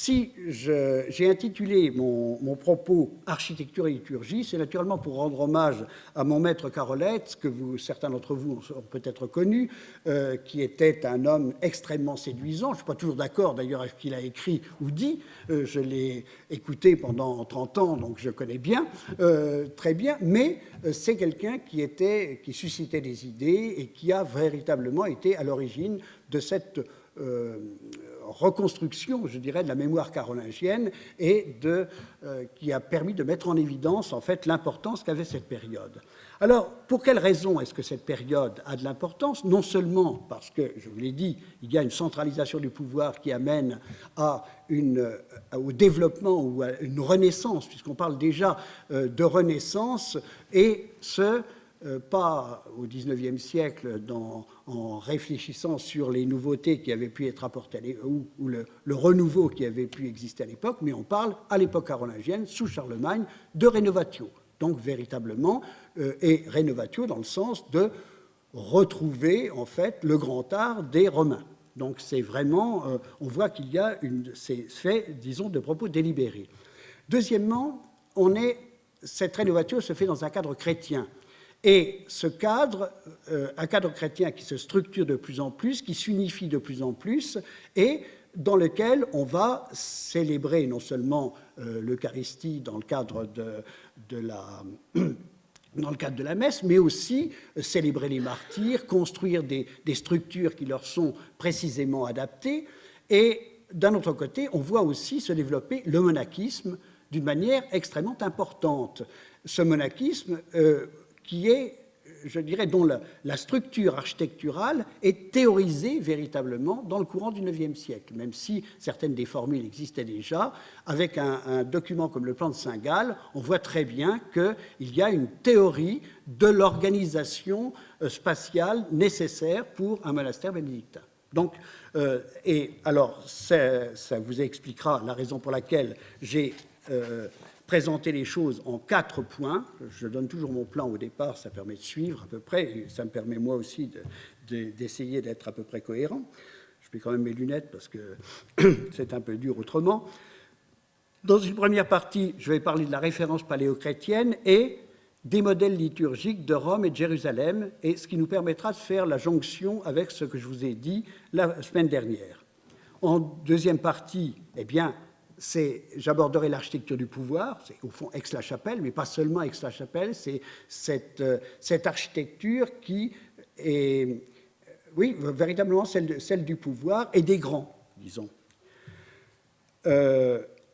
si j'ai intitulé mon propos « Architecture et liturgie », c'est naturellement pour rendre hommage à mon maître Carolette, que certains d'entre vous ont peut-être connu, qui était un homme extrêmement séduisant. Je ne suis pas toujours d'accord d'ailleurs avec ce qu'il a écrit ou dit. Je l'ai écouté pendant 30 ans, donc je connais bien, très bien, mais c'est quelqu'un qui suscitait des idées et qui a véritablement été à l'origine de cette reconstruction, je dirais, de la mémoire carolingienne et qui a permis de mettre en évidence, en fait, l'importance qu'avait cette période. Alors, pour quelles raisons est-ce que cette période a de l'importance? Non seulement parce que, je vous l'ai dit, il y a une centralisation du pouvoir qui amène au développement ou à une renaissance, puisqu'on parle déjà de renaissance, et pas au XIXe siècle en réfléchissant sur les nouveautés qui avaient pu être apportées ou le renouveau qui avait pu exister à l'époque, mais on parle à l'époque carolingienne, sous Charlemagne, de rénovatio. Donc véritablement, et rénovatio dans le sens de retrouver en fait le grand art des Romains. Donc c'est vraiment, on voit qu'il y a c'est fait, disons, de propos délibérés. Deuxièmement, cette rénovatio se fait dans un cadre chrétien. Et ce cadre, un cadre chrétien qui se structure de plus en plus, qui s'unifie de plus en plus, et dans lequel on va célébrer non seulement l'Eucharistie dans le cadre de la messe, mais aussi célébrer les martyrs, construire des structures qui leur sont précisément adaptées. Et d'un autre côté, on voit aussi se développer le monachisme d'une manière extrêmement importante. Ce monachisme qui est, je dirais, dont la structure architecturale est théorisée véritablement dans le courant du IXe siècle, même si certaines des formules existaient déjà. Avec un document comme le plan de Saint-Gall, on voit très bien qu'il y a une théorie de l'organisation spatiale nécessaire pour un monastère bénédictin. Donc, et alors, ça vous expliquera la raison pour laquelle j'ai présenter les choses en 4 points. Je donne toujours mon plan au départ, ça permet de suivre à peu près, et ça me permet moi aussi d'essayer d'être à peu près cohérent. Je mets quand même mes lunettes parce que c'est un peu dur autrement. Dans une première partie, je vais parler de la référence paléochrétienne et des modèles liturgiques de Rome et de Jérusalem, et ce qui nous permettra de faire la jonction avec ce que je vous ai dit la semaine dernière. En deuxième partie, eh bien, j'aborderai l'architecture du pouvoir, c'est au fond Aix-la-Chapelle, mais pas seulement Aix-la-Chapelle, c'est cette architecture qui est, oui, véritablement celle du pouvoir et des grands, disons.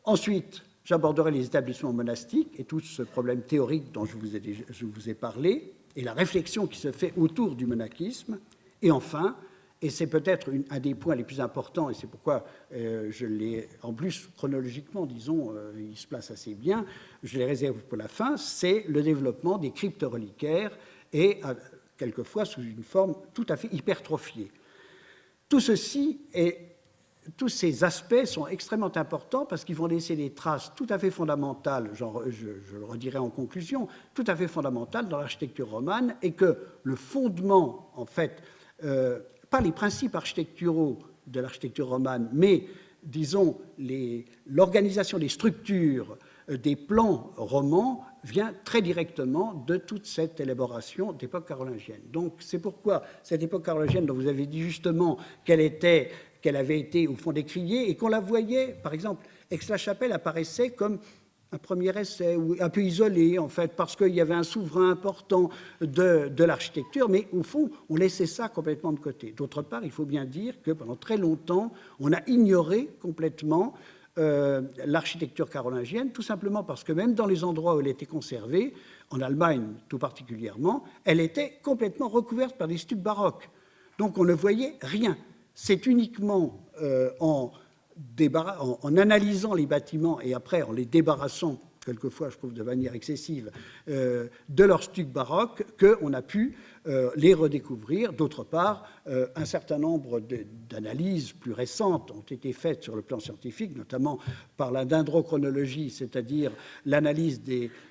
Ensuite, j'aborderai les établissements monastiques et tout ce problème théorique dont je vous ai parlé, et la réflexion qui se fait autour du monachisme. Et enfin, et c'est peut-être un des points les plus importants, et c'est pourquoi je l'ai, en plus, chronologiquement, disons, il se place assez bien, je les réserve pour la fin, c'est le développement des cryptes reliquaires, et quelquefois sous une forme tout à fait hypertrophiée. Tout ceci tous ces aspects sont extrêmement importants parce qu'ils vont laisser des traces tout à fait fondamentales, je le redirai en conclusion, tout à fait fondamentales dans l'architecture romane, et que le fondement, en fait, pas les principes architecturaux de l'architecture romane, mais, disons, l'organisation des structures, des plans romans, vient très directement de toute cette élaboration d'époque carolingienne. Donc, c'est pourquoi cette époque carolingienne, dont vous avez dit justement qu'elle avait été, au fond, décriée, et qu'on la voyait, par exemple, Aix-la-Chapelle apparaissait comme un premier essai, ou un peu isolé, en fait, parce qu'il y avait un souverain important de l'architecture, mais au fond, on laissait ça complètement de côté. D'autre part, il faut bien dire que pendant très longtemps, on a ignoré complètement l'architecture carolingienne, tout simplement parce que même dans les endroits où elle était conservée, en Allemagne tout particulièrement, elle était complètement recouverte par des stucs baroques. Donc on ne voyait rien. C'est uniquement en analysant les bâtiments et après en les débarrassant quelquefois je trouve de manière excessive, de leur stuc baroque, qu'on a pu les redécouvrir. D'autre part, un certain nombre d'analyses plus récentes ont été faites sur le plan scientifique, notamment par la dendrochronologie, c'est-à-dire l'analyse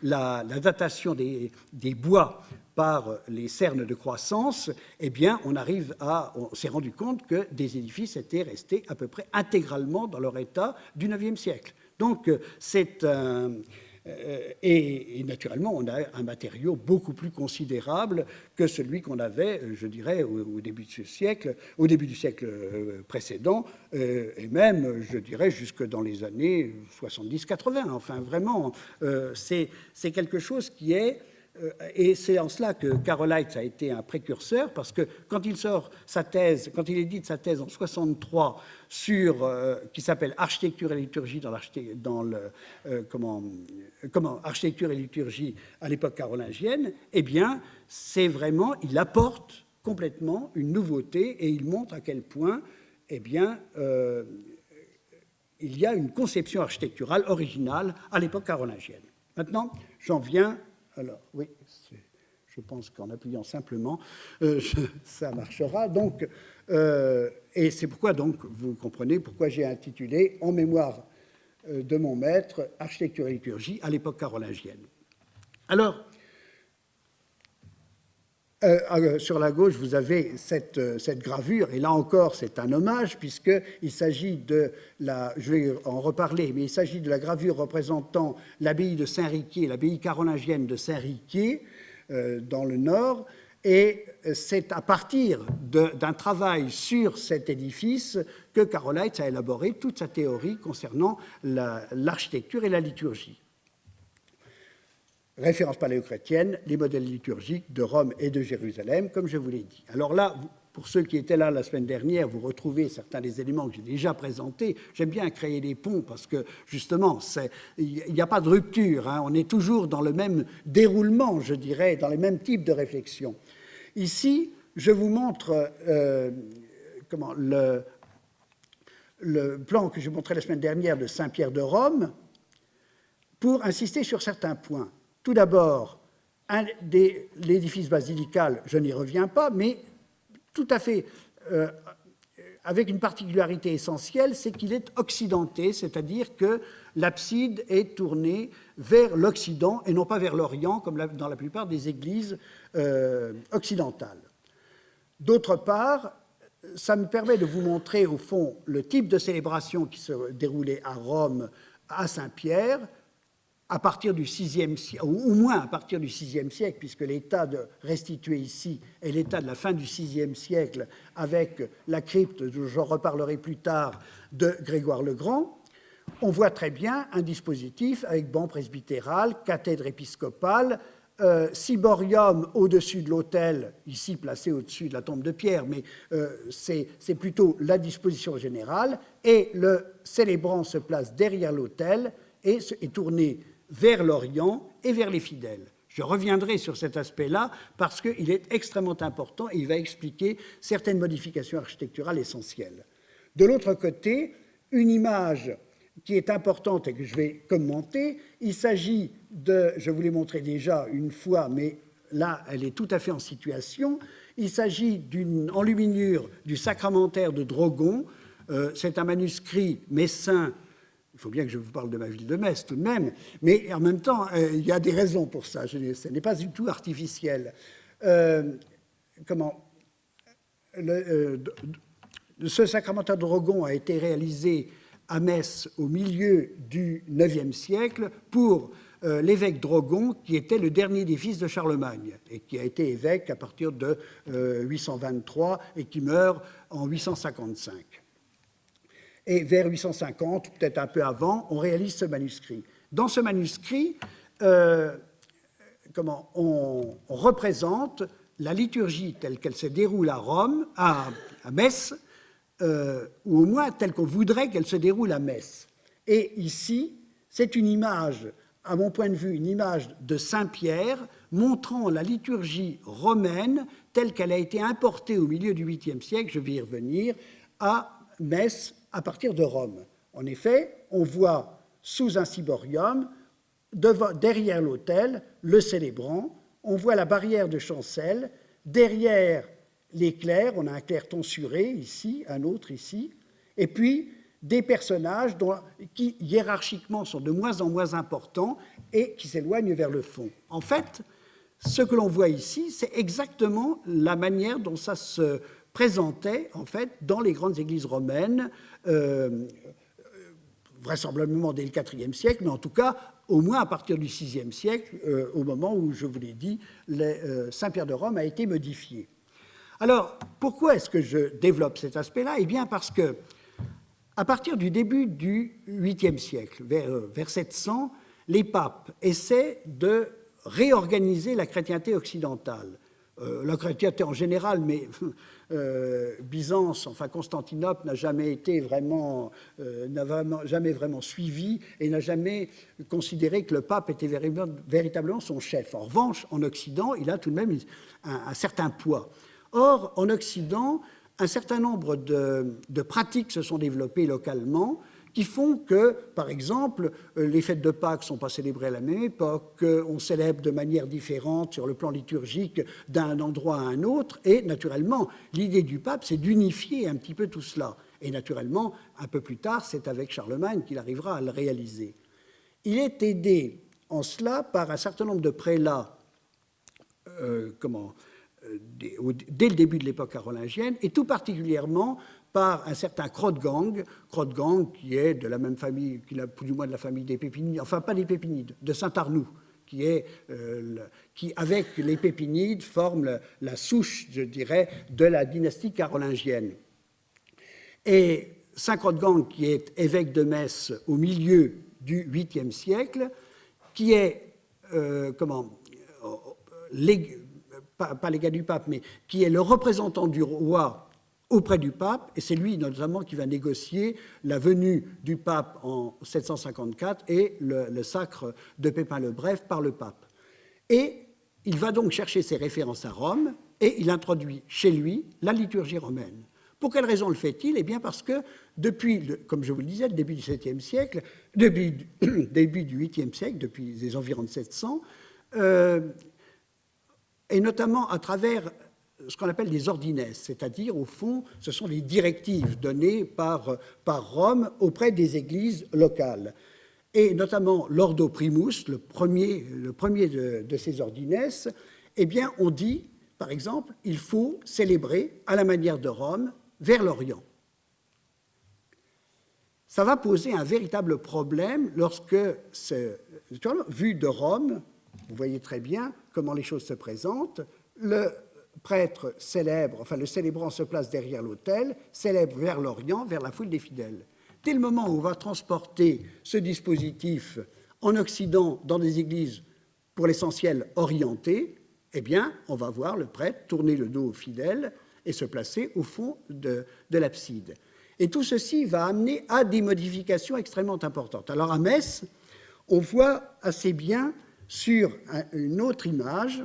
la datation des bois par les cernes de croissance. Eh bien, on s'est rendu compte que des édifices étaient restés à peu près intégralement dans leur état du IXe siècle. Donc, et naturellement, on a un matériau beaucoup plus considérable que celui qu'on avait, je dirais, au début de ce siècle, au début du siècle précédent, et même, je dirais, jusque dans les années 70-80. Enfin, vraiment, c'est quelque chose qui est... Et c'est en cela que Karl Leitz a été un précurseur, parce que quand il sort sa thèse, quand il édite sa thèse en 63 qui s'appelle Architecture et liturgie Architecture et liturgie à l'époque carolingienne, eh bien, c'est vraiment, il apporte complètement une nouveauté et il montre à quel point, eh bien, il y a une conception architecturale originale à l'époque carolingienne. Maintenant, j'en viens. Alors, oui, je pense qu'en appuyant simplement, ça marchera. Donc, et c'est pourquoi, donc, vous comprenez pourquoi j'ai intitulé « En mémoire de mon maître, architecture et liturgie à l'époque carolingienne ». Alors, sur la gauche, vous avez cette gravure, et là encore, c'est un hommage, puisqu'il s'agit je vais en reparler, mais il s'agit de la gravure représentant l'abbaye de Saint-Riquier, l'abbaye carolingienne de Saint-Riquier, dans le nord, et c'est à partir d'un travail sur cet édifice que Karl Leitz a élaboré toute sa théorie concernant l'architecture et la liturgie. Référence paléochrétienne, les modèles liturgiques de Rome et de Jérusalem, comme je vous l'ai dit. Alors là, pour ceux qui étaient là la semaine dernière, vous retrouvez certains des éléments que j'ai déjà présentés. J'aime bien créer des ponts parce que, justement, il n'y a pas de rupture. Hein. On est toujours dans le même déroulement, je dirais, dans les mêmes types de réflexions. Ici, je vous montre le plan que je montrais la semaine dernière de Saint-Pierre de Rome pour insister sur certains points. Tout d'abord, l'édifice basilical, je n'y reviens pas, mais tout à fait avec une particularité essentielle, c'est qu'il est occidenté, c'est-à-dire que l'abside est tournée vers l'Occident et non pas vers l'Orient, comme dans la plupart des églises occidentales. D'autre part, ça me permet de vous montrer, au fond, le type de célébration qui se déroulait à Rome, à Saint-Pierre, à partir du VIe siècle, ou au moins à partir du VIe siècle, puisque l'état restitué ici est l'état de la fin du VIe siècle, avec la crypte, dont je reparlerai plus tard, de Grégoire le Grand, on voit très bien un dispositif avec banc presbytéral, cathèdre épiscopale, ciborium au-dessus de l'autel, ici placé au-dessus de la tombe de Pierre, mais c'est plutôt la disposition générale, et le célébrant se place derrière l'autel et est tourné vers l'Orient et vers les fidèles. Je reviendrai sur cet aspect-là parce qu'il est extrêmement important et il va expliquer certaines modifications architecturales essentielles. De l'autre côté, une image qui est importante et que je vais commenter, il s'agit je vous l'ai montré déjà une fois, mais là, elle est tout à fait en situation, il s'agit d'une enluminure du sacramentaire de Drogon. C'est un manuscrit messin. Il faut bien que je vous parle de ma ville de Metz tout de même, mais en même temps, il y a des raisons pour ça. Ce n'est pas du tout artificiel. Ce sacramentaire de Drogon a été réalisé à Metz au milieu du IXe siècle pour l'évêque Drogon, qui était le dernier édifice de Charlemagne et qui a été évêque à partir de 823 et qui meurt en 855. Et vers 850, peut-être un peu avant, on réalise ce manuscrit. Dans ce manuscrit, on représente la liturgie telle qu'elle se déroule à Rome, à Metz, ou au moins telle qu'on voudrait qu'elle se déroule à Metz. Et ici, c'est une image, à mon point de vue, une image de Saint-Pierre montrant la liturgie romaine telle qu'elle a été importée au milieu du 8e siècle, je vais y revenir, à Metz, à partir de Rome. En effet, on voit sous un ciborium derrière l'autel, le célébrant, on voit la barrière de chancel, derrière les clercs, on a un clerc tonsuré ici, un autre ici, et puis des personnages qui hiérarchiquement sont de moins en moins importants et qui s'éloignent vers le fond. En fait, ce que l'on voit ici, c'est exactement la manière dont ça se présentait en fait dans les grandes églises romaines, vraisemblablement dès le IVe siècle, mais en tout cas au moins à partir du VIe siècle, au moment où, je vous l'ai dit, Saint-Pierre de Rome a été modifié. Alors, pourquoi est-ce que je développe cet aspect-là? Eh bien, parce que à partir du début du 8e siècle, vers 700, les papes essaient de réorganiser la chrétienté occidentale. La chrétienté en général, mais Byzance, enfin Constantinople, n'a jamais vraiment suivi et n'a jamais considéré que le pape était véritablement son chef. En revanche, en Occident, il a tout de même un certain poids. Or, en Occident, un certain nombre de pratiques se sont développées localement qui font que, par exemple, les fêtes de Pâques ne sont pas célébrées à la même époque, on célèbre de manière différente sur le plan liturgique d'un endroit à un autre, et naturellement, l'idée du pape, c'est d'unifier un petit peu tout cela. Et naturellement, un peu plus tard, c'est avec Charlemagne qu'il arrivera à le réaliser. Il est aidé en cela par un certain nombre de prélats, dès le début de l'époque carolingienne, et tout particulièrement par un certain Crodgang qui est de la même famille, qui est plus ou moins de la famille des Pépinides, enfin pas des Pépinides, de Saint-Arnoux, qui, avec les Pépinides, forme la souche, je dirais, de la dynastie carolingienne. Et Saint Crodgang, qui est évêque de Metz au milieu du 8e siècle, qui est, pas légat du pape, mais qui est le représentant du roi auprès du pape, et c'est lui notamment qui va négocier la venue du pape en 754 et le sacre de Pépin le Bref par le pape. Et il va donc chercher ses références à Rome, et il introduit chez lui la liturgie romaine. Pour quelle raison le fait-il? Eh bien parce que depuis, comme je vous le disais, le début du 7e siècle, début du 8e siècle, depuis les environs de 700, et notamment à travers ce qu'on appelle des ordines, c'est-à-dire, au fond, ce sont les directives données par Rome auprès des églises locales. Et notamment l'Ordo Primus, le premier de ces ordines, eh bien, on dit, par exemple, il faut célébrer à la manière de Rome vers l'Orient. Ça va poser un véritable problème lorsque, vu de Rome, vous voyez très bien comment les choses se présentent, le prêtre célèbre, enfin le célébrant se place derrière l'autel, célèbre vers l'Orient, vers la foule des fidèles. Dès le moment où on va transporter ce dispositif en Occident dans des églises pour l'essentiel orientées, eh bien, on va voir le prêtre tourner le dos aux fidèles et se placer au fond de l'abside. Et tout ceci va amener à des modifications extrêmement importantes. Alors à Metz, on voit assez bien sur une autre image.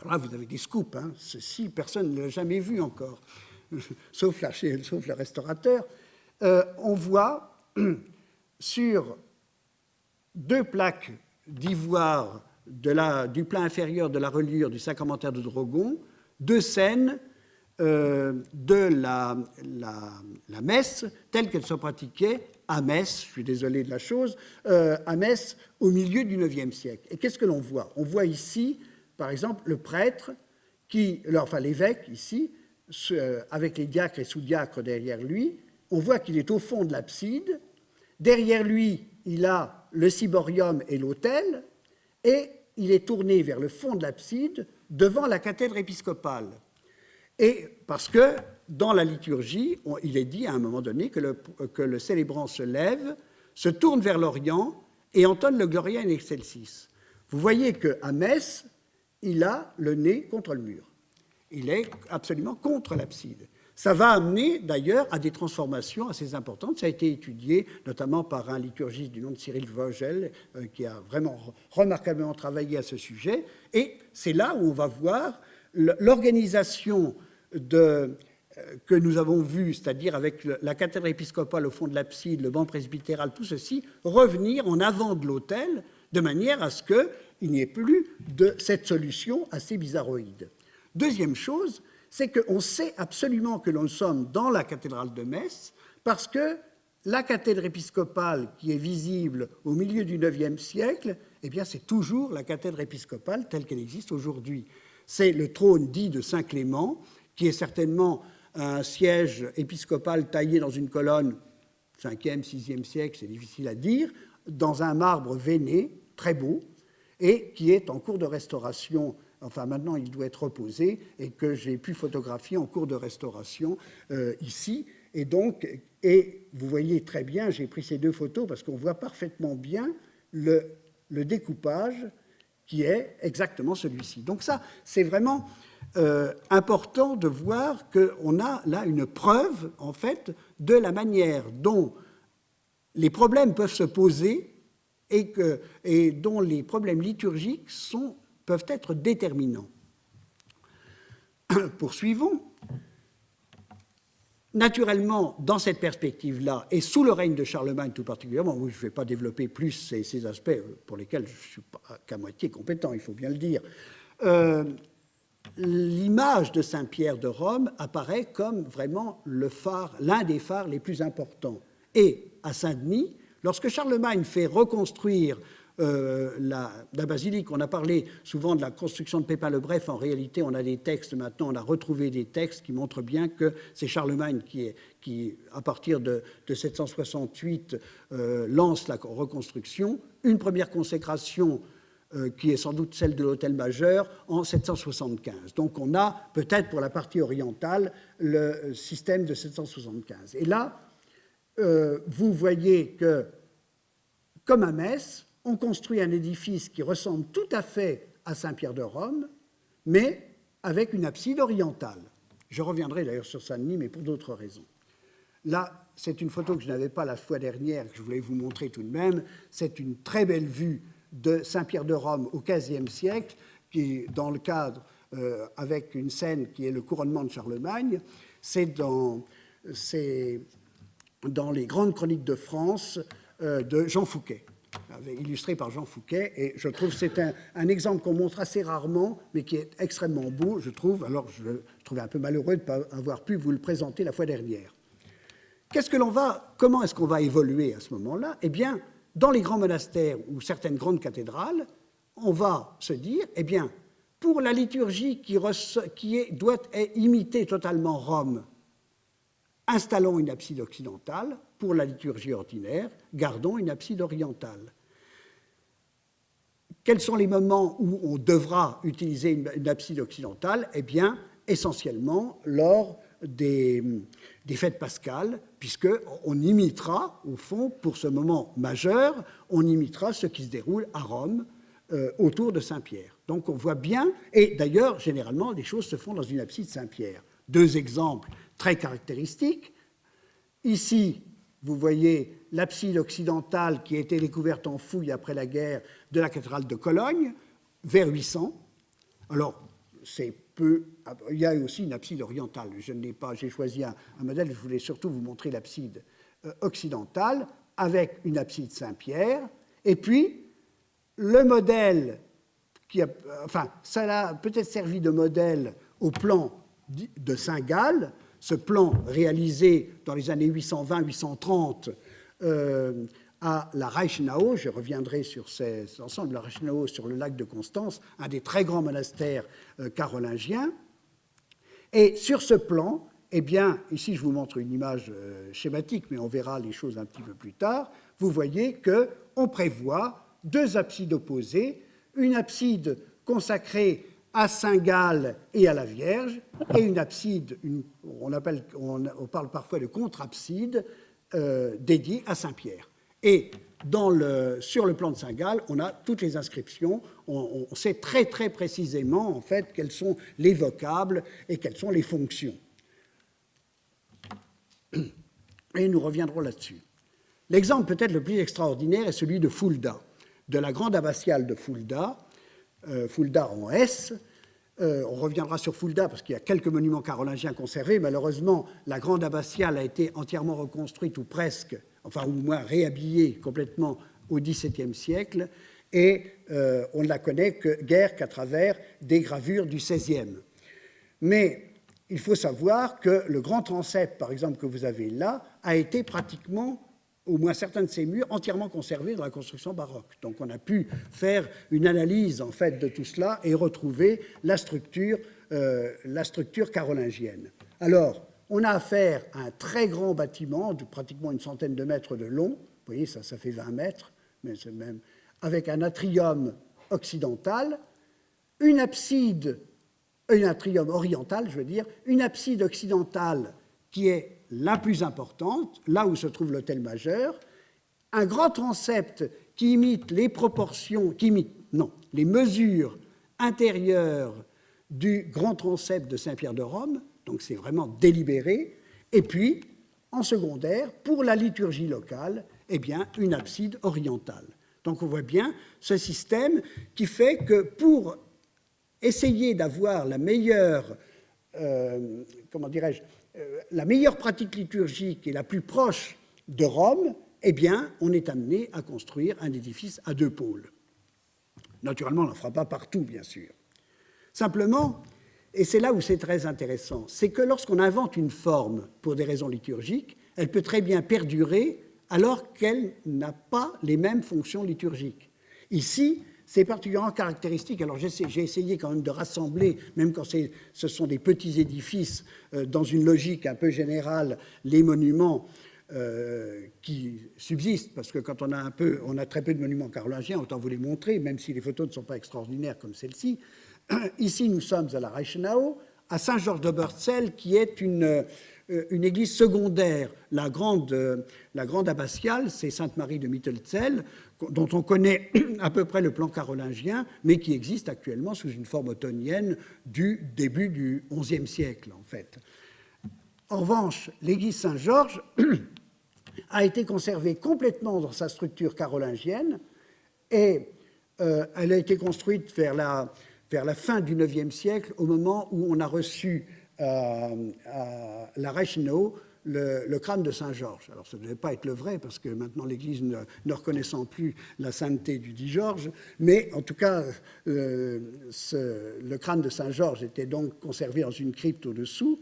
Alors là, vous avez des scoops, hein. Ceci, personne ne l'a jamais vu encore, sauf le restaurateur. On voit sur deux plaques d'ivoire du plat inférieur de la reliure du Saint-Commentaire de Drogon, deux scènes de la messe telle qu'elle se pratiquait à Metz, je suis désolé de la chose, à Metz au milieu du IXe siècle. Et qu'est-ce que l'on voit? On voit ici, par exemple, le prêtre, l'évêque ici, avec les diacres et sous-diacres derrière lui. On voit qu'il est au fond de l'abside. Derrière lui, il a le ciborium et l'autel, et il est tourné vers le fond de l'abside, devant la cathèdre épiscopale. Et parce que dans la liturgie, il est dit à un moment donné que le célébrant se lève, se tourne vers l'Orient et entonne le Gloria in excelsis. Vous voyez qu'à Metz, il a le nez contre le mur. Il est absolument contre l'abside. Ça va amener d'ailleurs à des transformations assez importantes. Ça a été étudié notamment par un liturgiste du nom de Cyril Vogel qui a vraiment remarquablement travaillé à ce sujet. Et c'est là où on va voir l'organisation que nous avons vue, c'est-à-dire avec la cathèdre épiscopale au fond de l'abside, le banc presbytéral, tout ceci, revenir en avant de l'autel de manière à ce qu'il n'y ait plus de cette solution assez bizarroïde. Deuxième chose, c'est qu'on sait absolument que nous sommes dans la cathédrale de Metz, parce que la cathèdre épiscopale qui est visible au milieu du IXe siècle, eh bien, c'est toujours la cathèdre épiscopale telle qu'elle existe aujourd'hui. C'est le trône dit de Saint-Clément, qui est certainement un siège épiscopal taillé dans une colonne 5e, 6e siècle, c'est difficile à dire, dans un marbre veiné, très beau, et qui est en cours de restauration. Enfin, maintenant, il doit être reposé, et que j'ai pu photographier en cours de restauration ici. Et donc, et vous voyez très bien, j'ai pris ces deux photos parce qu'on voit parfaitement bien le découpage qui est exactement celui-ci. Donc ça, c'est vraiment important de voir qu'on a là une preuve, en fait, de la manière dont les problèmes peuvent se poser et dont les problèmes liturgiques peuvent être déterminants. Poursuivons. Naturellement, dans cette perspective-là, et sous le règne de Charlemagne tout particulièrement, je ne vais pas développer plus ces aspects pour lesquels je ne suis pas qu'à moitié compétent, il faut bien le dire, l'image de Saint-Pierre de Rome apparaît comme vraiment l'un des phares les plus importants. Et à Saint-Denis, lorsque Charlemagne fait reconstruire la basilique, on a parlé souvent de la construction de Pépin le Bref, en réalité on a des textes maintenant, on a retrouvé des textes qui montrent bien que c'est Charlemagne qui à partir de 768 lance la reconstruction, une première consécration qui est sans doute celle de l'hôtel majeur en 775. Donc on a peut-être pour la partie orientale le système de 775. Et là, vous voyez que, comme à Metz, on construit un édifice qui ressemble tout à fait à Saint-Pierre de Rome, mais avec une abside orientale. Je reviendrai d'ailleurs sur Saint-Denis, mais pour d'autres raisons. Là, c'est une photo que je n'avais pas la fois dernière, que je voulais vous montrer tout de même. C'est une très belle vue de Saint-Pierre de Rome au XVe siècle, qui est dans le cadre, avec une scène qui est le couronnement de Charlemagne. C'est dans les grandes chroniques de France de Jean Fouquet, illustré par Jean Fouquet, et je trouve que c'est un exemple qu'on montre assez rarement, mais qui est extrêmement beau, je trouve. Alors, je trouvais un peu malheureux de ne pas avoir pu vous le présenter la fois dernière. Comment est-ce qu'on va évoluer à ce moment-là? Eh bien, dans les grands monastères ou certaines grandes cathédrales, on va se dire, eh bien, pour la liturgie doit imiter totalement Rome, installons une abside occidentale. Pour la liturgie ordinaire, gardons une abside orientale. Quels sont les moments où on devra utiliser une abside occidentale? Eh bien, essentiellement lors des fêtes pascales, puisqu'on imitera, au fond, pour ce moment majeur, on imitera ce qui se déroule à Rome autour de Saint-Pierre. Donc on voit bien, et d'ailleurs, généralement, les choses se font dans une abside Saint-Pierre. Deux exemples très caractéristiques. Ici, vous voyez l'abside occidentale qui a été découverte en fouille après la guerre de la cathédrale de Cologne, vers 800. Alors, c'est peu. Il y a aussi une abside orientale. J'ai choisi un modèle, je voulais surtout vous montrer l'abside occidentale avec une abside Saint-Pierre. Et puis, le modèle ça a peut-être servi de modèle au plan de Saint-Gall, ce plan réalisé dans les années 820-830 à la Reichenau. Je reviendrai sur cet ensemble de la Reichenau sur le lac de Constance, un des très grands monastères carolingiens. Et sur ce plan, eh bien, ici je vous montre une image schématique, mais on verra les choses un petit peu plus tard. Vous voyez qu'on prévoit deux absides opposées, une abside consacrée à Saint-Gall et à la Vierge, et une abside, on parle parfois de contre-abside, dédiée à Saint-Pierre. Et sur le plan de Saint-Gall, on a toutes les inscriptions, on sait très très précisément en fait quels sont les vocables et quelles sont les fonctions. Et nous reviendrons là-dessus. L'exemple peut-être le plus extraordinaire est celui de Fulda, de la grande abbatiale de Fulda, Fulda en Hesse. On reviendra sur Fulda parce qu'il y a quelques monuments carolingiens conservés. Malheureusement, la grande abbatiale a été entièrement reconstruite ou presque, enfin au moins réhabillée complètement au XVIIe siècle. et on ne la connaît guère qu'à travers des gravures du XVIe. Mais il faut savoir que le grand transept, par exemple, que vous avez là, a été pratiquement, au moins certains de ces murs, entièrement conservés dans la construction baroque. Donc on a pu faire une analyse, en fait, de tout cela et retrouver la structure carolingienne. Alors, on a affaire à un très grand bâtiment, de pratiquement une centaine de mètres de long, vous voyez, ça fait 20 mètres, mais c'est même, avec un atrium occidental, un atrium oriental, je veux dire, une abside occidentale qui est la plus importante, là où se trouve l'autel majeur, un grand transept qui imite les proportions, les mesures intérieures du grand transept de Saint-Pierre de Rome, donc c'est vraiment délibéré, et puis, en secondaire, pour la liturgie locale, eh bien, une abside orientale. Donc on voit bien ce système qui fait que pour essayer d'avoir la meilleure, la meilleure pratique liturgique et la plus proche de Rome, eh bien, on est amené à construire un édifice à deux pôles. Naturellement, on n'en fera pas partout, bien sûr. Simplement, et c'est là où c'est très intéressant, c'est que lorsqu'on invente une forme pour des raisons liturgiques, elle peut très bien perdurer alors qu'elle n'a pas les mêmes fonctions liturgiques. Ici, c'est particulièrement caractéristique. Alors j'ai essayé quand même de rassembler, même quand ce sont des petits édifices, dans une logique un peu générale, les monuments qui subsistent, parce que quand on a très peu de monuments carolingiens, autant vous les montrer, même si les photos ne sont pas extraordinaires comme celle-ci. Ici, nous sommes à la Reichenau, à Saint-Georges de Börzel, qui est une église secondaire. La grande abbatiale, c'est Sainte-Marie de Mittelzell, dont on connaît à peu près le plan carolingien, mais qui existe actuellement sous une forme ottonienne du début du XIe siècle, en fait. En revanche, l'église Saint-Georges a été conservée complètement dans sa structure carolingienne, et elle a été construite vers la fin du IXe siècle, au moment où on a reçu à la Reichenau le crâne de Saint-Georges. Alors, ça ne devait pas être le vrai, parce que maintenant l'Église ne reconnaissant plus la sainteté du dit Georges, mais en tout cas, le crâne de Saint-Georges était donc conservé dans une crypte au-dessous,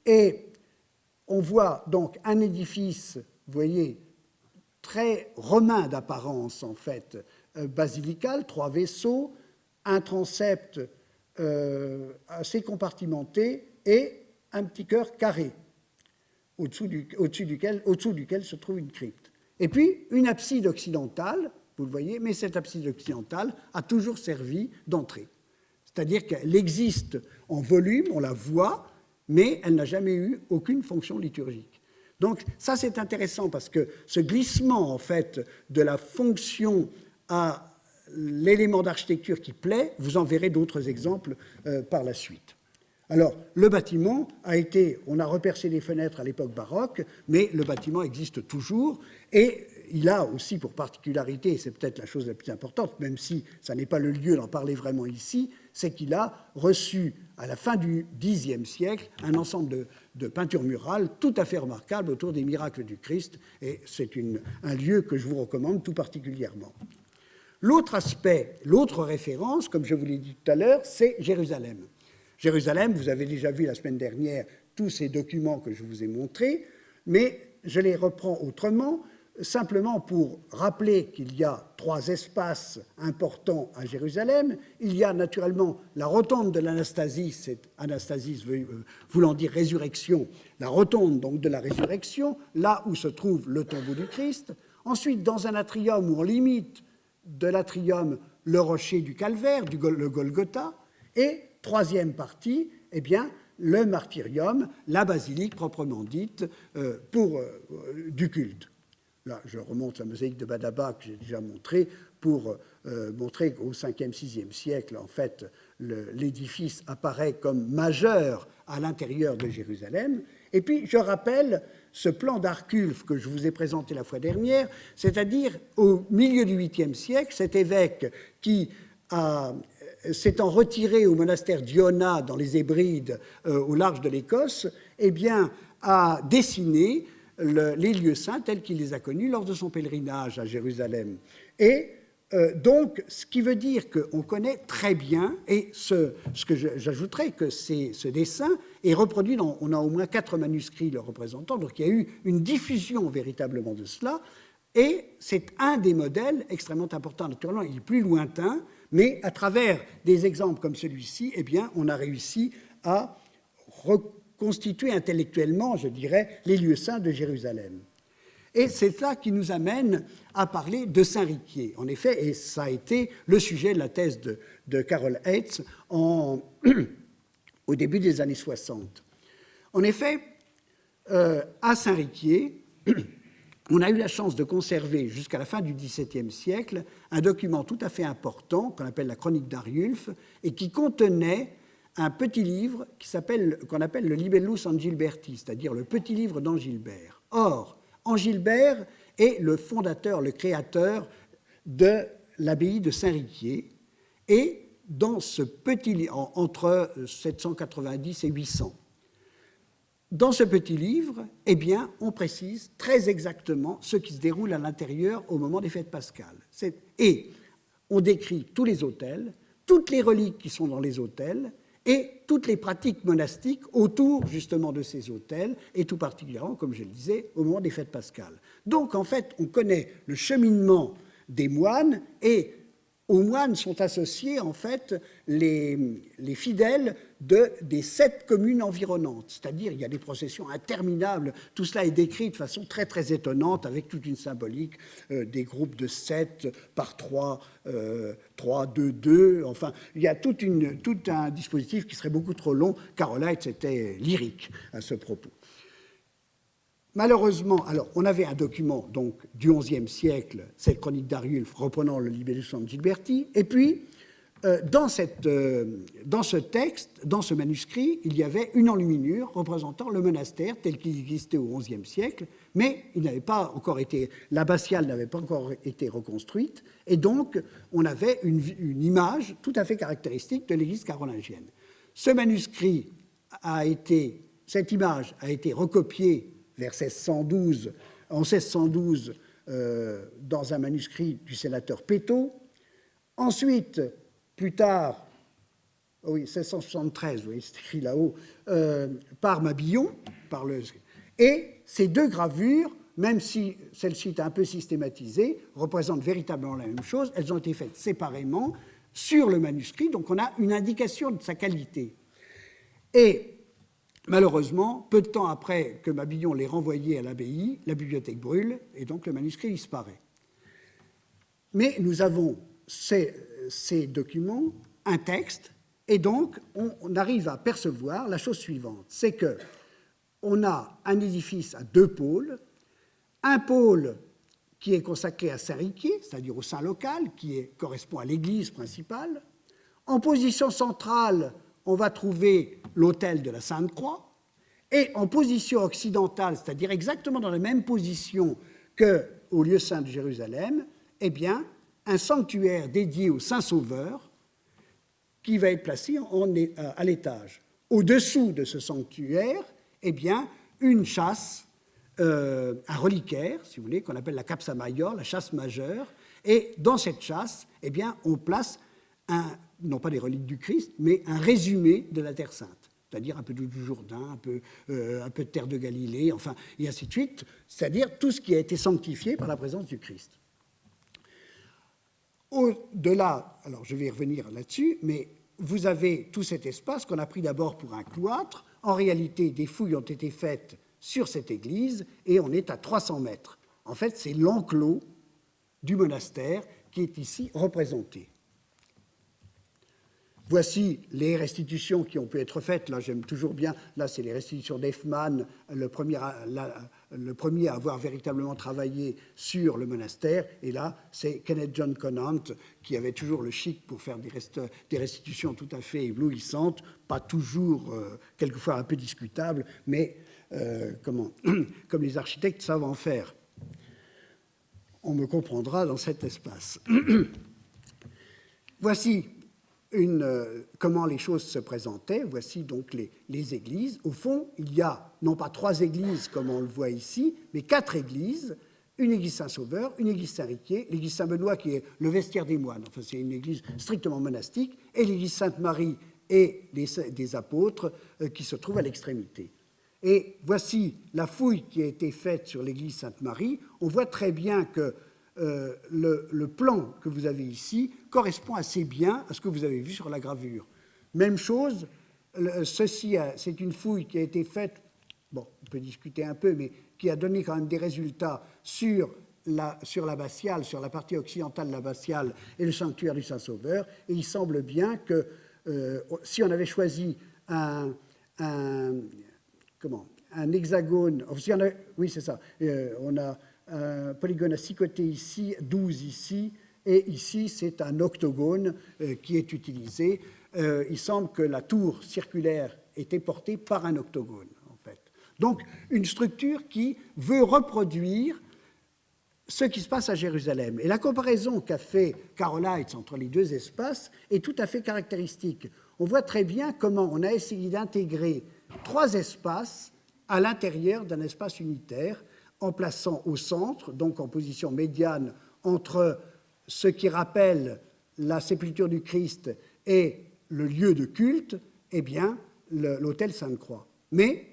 et on voit donc un édifice, vous voyez, très romain d'apparence, en fait, basilical, 3 vaisseaux, un transept assez compartimenté et un petit chœur carré, au-dessous duquel se trouve une crypte. Et puis, une abside occidentale, vous le voyez, mais cette abside occidentale a toujours servi d'entrée. C'est-à-dire qu'elle existe en volume, on la voit, mais elle n'a jamais eu aucune fonction liturgique. Donc ça, c'est intéressant, parce que ce glissement, en fait, de la fonction à l'élément d'architecture qui plaît, vous en verrez d'autres exemples par la suite. Alors, le bâtiment on a repercé les fenêtres à l'époque baroque, mais le bâtiment existe toujours, et il a aussi pour particularité, et c'est peut-être la chose la plus importante, même si ça n'est pas le lieu d'en parler vraiment ici, c'est qu'il a reçu, à la fin du Xe siècle, un ensemble de peintures murales tout à fait remarquables autour des miracles du Christ, et c'est un lieu que je vous recommande tout particulièrement. L'autre aspect, l'autre référence, comme je vous l'ai dit tout à l'heure, c'est Jérusalem. Jérusalem, vous avez déjà vu la semaine dernière tous ces documents que je vous ai montrés, mais je les reprends autrement, simplement pour rappeler qu'il y a 3 espaces importants à Jérusalem. Il y a naturellement la rotonde de l'Anastasie, c'est Anastasis voulant dire résurrection, la rotonde donc de la résurrection, là où se trouve le tombeau du Christ. Ensuite, dans un atrium où on limite de l'atrium le rocher du Calvaire, le Golgotha, et troisième partie, eh bien, le martyrium, la basilique proprement dite, du culte. Là, je remonte la mosaïque de Badaba que j'ai déjà montrée pour montrer qu'au 5e, 6e siècle, en fait, l'édifice apparaît comme majeur à l'intérieur de Jérusalem. Et puis, je rappelle ce plan d'Arculf que je vous ai présenté la fois dernière, c'est-à-dire au milieu du 8e siècle, cet évêque qui s'étant retiré au monastère d'Iona dans les Hébrides, au large de l'Écosse, eh bien, a dessiné les lieux saints tels qu'il les a connus lors de son pèlerinage à Jérusalem. Et Donc, ce qui veut dire qu'on connaît très bien, et ce que j'ajouterais, que ce dessin est reproduit on a au moins 4 manuscrits le représentant, donc il y a eu une diffusion véritablement de cela, et c'est un des modèles extrêmement importants. Naturellement, il est plus lointain, mais à travers des exemples comme celui-ci, eh bien, on a réussi à reconstituer intellectuellement, je dirais, les lieux saints de Jérusalem. Et c'est ça qui nous amène à parler de Saint-Riquier. En effet, et ça a été le sujet de la thèse de Carol Heitz au début des années 60. En effet, à Saint-Riquier, on a eu la chance de conserver jusqu'à la fin du XVIIe siècle un document tout à fait important qu'on appelle la Chronique d'Ariulf et qui contenait un petit livre qu'on appelle le Libellus Angilberti, c'est-à-dire le petit livre d'Angilbert. Or, Angilbert est le fondateur, le créateur de l'abbaye de Saint-Riquier, et dans ce petit livre, entre 790 et 800, dans ce petit livre, eh bien, on précise très exactement ce qui se déroule à l'intérieur au moment des fêtes pascales. Et on décrit tous les autels, toutes les reliques qui sont dans les autels, et toutes les pratiques monastiques autour justement de ces autels, et tout particulièrement, comme je le disais, au moment des fêtes pascales. Donc, en fait, on connaît le cheminement des moines, et aux moines sont associés, en fait, les fidèles des 7 communes environnantes. C'est-à-dire, il y a des processions interminables. Tout cela est décrit de façon très, très étonnante, avec toute une symbolique, des groupes de 7 par 3, 2, 2. Enfin, il y a tout un dispositif qui serait beaucoup trop long. Carol Heitz était lyrique à ce propos. Malheureusement, alors, on avait un document donc, du XIe siècle, cette chronique d'Ariulf, reprenant le Libellus Angilberti, et puis, dans ce texte, dans ce manuscrit, il y avait une enluminure représentant le monastère tel qu'il existait au XIe siècle, mais il n'avait pas encore été, l'abbatiale n'avait pas encore été reconstruite, et donc on avait une image tout à fait caractéristique de l'église carolingienne. Ce manuscrit cette image a été recopiée vers 1612, en 1612, dans un manuscrit du sénateur Pétot. Ensuite, plus tard, oui, 1673, vous voyez, c'est écrit là-haut, par Mabillon, et ces 2 gravures, même si celle-ci est un peu systématisée, représentent véritablement la même chose. Elles ont été faites séparément sur le manuscrit, donc on a une indication de sa qualité. Et malheureusement, peu de temps après que Mabillon l'ait renvoyé à l'abbaye, la bibliothèque brûle et donc le manuscrit disparaît. Mais nous avons ces documents, un texte, et donc on arrive à percevoir la chose suivante, c'est que on a un édifice à 2 pôles, un pôle qui est consacré à Saint-Riquier, c'est-à-dire au saint local, qui correspond à l'église principale. En position centrale, on va trouver l'autel de la Sainte-Croix, et en position occidentale, c'est-à-dire exactement dans la même position qu'au lieu saint de Jérusalem, eh bien, un sanctuaire dédié au Saint-Sauveur qui va être placé à l'étage. Au-dessous de ce sanctuaire, eh bien, une chasse, un reliquaire, si vous voulez, qu'on appelle la capsa major, la chasse majeure, et dans cette chasse, eh bien, on place non pas des reliques du Christ, mais un résumé de la Terre Sainte, c'est-à-dire un peu du Jourdain, un peu de terre de Galilée, enfin, et ainsi de suite, c'est-à-dire tout ce qui a été sanctifié par la présence du Christ. Au-delà, alors je vais y revenir là-dessus, mais vous avez tout cet espace qu'on a pris d'abord pour un cloître. En réalité, des fouilles ont été faites sur cette église et on est à 300 mètres. En fait, c'est l'enclos du monastère qui est ici représenté. Voici les restitutions qui ont pu être faites. Là, j'aime toujours bien. Là, c'est les restitutions d'Effman, le premier à avoir véritablement travaillé sur le monastère. Et là, c'est Kenneth John Conant, qui avait toujours le chic pour faire des restitutions tout à fait éblouissantes, pas toujours, quelquefois un peu discutables, mais comme les architectes savent en faire. On me comprendra dans cet espace. Voici comment les choses se présentaient. Voici donc les églises. Au fond, il y a non pas 3 églises comme on le voit ici, mais 4 églises une église Saint-Sauveur, une église Saint-Riquier, l'église Saint-Benoît qui est le vestiaire des moines, enfin c'est une église strictement monastique, et l'église Sainte-Marie et des apôtres qui se trouvent à l'extrémité. Et voici la fouille qui a été faite sur l'église Sainte-Marie. On voit très bien que le plan que vous avez ici correspond assez bien à ce que vous avez vu sur la gravure. Même chose, ceci, c'est une fouille qui a été faite, bon, on peut discuter un peu, mais qui a donné quand même des résultats sur l'abbatiale, sur la partie occidentale de l'abbatiale et le sanctuaire du Saint-Sauveur. Et il semble bien que si on avait choisi un hexagone, oui c'est ça, on a un polygone à 6 côtés ici, 12 ici, et ici c'est un octogone qui est utilisé. Il semble que la tour circulaire était portée par un octogone, en fait. Donc, une structure qui veut reproduire ce qui se passe à Jérusalem. Et la comparaison qu'a fait Karl Heitz entre les deux espaces est tout à fait caractéristique. On voit très bien comment on a essayé d'intégrer 3 espaces à l'intérieur d'un espace unitaire, en plaçant au centre, donc en position médiane entre ce qui rappelle la sépulture du Christ et le lieu de culte, eh bien, l'autel Sainte-Croix. Mais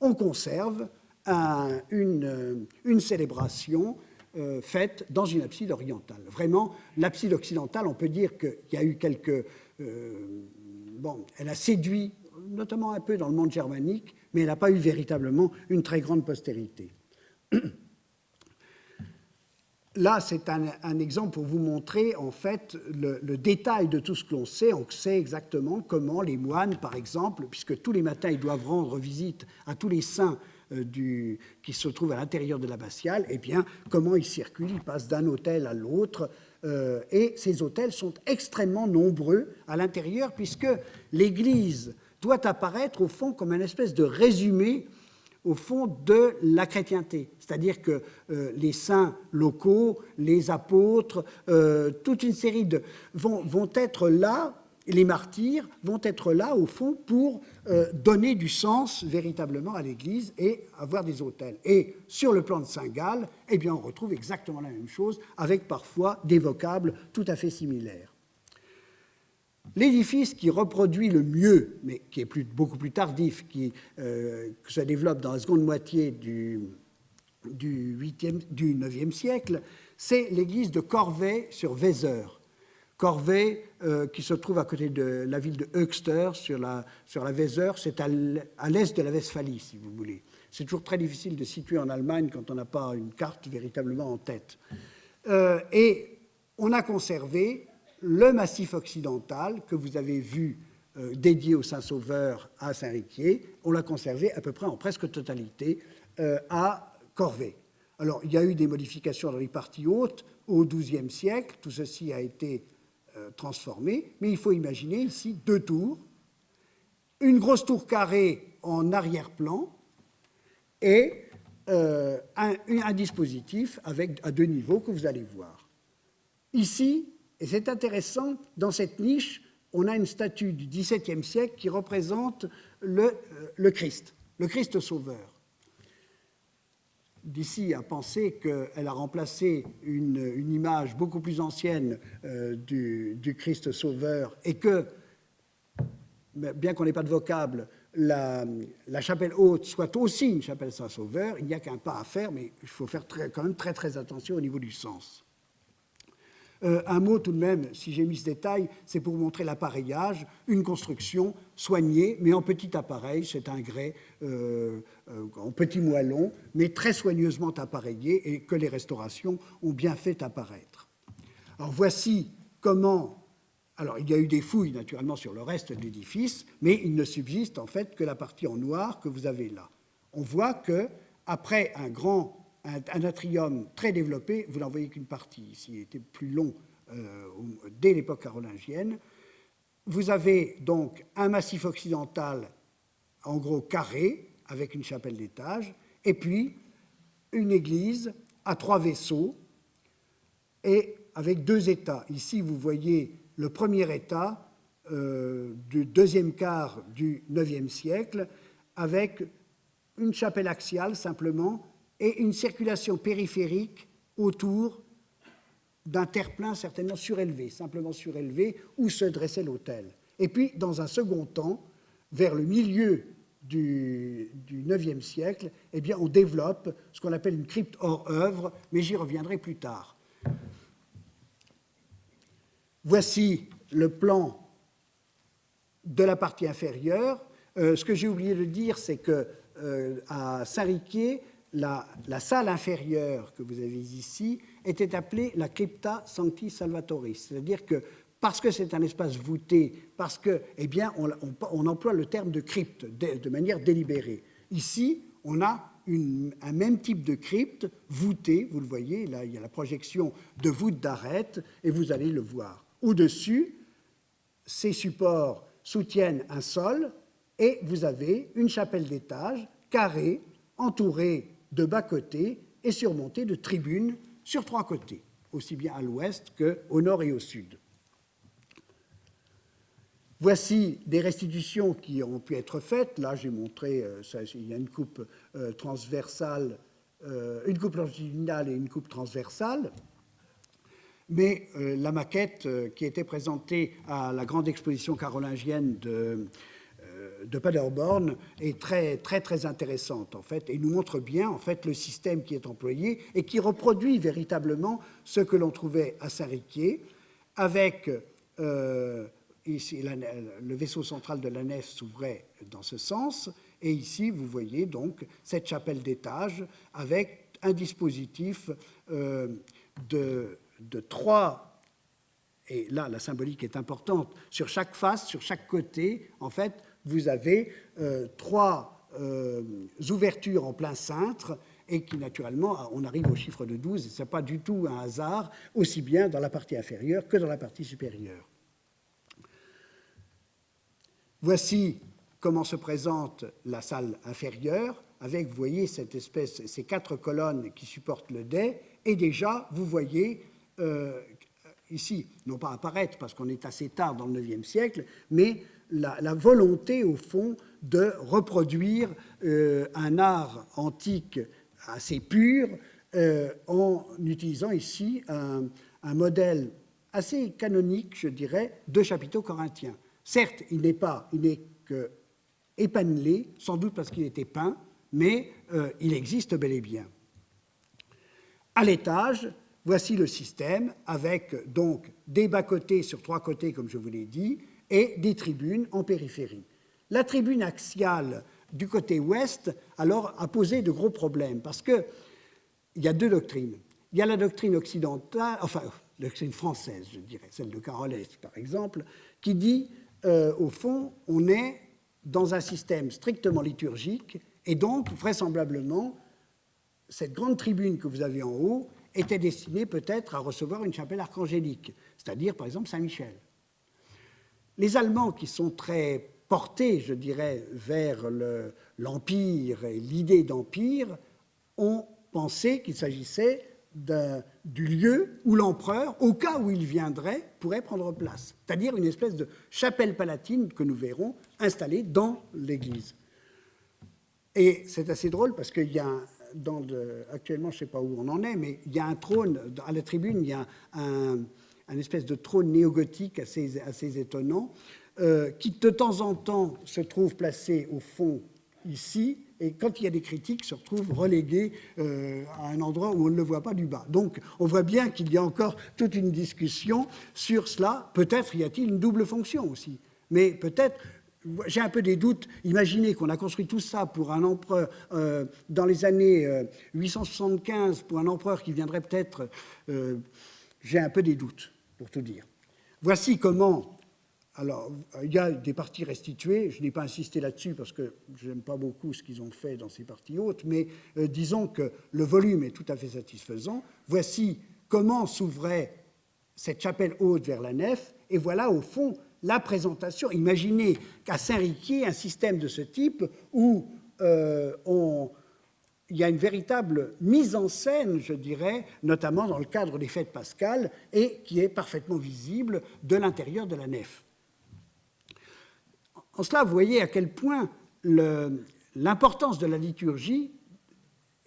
on conserve une célébration faite dans une abside orientale. Vraiment, l'abside occidentale, on peut dire qu'il y a eu quelques... elle a séduit, notamment un peu dans le monde germanique, mais elle n'a pas eu véritablement une très grande postérité. Là, c'est un exemple pour vous montrer, en fait, le détail de tout ce que l'on sait. On sait exactement comment les moines, par exemple, puisque tous les matins, ils doivent rendre visite à tous les saints qui se trouvent à l'intérieur de l'abbatiale, eh bien, comment ils circulent, ils passent d'un hôtel à l'autre, et ces hôtels sont extrêmement nombreux à l'intérieur, puisque l'Église doit apparaître, au fond, comme une espèce de résumé au fond de la chrétienté. C'est-à-dire que les saints locaux, les apôtres, toute une série vont être là, les martyrs vont être là, au fond, pour donner du sens véritablement à l'Église et avoir des autels. Et sur le plan de Saint-Gall, eh bien, on retrouve exactement la même chose, avec parfois des vocables tout à fait similaires. L'édifice qui reproduit le mieux, mais qui est beaucoup plus tardif, qui se développe dans la seconde moitié du IXe siècle, c'est l'église de Corvey sur Vézeur. Corvey, qui se trouve à côté de la ville de Höxter, sur la Vézeur, c'est à l'est de la Westphalie, si vous voulez. C'est toujours très difficile de situer en Allemagne quand on n'a pas une carte véritablement en tête. Et on a conservé le massif occidental que vous avez vu dédié au Saint-Sauveur à Saint-Riquier, on l'a conservé à peu près en presque totalité à Corvey. Alors, il y a eu des modifications dans les parties hautes au XIIe siècle, tout ceci a été transformé, mais il faut imaginer ici 2 tours, une grosse tour carrée en arrière-plan et un dispositif à 2 niveaux que vous allez voir. Ici, et c'est intéressant, dans cette niche, on a une statue du XVIIe siècle qui représente le Christ sauveur. D'ici à penser qu'elle a remplacé une image beaucoup plus ancienne du Christ sauveur et que, bien qu'on n'ait pas de vocable, la chapelle haute soit aussi une chapelle Saint-Sauveur, il n'y a qu'un pas à faire, mais il faut faire quand même très très attention au niveau du sens. Un mot tout de même, si j'ai mis ce détail, c'est pour vous montrer l'appareillage, une construction soignée, mais en petit appareil, c'est un grès en petit moellon, mais très soigneusement appareillé et que les restaurations ont bien fait apparaître. Alors voici comment... Alors il y a eu des fouilles naturellement sur le reste de l'édifice, mais il ne subsiste en fait que la partie en noir que vous avez là. On voit qu'après un atrium très développé, vous n'en voyez qu'une partie ici, il était plus long dès l'époque carolingienne. Vous avez donc un massif occidental, en gros carré, avec une chapelle d'étage, et puis une église à 3 vaisseaux, et avec 2 états. Ici, vous voyez le premier état du 2e quart du IXe siècle, avec une chapelle axiale simplement, et une circulation périphérique autour d'un terre-plein certainement surélevé, simplement surélevé, où se dressait l'autel. Et puis, dans un second temps, vers le milieu du IXe siècle, eh bien, on développe ce qu'on appelle une crypte hors œuvre, mais j'y reviendrai plus tard. Voici le plan de la partie inférieure. Ce que j'ai oublié de dire, c'est que à Saint-Riquier, la salle inférieure que vous avez ici était appelée la Crypta Sancti Salvatoris, c'est-à-dire que parce que c'est un espace voûté, parce que, eh bien, on emploie le terme de crypte de manière délibérée. Ici, on a un même type de crypte voûtée, vous le voyez, là il y a la projection de voûte d'arête, et vous allez le voir. Au-dessus, ces supports soutiennent un sol, et vous avez une chapelle d'étage carrée, entourée de bas-côtés et surmontée de tribunes sur 3 côtés, aussi bien à l'ouest qu'au nord et au sud. Voici des restitutions qui ont pu être faites. Là, j'ai montré, il y a une coupe transversale, une coupe longitudinale et une coupe transversale. Mais la maquette qui était présentée à la grande exposition carolingienne de Paderborn est très intéressante, en fait, et nous montre bien, en fait, le système qui est employé et qui reproduit véritablement ce que l'on trouvait à Saint-Riquier, avec... ici, le vaisseau central de la nef s'ouvrait dans ce sens, et ici, vous voyez donc cette chapelle d'étage avec un dispositif de 3, et là, la symbolique est importante, sur chaque face, sur chaque côté, en fait, vous avez 3 ouvertures en plein cintre, et qui, naturellement, on arrive au chiffre de 12, et ce n'est pas du tout un hasard, aussi bien dans la partie inférieure que dans la partie supérieure. Voici comment se présente la salle inférieure, avec, vous voyez, ces 4 colonnes qui supportent le dais, et déjà, vous voyez, ici, non pas apparaître, parce qu'on est assez tard dans le IXe siècle, mais la volonté, au fond, de reproduire un art antique assez pur, en utilisant ici un modèle assez canonique, je dirais, de chapiteau corinthien. Certes, il n'est que épanelé, sans doute parce qu'il était peint, mais il existe bel et bien. À l'étage, voici le système, avec donc des bas-côtés sur 3 côtés, comme je vous l'ai dit, et des tribunes en périphérie. La tribune axiale du côté ouest, alors, a posé de gros problèmes, parce qu'il y a 2 doctrines. Il y a la doctrine occidentale, enfin, la doctrine française, je dirais, celle de Carolès, par exemple, qui dit... au fond, on est dans un système strictement liturgique, et donc, vraisemblablement, cette grande tribune que vous avez en haut était destinée peut-être à recevoir une chapelle archangélique, c'est-à-dire, par exemple, Saint-Michel. Les Allemands, qui sont très portés, je dirais, vers l'Empire et l'idée d'Empire, ont pensé qu'il s'agissait du lieu où l'empereur, au cas où il viendrait, pourrait prendre place, c'est-à-dire une espèce de chapelle palatine que nous verrons installée dans l'église. Et c'est assez drôle parce qu'il y a actuellement, je ne sais pas où on en est, mais il y a un trône, à la tribune, il y a un espèce de trône néogothique assez étonnant, qui de temps en temps se trouve placé au fond ici, et quand il y a des critiques, se retrouve relégué à un endroit où on ne le voit pas du bas. Donc, on voit bien qu'il y a encore toute une discussion sur cela. Peut-être y a-t-il une double fonction aussi. Mais peut-être, j'ai un peu des doutes. Imaginez qu'on a construit tout ça pour un empereur dans les années 875, pour un empereur qui viendrait peut-être... j'ai un peu des doutes, pour tout dire. Voici comment... Alors, il y a des parties restituées, je n'ai pas insisté là-dessus parce que je n'aime pas beaucoup ce qu'ils ont fait dans ces parties hautes, mais disons que le volume est tout à fait satisfaisant. Voici comment s'ouvrait cette chapelle haute vers la nef, et voilà au fond la présentation. Imaginez qu'à Saint-Riquier, un système de ce type où il y a une véritable mise en scène, je dirais, notamment dans le cadre des fêtes pascales, et qui est parfaitement visible de l'intérieur de la nef. En cela, vous voyez à quel point l'importance de la liturgie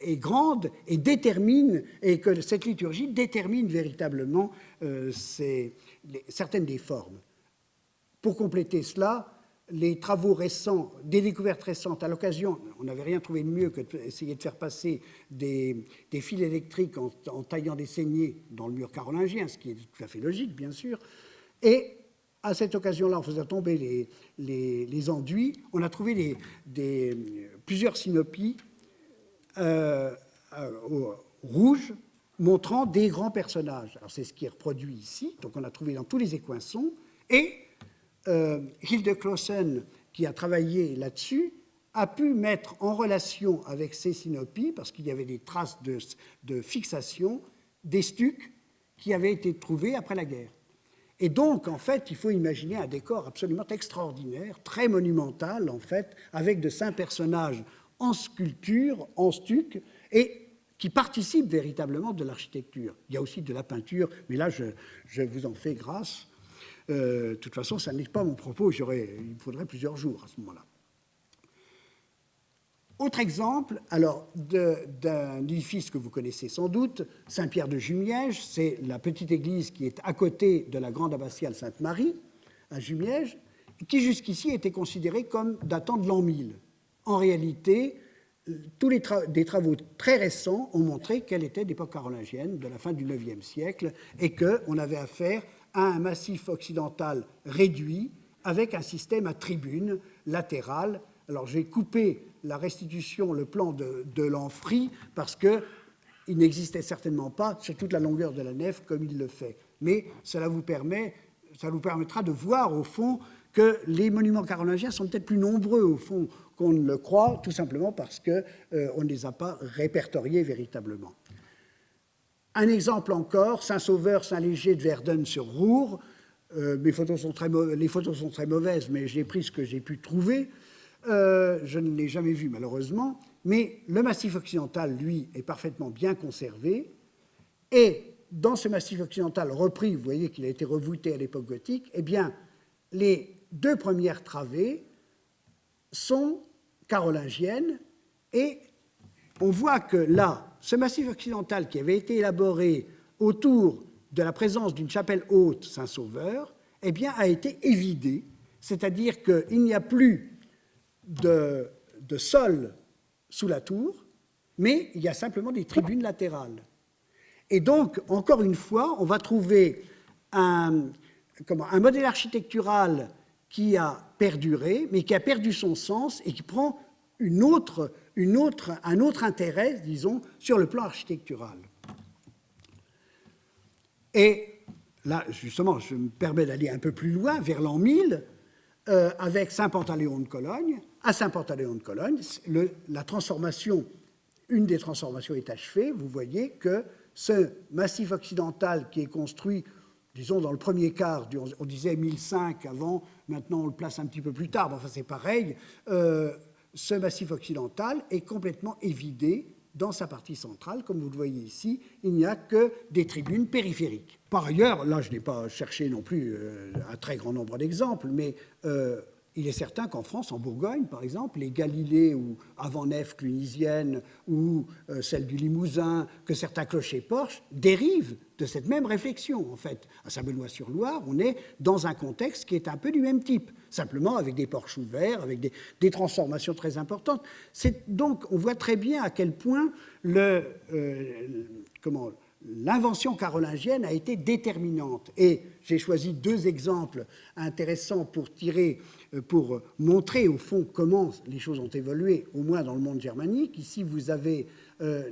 est grande et détermine, et que cette liturgie détermine véritablement certaines des formes. Pour compléter cela, les travaux récents, des découvertes récentes, à l'occasion, on n'avait rien trouvé de mieux que d'essayer de faire passer des fils électriques en taillant des saignées dans le mur carolingien, ce qui est tout à fait logique, bien sûr. Et à cette occasion-là, en faisant tomber les enduits, on a trouvé plusieurs synopies rouges montrant des grands personnages. Alors c'est ce qui est reproduit ici, donc on a trouvé dans tous les écoinçons, et Hilde Clausen, qui a travaillé là-dessus, a pu mettre en relation avec ces synopies, parce qu'il y avait des traces de fixation, des stucs qui avaient été trouvés après la guerre. Et donc, en fait, il faut imaginer un décor absolument extraordinaire, très monumental, en fait, avec de saints personnages en sculpture, en stuc, et qui participent véritablement de l'architecture. Il y a aussi de la peinture, mais là, je vous en fais grâce. De toute façon, ça n'est pas mon propos, il me faudrait plusieurs jours à ce moment-là. Autre exemple, alors, d'un édifice que vous connaissez sans doute, Saint-Pierre de Jumièges, c'est la petite église qui est à côté de la grande abbatiale Sainte-Marie, à Jumièges, qui jusqu'ici était considérée comme datant de l'an 1000. En réalité, des travaux très récents ont montré qu'elle était d'époque carolingienne, de la fin du IXe siècle, et qu'on avait affaire à un massif occidental réduit, avec un système à tribunes latérales. Alors j'ai coupé la restitution, le plan de l'Amphi, parce qu'il n'existait certainement pas sur toute la longueur de la nef comme il le fait. Mais ça vous permettra de voir, au fond, que les monuments carolingiens sont peut-être plus nombreux, au fond, qu'on ne le croit, tout simplement parce qu'on ne les a pas répertoriés véritablement. Un exemple encore, Saint-Sauveur, Saint-Léger de Verdun-sur-Roure. Les photos sont très mauvaises, mais j'ai pris ce que j'ai pu trouver. Je ne l'ai jamais vu, malheureusement. Mais le massif occidental, lui, est parfaitement bien conservé. Et dans ce massif occidental repris, vous voyez qu'il a été revoûté à l'époque gothique, eh bien, les deux premières travées sont carolingiennes, et on voit que là, ce massif occidental qui avait été élaboré autour de la présence d'une chapelle haute Saint-Sauveur, eh bien, a été évidé, c'est-à-dire qu'il n'y a plus de sol sous la tour, mais il y a simplement des tribunes latérales. Et donc, encore une fois, on va trouver un modèle architectural qui a perduré, mais qui a perdu son sens et qui prend un autre intérêt, disons, sur le plan architectural. Et là, justement, je me permets d'aller un peu plus loin, vers l'an 1000, avec Saint-Pantaléon de Cologne. À Saint-Pantaléon de Cologne, une des transformations est achevée. Vous voyez que ce massif occidental qui est construit, disons, dans le premier quart, on disait 1005 avant, maintenant on le place un petit peu plus tard, mais enfin c'est pareil, ce massif occidental est complètement évidé dans sa partie centrale. Comme vous le voyez ici, il n'y a que des tribunes périphériques. Par ailleurs, là je n'ai pas cherché non plus un très grand nombre d'exemples, mais il est certain qu'en France, en Bourgogne par exemple, les Galilées ou avant-nefs clunisiennes ou celles du Limousin, que certains clochers-porches dérivent de cette même réflexion en fait. À Saint-Benoît-sur-Loire, on est dans un contexte qui est un peu du même type, simplement avec des porches ouverts, avec des transformations très importantes. Donc on voit très bien à quel point l'invention carolingienne a été déterminante. Et j'ai choisi deux exemples intéressants pour montrer au fond comment les choses ont évolué, au moins dans le monde germanique. Ici, vous avez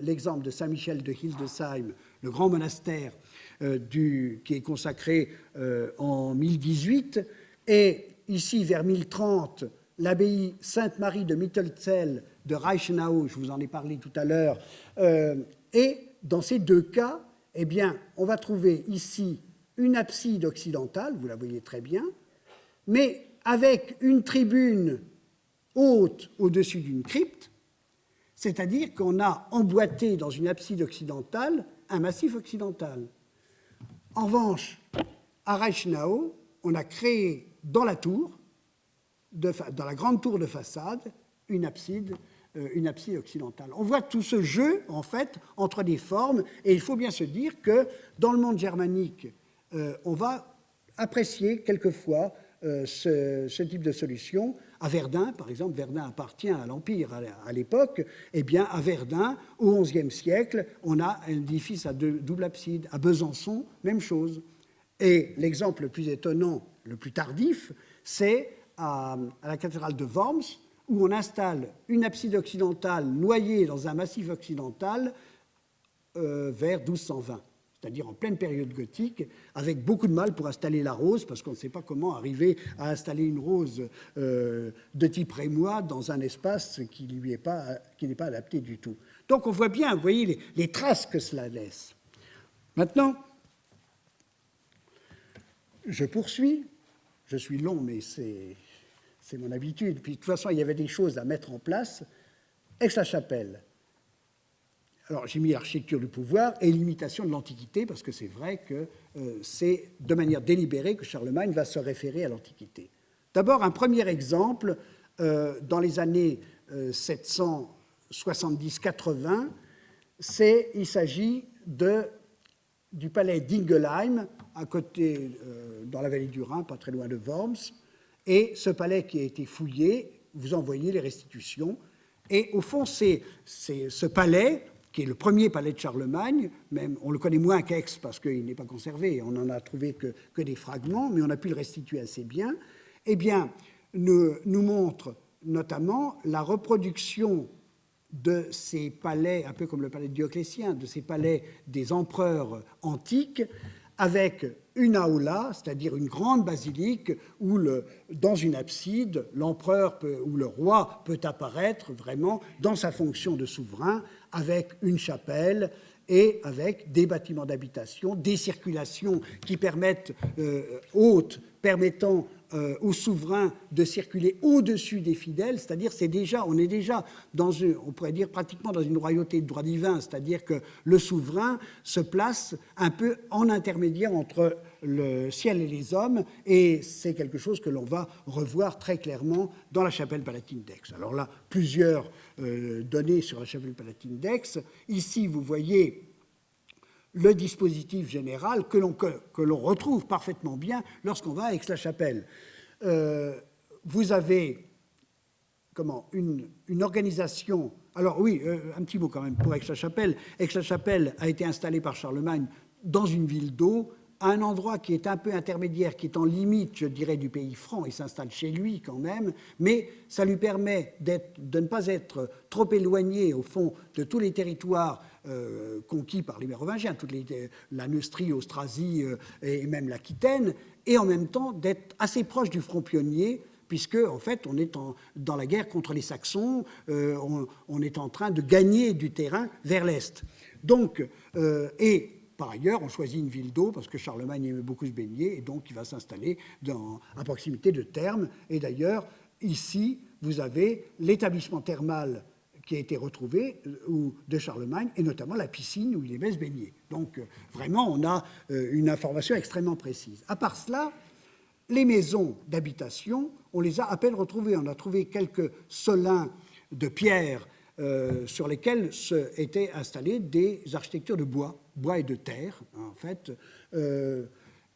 l'exemple de Saint-Michel de Hildesheim, le grand monastère qui est consacré en 1018. Et ici, vers 1030, l'abbaye Sainte-Marie de Mittelzell de Reichenau, je vous en ai parlé tout à l'heure, et dans ces deux cas, eh bien, on va trouver ici une abside occidentale, vous la voyez très bien, mais avec une tribune haute au-dessus d'une crypte, c'est-à-dire qu'on a emboîté dans une abside occidentale un massif occidental. En revanche, à Reichenau, on a créé dans la tour, dans la grande tour de façade, une abside une abside occidentale. On voit tout ce jeu, en fait, entre des formes, et il faut bien se dire que dans le monde germanique, on va apprécier quelquefois ce type de solution. À Verdun, par exemple, Verdun appartient à l'Empire à l'époque, eh bien, à Verdun, au XIe siècle, on a un édifice à double abside. À Besançon, même chose. Et l'exemple le plus étonnant, le plus tardif, c'est à la cathédrale de Worms, où on installe une abside occidentale noyée dans un massif occidental vers 1220. C'est-à-dire en pleine période gothique, avec beaucoup de mal pour installer la rose, parce qu'on ne sait pas comment arriver à installer une rose de type rémois dans un espace qui n'est pas adapté du tout. Donc on voit bien, vous voyez, les traces que cela laisse. Maintenant, je poursuis. Je suis long, mais c'est mon habitude. Puis de toute façon, il y avait des choses à mettre en place. Aix-la-Chapelle. Alors, j'ai mis l'architecture du pouvoir et l'imitation de l'Antiquité, parce que c'est vrai que c'est de manière délibérée que Charlemagne va se référer à l'Antiquité. D'abord, un premier exemple, dans les années 770-80, il s'agit du palais d'Ingelheim, à côté, dans la vallée du Rhin, pas très loin de Worms. Et ce palais qui a été fouillé, vous en voyez les restitutions. Et au fond, c'est ce palais, qui est le premier palais de Charlemagne, même on le connaît moins qu'Aix parce qu'il n'est pas conservé, on n'en a trouvé que des fragments, mais on a pu le restituer assez bien, eh bien, nous montre notamment la reproduction de ces palais, un peu comme le palais de Dioclétien, de ces palais des empereurs antiques, avec une aula, c'est-à-dire une grande basilique où, dans une abside, l'empereur ou le roi peut apparaître vraiment dans sa fonction de souverain, avec une chapelle et avec des bâtiments d'habitation, des circulations qui permettent, hautes, permettant au souverain de circuler au-dessus des fidèles, c'est-à-dire on est déjà on pourrait dire pratiquement dans une royauté de droit divin, c'est-à-dire que le souverain se place un peu en intermédiaire entre le ciel et les hommes, et c'est quelque chose que l'on va revoir très clairement dans la chapelle palatine d'Aix. Alors là, plusieurs données sur la chapelle palatine d'Aix. Ici, vous voyez le dispositif général que l'on retrouve parfaitement bien lorsqu'on va à Aix-la-Chapelle. Vous avez une organisation... Alors oui, un petit mot quand même pour Aix-la-Chapelle. Aix-la-Chapelle a été installée par Charlemagne dans une ville d'eau, à un endroit qui est un peu intermédiaire, qui est en limite, je dirais, du pays franc. Il s'installe chez lui quand même, mais ça lui permet de ne pas être trop éloigné, au fond, de tous les territoires conquis par les Mérovingiens, la Neustrie, Austrasie et même l'Aquitaine, et en même temps d'être assez proche du front pionnier, puisque, en fait, on est dans la guerre contre les Saxons, on est en train de gagner du terrain vers l'Est. Donc, par ailleurs, on choisit une ville d'eau parce que Charlemagne aimait beaucoup se baigner et donc il va s'installer à proximité de thermes. Et d'ailleurs, ici, vous avez l'établissement thermal qui a été retrouvé de Charlemagne et notamment la piscine où il aimait se baigner. Donc vraiment, on a une information extrêmement précise. À part cela, les maisons d'habitation, on les a à peine retrouvées. On a trouvé quelques solins de pierre sur lesquels étaient installées des architectures de bois et de terre, en fait.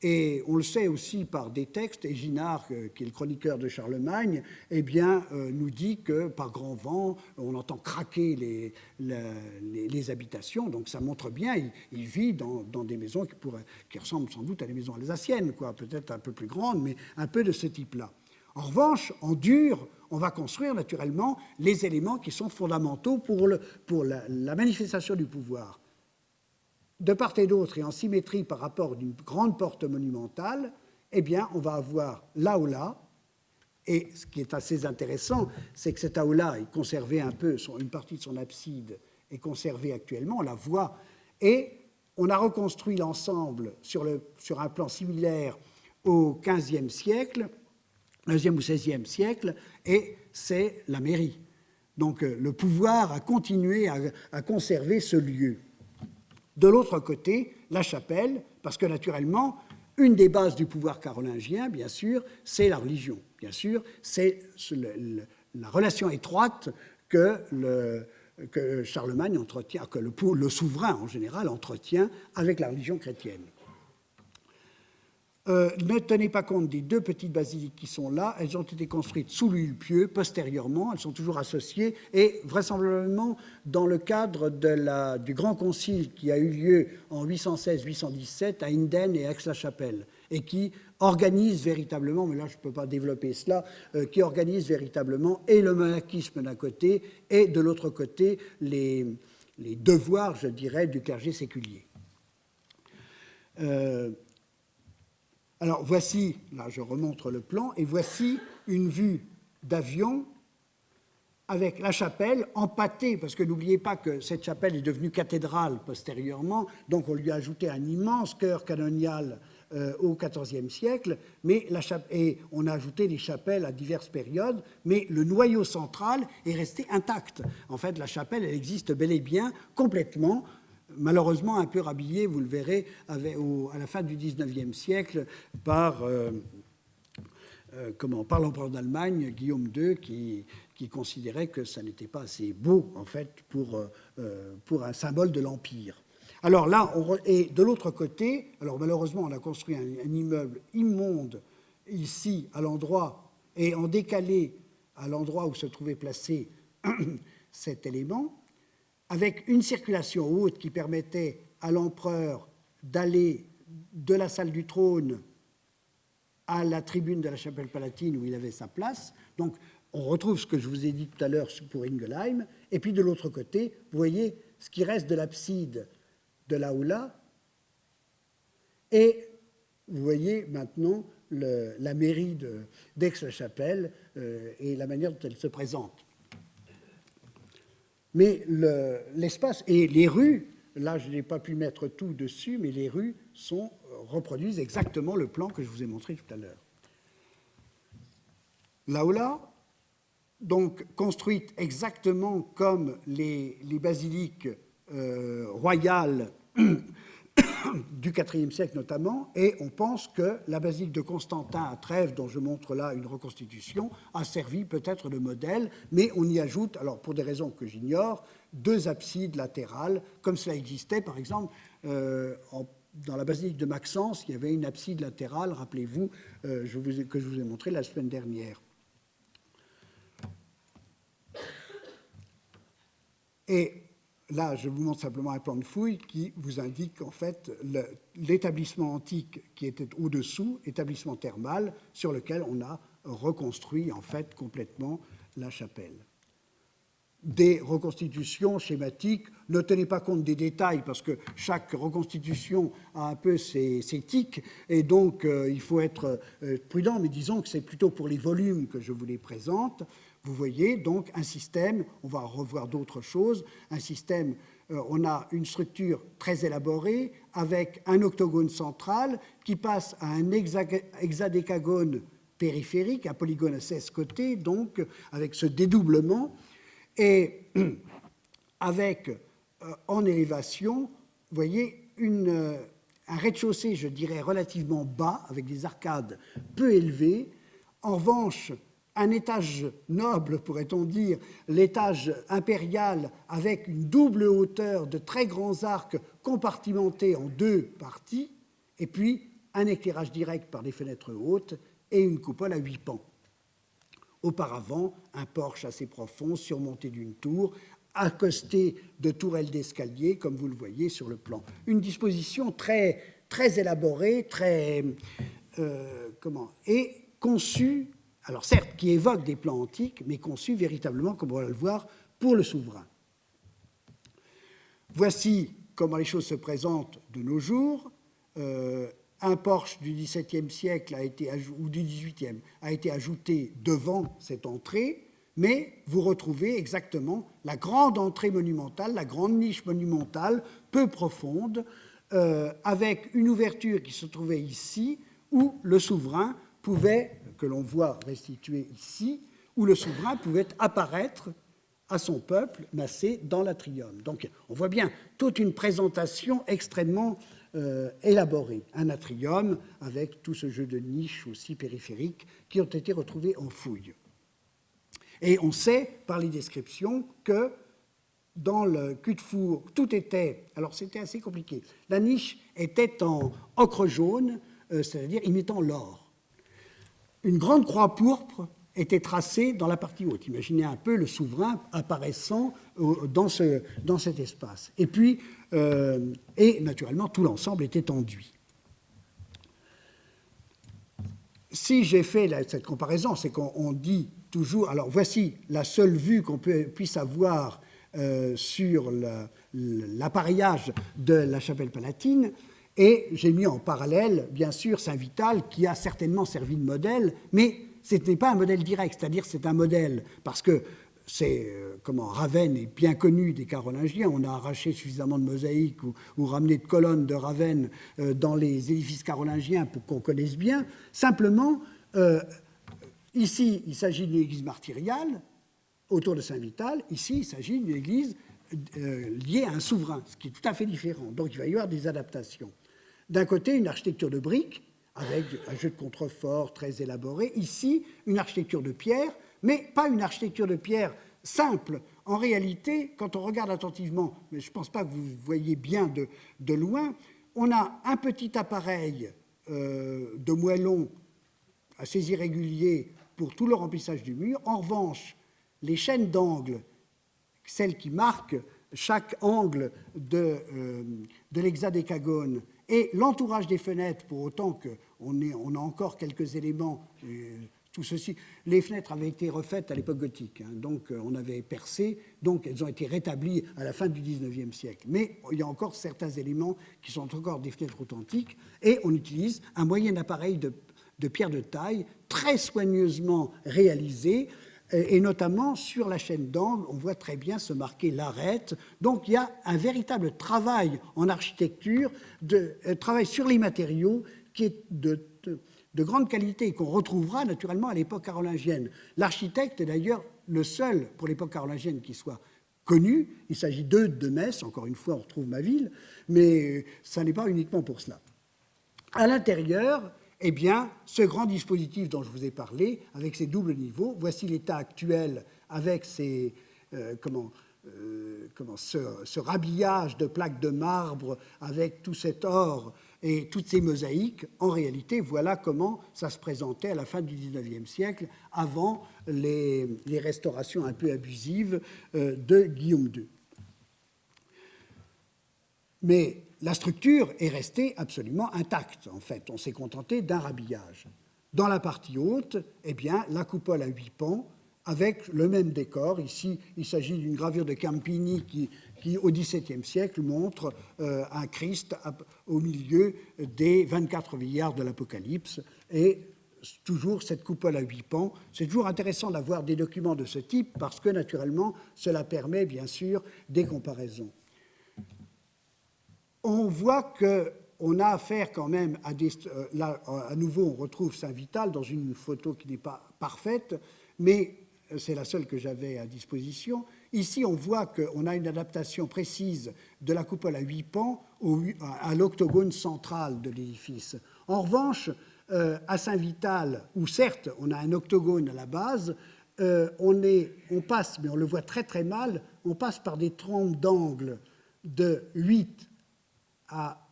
Et on le sait aussi par des textes, et Ginard, qui est le chroniqueur de Charlemagne, eh bien, nous dit que par grand vent, on entend craquer les habitations. Donc ça montre bien, il vit dans des maisons qui ressemblent sans doute à des maisons alsaciennes, peut-être un peu plus grandes, mais un peu de ce type-là. En revanche, en dur, on va construire naturellement les éléments qui sont fondamentaux pour la manifestation du pouvoir. De part et d'autre, et en symétrie par rapport à une grande porte monumentale, eh bien, on va avoir l'aula. Et ce qui est assez intéressant, c'est que cette aula est conservée une partie de son abside est conservée actuellement, on la voit, et on a reconstruit l'ensemble sur un plan similaire au XVe siècle, XVe ou XVIe siècle, et c'est la mairie. Donc le pouvoir a continué à conserver ce lieu. De l'autre côté, la chapelle, parce que naturellement, une des bases du pouvoir carolingien, bien sûr, c'est la religion. Bien sûr, c'est la relation étroite que Charlemagne entretient, que le souverain en général entretient avec la religion chrétienne. Ne tenez pas compte des deux petites basiliques qui sont là. Elles ont été construites sous Louis le Pieux, postérieurement. Elles sont toujours associées et vraisemblablement dans le cadre du Grand Concile qui a eu lieu en 816-817 à Inden et Aix-la-Chapelle et qui organise véritablement, mais là je ne peux pas développer cela, qui organise véritablement et le monachisme d'un côté et de l'autre côté les devoirs, je dirais, du clergé séculier. Alors voici, là je remontre le plan, et voici une vue d'avion avec la chapelle empâtée, parce que n'oubliez pas que cette chapelle est devenue cathédrale postérieurement, donc on lui a ajouté un immense chœur canonial au XIVe siècle, et on a ajouté des chapelles à diverses périodes, mais le noyau central est resté intact. En fait, la chapelle, elle existe bel et bien complètement, malheureusement un peu rhabillée, vous le verrez, à la fin du XIXe siècle par l'empereur d'Allemagne, Guillaume II, qui considérait que ça n'était pas assez beau, en fait, pour un symbole de l'Empire. Alors là, et de l'autre côté, alors malheureusement, on a construit un immeuble immonde ici, à l'endroit, et en décalé à l'endroit où se trouvait placé cet élément, avec une circulation haute qui permettait à l'empereur d'aller de la salle du trône à la tribune de la chapelle palatine où il avait sa place. Donc, on retrouve ce que je vous ai dit tout à l'heure pour Ingelheim. Et puis, de l'autre côté, vous voyez ce qui reste de l'abside de l'aula. Et vous voyez maintenant la mairie d'Aix-la-Chapelle et la manière dont elle se présente. Mais l'espace et les rues, là je n'ai pas pu mettre tout dessus, mais les rues reproduisent exactement le plan que je vous ai montré tout à l'heure. L'aula, donc construite exactement comme les basiliques royales du IVe siècle notamment, et on pense que la basilique de Constantin à Trèves, dont je montre là une reconstitution, a servi peut-être de modèle, mais on y ajoute, alors pour des raisons que j'ignore, 2 absides latérales, comme cela existait par exemple dans la basilique de Maxence, il y avait une abside latérale, rappelez-vous, que je vous ai montré la semaine dernière. Et là, je vous montre simplement un plan de fouille qui vous indique en fait l'établissement antique qui était au-dessous, établissement thermal, sur lequel on a reconstruit en fait complètement la chapelle. Des reconstitutions schématiques, ne tenez pas compte des détails parce que chaque reconstitution a un peu ses tics et donc il faut être prudent, mais disons que c'est plutôt pour les volumes que je vous les présente. Vous voyez donc un système, on va revoir d'autres choses, un système, on a une structure très élaborée avec un octogone central qui passe à un hexadécagone périphérique, un polygone à 16 côtés, donc avec ce dédoublement, et avec en élévation, vous voyez, un rez-de-chaussée, je dirais, relativement bas, avec des arcades peu élevées. En revanche, un étage noble, pourrait-on dire, l'étage impérial, avec une double hauteur de très grands arcs compartimentés en 2 parties, et puis un éclairage direct par des fenêtres hautes et une coupole à 8 pans. Auparavant, un porche assez profond, surmonté d'une tour, accosté de tourelles d'escalier, comme vous le voyez sur le plan. Une disposition très, très élaborée, et conçue, alors certes, qui évoque des plans antiques, mais conçue véritablement, comme on va le voir, pour le souverain. Voici comment les choses se présentent de nos jours. Un porche du XVIIe siècle ou du XVIIIe a été ajouté devant cette entrée, mais vous retrouvez exactement la grande entrée monumentale, la grande niche monumentale, peu profonde, avec une ouverture qui se trouvait ici, où le souverain pouvait, que l'on voit restitué ici, où le souverain pouvait apparaître à son peuple massé dans l'atrium. Donc on voit bien toute une présentation extrêmement élaboré, un atrium avec tout ce jeu de niches aussi périphériques qui ont été retrouvés en fouille. Et on sait, par les descriptions, que dans le cul-de-four, tout était... Alors, c'était assez compliqué. La niche était en ocre jaune, c'est-à-dire imitant l'or. Une grande croix pourpre était tracée dans la partie haute. Imaginez un peu le souverain apparaissant dans cet espace. Et puis, et naturellement, tout l'ensemble était enduit. Si j'ai fait cette comparaison, c'est qu'on dit toujours... Alors, voici la seule vue qu'on puisse avoir sur l'appareillage de la chapelle palatine, et j'ai mis en parallèle, bien sûr, Saint-Vital, qui a certainement servi de modèle, mais ce n'est pas un modèle direct, c'est-à-dire c'est un modèle, parce que Ravenne est bien connu des Carolingiens, on a arraché suffisamment de mosaïques ou ramené de colonnes de Ravenne dans les édifices carolingiens pour qu'on connaisse bien. Simplement, ici, il s'agit d'une église martyriale, autour de Saint-Vital. Ici, il s'agit d'une église liée à un souverain, ce qui est tout à fait différent. Donc, il va y avoir des adaptations. D'un côté, une architecture de briques, avec un jeu de contreforts très élaboré. Ici, une architecture de pierre, mais pas une architecture de pierre simple. En réalité, quand on regarde attentivement, mais je ne pense pas que vous voyez bien de loin, on a un petit appareil de moellons assez irrégulier pour tout le remplissage du mur. En revanche, les chaînes d'angles, celles qui marquent chaque angle de l'hexadécagone, et l'entourage des fenêtres, pour autant qu'on a encore quelques éléments, tout ceci, les fenêtres avaient été refaites à l'époque gothique, donc on avait percé, donc elles ont été rétablies à la fin du XIXe siècle. Mais il y a encore certains éléments qui sont encore des fenêtres authentiques, et on utilise un moyen appareil de pierre de taille, très soigneusement réalisé, et notamment sur la chaîne d'angle, on voit très bien se marquer l'arête. Donc il y a un véritable travail en architecture, travail sur les matériaux qui est de grande qualité et qu'on retrouvera naturellement à l'époque carolingienne. L'architecte est d'ailleurs le seul pour l'époque carolingienne qui soit connu. Il s'agit d'Eudes de Metz, encore une fois on retrouve ma ville, mais ça n'est pas uniquement pour cela. À l'intérieur, eh bien, ce grand dispositif dont je vous ai parlé, avec ses doubles niveaux, voici l'état actuel avec ce rhabillage de plaques de marbre, avec tout cet or et toutes ces mosaïques. En réalité, voilà comment ça se présentait à la fin du XIXe siècle, avant les restaurations un peu abusives de Guillaume II. Mais la structure est restée absolument intacte, en fait. On s'est contenté d'un rhabillage. Dans la partie haute, eh bien, la coupole à 8 pans, avec le même décor. Ici, il s'agit d'une gravure de Campini qui au XVIIe siècle, montre un Christ au milieu des 24 vieillards de l'Apocalypse. Et toujours cette coupole à 8 pans. C'est toujours intéressant d'avoir des documents de ce type, parce que, naturellement, cela permet, bien sûr, des comparaisons. On voit qu'on a affaire quand même à des... Là, à nouveau, on retrouve Saint-Vital dans une photo qui n'est pas parfaite, mais c'est la seule que j'avais à disposition. Ici, on voit qu'on a une adaptation précise de la coupole à 8 pans à l'octogone central de l'édifice. En revanche, à Saint-Vital, où certes, on a un octogone à la base, on passe, mais on le voit très très mal, on passe par des trompes d'angle de 8 à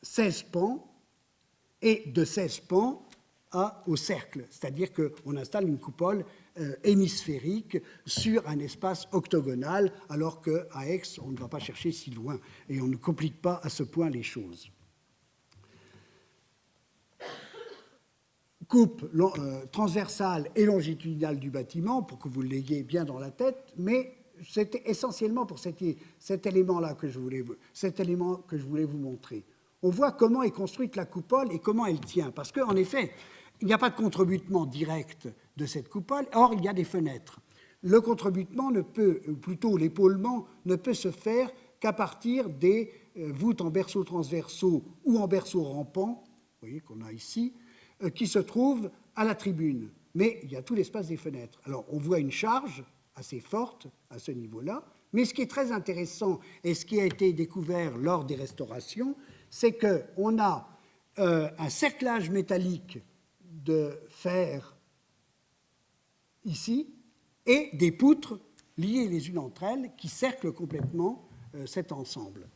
16 pans, et de 16 pans au cercle, c'est-à-dire qu'on installe une coupole hémisphérique sur un espace octogonal, alors qu'à Aix, on ne va pas chercher si loin, et on ne complique pas à ce point les choses. Coupe transversale et longitudinale du bâtiment, pour que vous l'ayez bien dans la tête, mais c'était essentiellement pour cet élément-là que je voulais vous montrer. On voit comment est construite la coupole et comment elle tient. Parce qu'en effet, il n'y a pas de contrebutement direct de cette coupole, or il y a des fenêtres. Le contrebutement ne peut, ou plutôt l'épaulement, ne peut se faire qu'à partir des voûtes en berceaux transversaux ou en berceaux rampants, vous voyez qu'on a ici, qui se trouvent à la tribune. Mais il y a tout l'espace des fenêtres. Alors on voit une charge assez forte à ce niveau-là, mais ce qui est très intéressant et ce qui a été découvert lors des restaurations, c'est qu'on a un cerclage métallique de fer ici, et des poutres liées les unes entre elles qui cerclent complètement cet ensemble,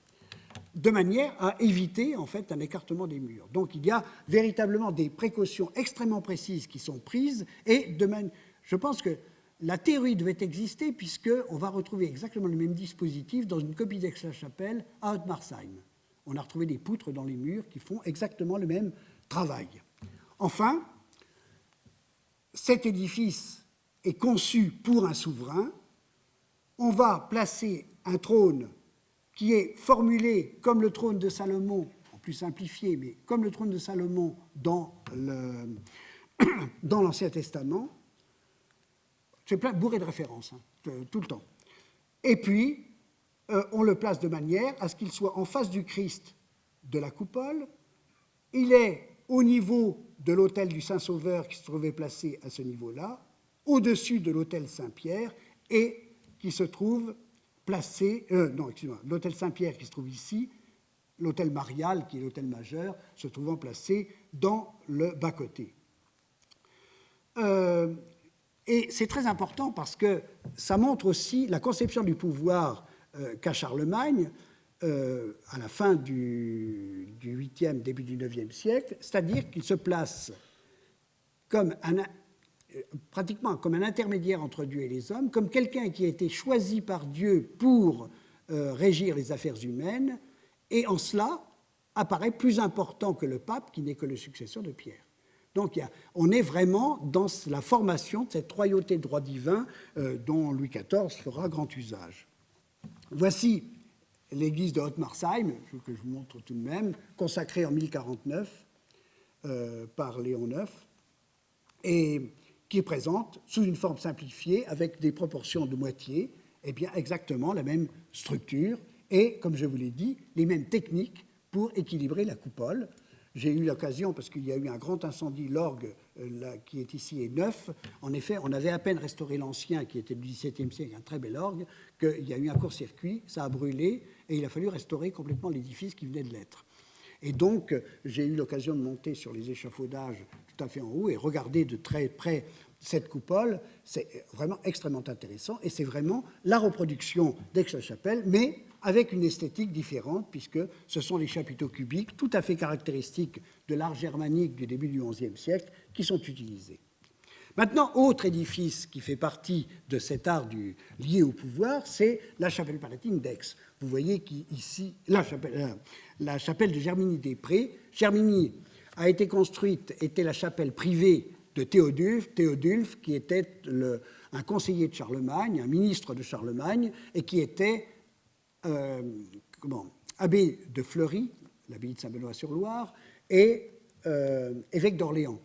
de manière à éviter en fait un écartement des murs. Donc il y a véritablement des précautions extrêmement précises qui sont prises, et je pense que la théorie devait exister puisqu'on va retrouver exactement le même dispositif dans une copie d'Aix-la-Chapelle à Ottmarsheim. On a retrouvé des poutres dans les murs qui font exactement le même travail. Enfin, cet édifice est conçu pour un souverain. On va placer un trône qui est formulé comme le trône de Salomon, en plus simplifié, mais comme le trône de Salomon dans l'Ancien Testament. C'est plein bourré de références, tout le temps. Et puis, on le place de manière à ce qu'il soit en face du Christ de la coupole. Il est au niveau de l'autel du Saint-Sauveur qui se trouvait placé à ce niveau-là, au-dessus de l'autel Saint-Pierre, et qui se trouve placé... l'autel Saint-Pierre qui se trouve ici, l'autel marial, qui est l'autel majeur, se trouvant placé dans le bas-côté. Et c'est très important parce que ça montre aussi la conception du pouvoir qu'a Charlemagne à la fin du 8e, début du 9e siècle, c'est-à-dire qu'il se place comme pratiquement comme un intermédiaire entre Dieu et les hommes, comme quelqu'un qui a été choisi par Dieu pour régir les affaires humaines, et en cela apparaît plus important que le pape, qui n'est que le successeur de Pierre. Donc on est vraiment dans la formation de cette royauté de droit divin dont Louis XIV fera grand usage. Voici l'église de Ottmarsheim, que je vous montre tout de même, consacrée en 1049 par Léon IX, et qui présente, sous une forme simplifiée, avec des proportions de moitié, eh bien exactement la même structure et, comme je vous l'ai dit, les mêmes techniques pour équilibrer la coupole. J'ai eu l'occasion, parce qu'il y a eu un grand incendie, l'orgue qui est ici est neuf. En effet, on avait à peine restauré l'ancien, qui était du XVIIe siècle, un très bel orgue, qu'il y a eu un court-circuit, ça a brûlé, et il a fallu restaurer complètement l'édifice qui venait de l'être. Et donc, j'ai eu l'occasion de monter sur les échafaudages tout à fait en haut et regarder de très près cette coupole. C'est vraiment extrêmement intéressant, et c'est vraiment la reproduction d'Aix-la-Chapelle, mais avec une esthétique différente, puisque ce sont les chapiteaux cubiques, tout à fait caractéristiques de l'art germanique du début du XIe siècle, qui sont utilisés. Maintenant, autre édifice qui fait partie de cet art lié au pouvoir, c'est la chapelle palatine d'Aix. Vous voyez qu'ici, la chapelle de Germigny-des-Prés. Germigny a été construite, était la chapelle privée de Théodulphe, qui était un conseiller de Charlemagne, un ministre de Charlemagne, et qui était abbé de Fleury, l'abbaye de Saint-Benoît-sur-Loire, et évêque d'Orléans.